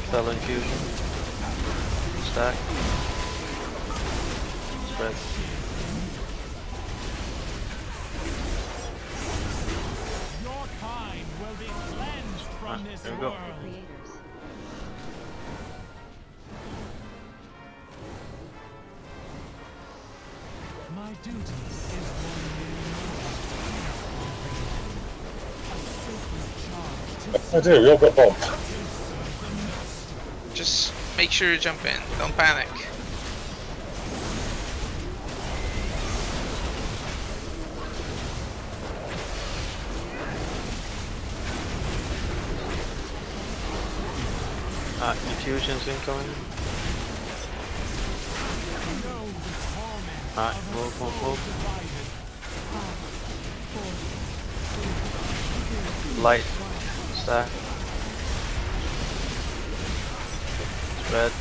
[SPEAKER 13] Spell infusion. Stack. Spread.
[SPEAKER 21] Your kind will be cleansed from this
[SPEAKER 13] there we go.
[SPEAKER 21] world. My duty is
[SPEAKER 3] I do, we all got bombed.
[SPEAKER 5] Just make sure you jump in. Don't panic.
[SPEAKER 13] Infusions incoming. Alright, move. Light. Stack. Spread.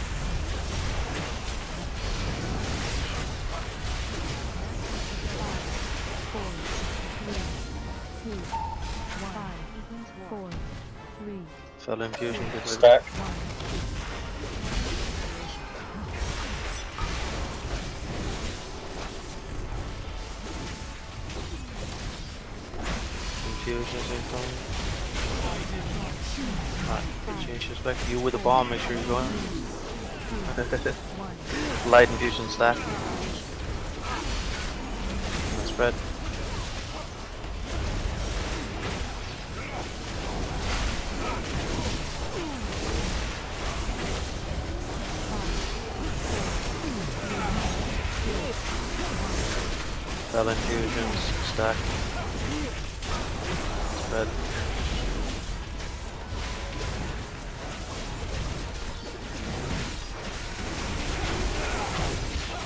[SPEAKER 13] Fell infusion, get rid.
[SPEAKER 3] Stack.
[SPEAKER 13] Infusions incoming. Alright, change this back. You with the bomb, make sure you're going. Light infusion stack. And spread. Spell infusions, stack. Spread.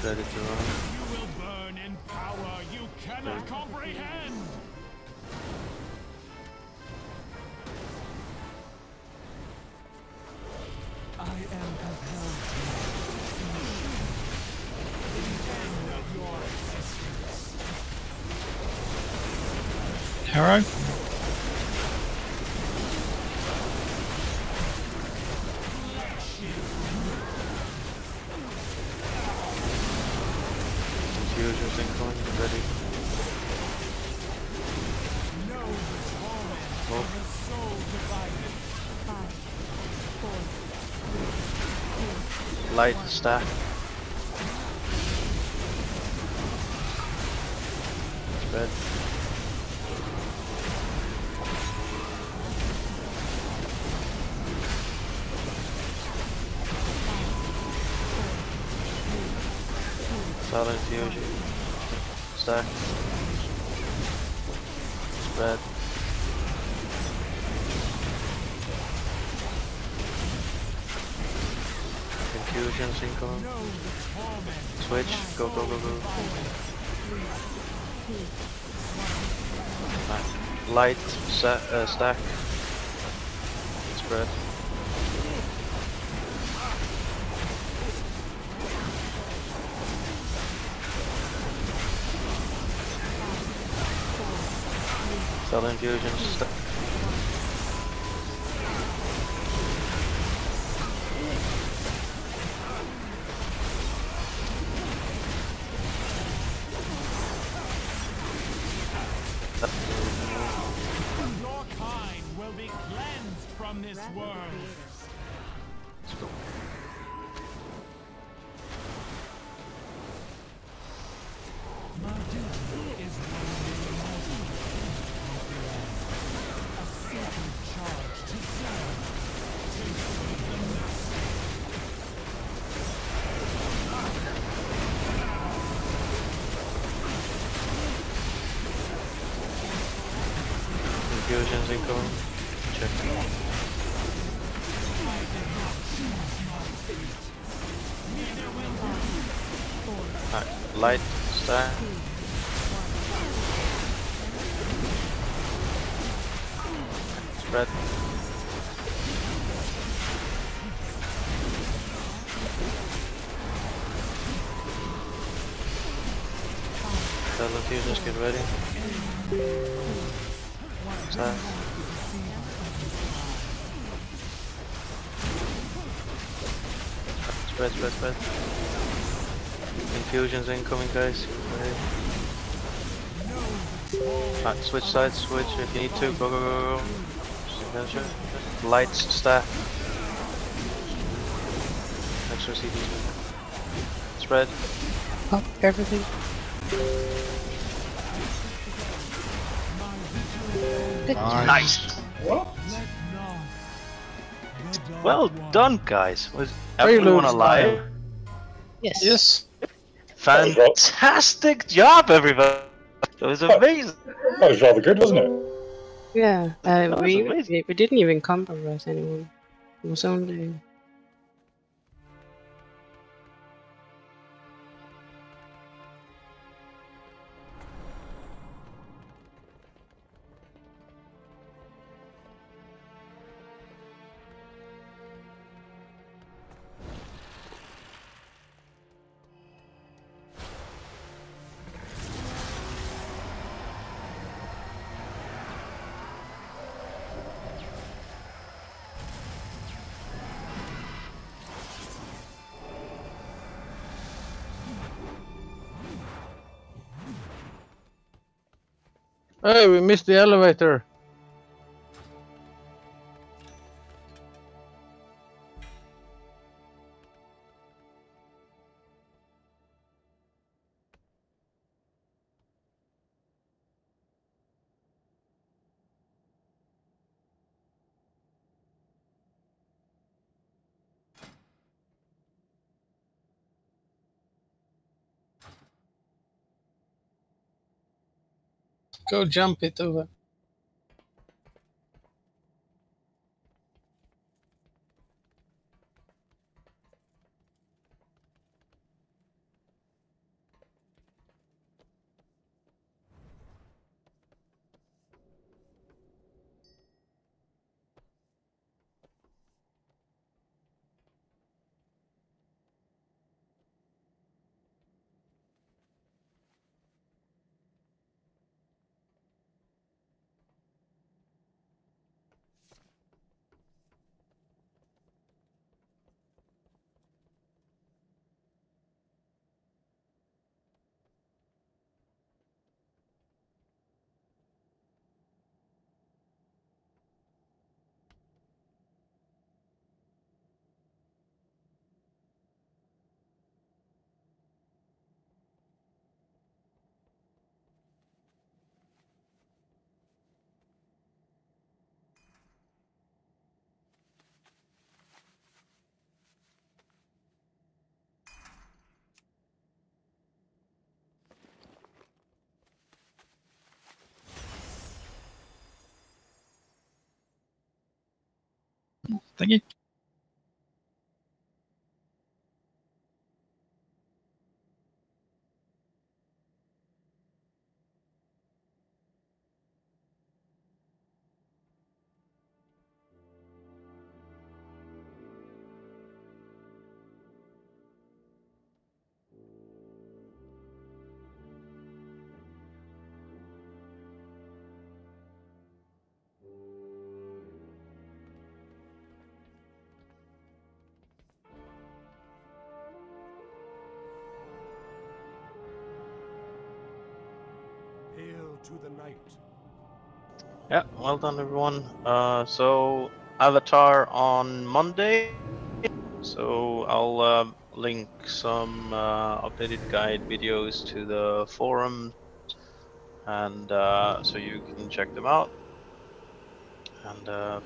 [SPEAKER 13] Ready to run.
[SPEAKER 21] You will burn in power you cannot comprehend. I am compelled to the end of your existence.
[SPEAKER 17] Arrow?
[SPEAKER 13] Infusions incoming, ready. Light stack. Spread. Silent infusion. Stack. Spread. Infusions incoming. Switch. Go. Light stack. Spread. Cell infusions.
[SPEAKER 21] Your kind will be cleansed from this world.
[SPEAKER 13] Let's go.
[SPEAKER 21] My duty is a sacred charge to serve, to serve the master.
[SPEAKER 13] Infusions incoming. Check. Light stack. Spread. Just get ready. Stack. Spread. Infusions incoming, guys. Ready. Switch sides, switch if you need to. Go. Signature. Lights, stack. Extra CDs. Spread.
[SPEAKER 6] Up everything.
[SPEAKER 13] Nice. Well done, guys. Was
[SPEAKER 9] Prelude
[SPEAKER 13] everyone alive?
[SPEAKER 9] style.
[SPEAKER 6] Yes.
[SPEAKER 13] Fantastic job, everybody. That was amazing.
[SPEAKER 3] That was rather good, wasn't it?
[SPEAKER 6] Yeah,
[SPEAKER 13] was
[SPEAKER 6] we
[SPEAKER 13] amazing.
[SPEAKER 6] didn't even compromise anyone. It was only.
[SPEAKER 9] Hey, we missed the elevator.
[SPEAKER 1] Go jump it over.
[SPEAKER 17] Thank you.
[SPEAKER 14] Hail to the night.
[SPEAKER 13] Yeah, well done, everyone. So Avatar on Monday. So I'll link some updated guide videos to the forum, and so you can check them out. And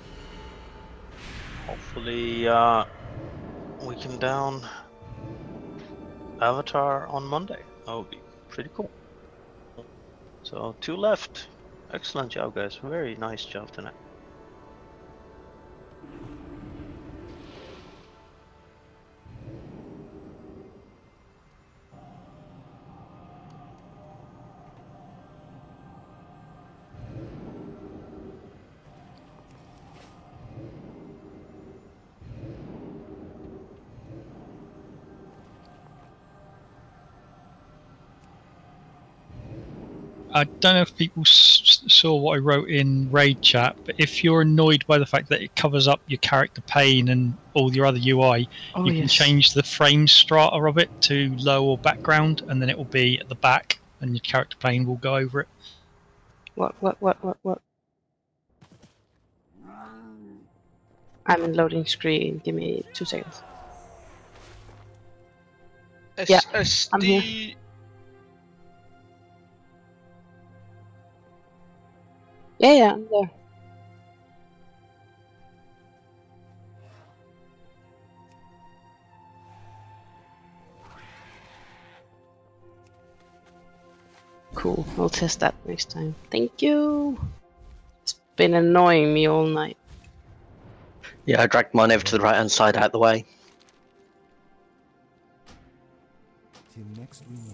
[SPEAKER 13] hopefully we can down Avatar on Monday. That would be pretty cool. So 2 left. Excellent job, guys. Very nice job tonight.
[SPEAKER 17] I don't know if people saw what I wrote in raid chat, but if you're annoyed by the fact that it covers up your character pane and all your other UI,
[SPEAKER 6] Oh,
[SPEAKER 17] you can
[SPEAKER 6] yes.
[SPEAKER 17] change the frame strata of it to low or background, and then it will be at the back, and your character pane will go over it.
[SPEAKER 6] What? I'm in loading screen. Give me 2 seconds. Yeah, I'm here. Yeah, I'm there. Cool. I'll test that next time. Thank you. It's been annoying me all night.
[SPEAKER 18] Yeah, I dragged mine over to the right hand side out the way.
[SPEAKER 21] Till next we meet.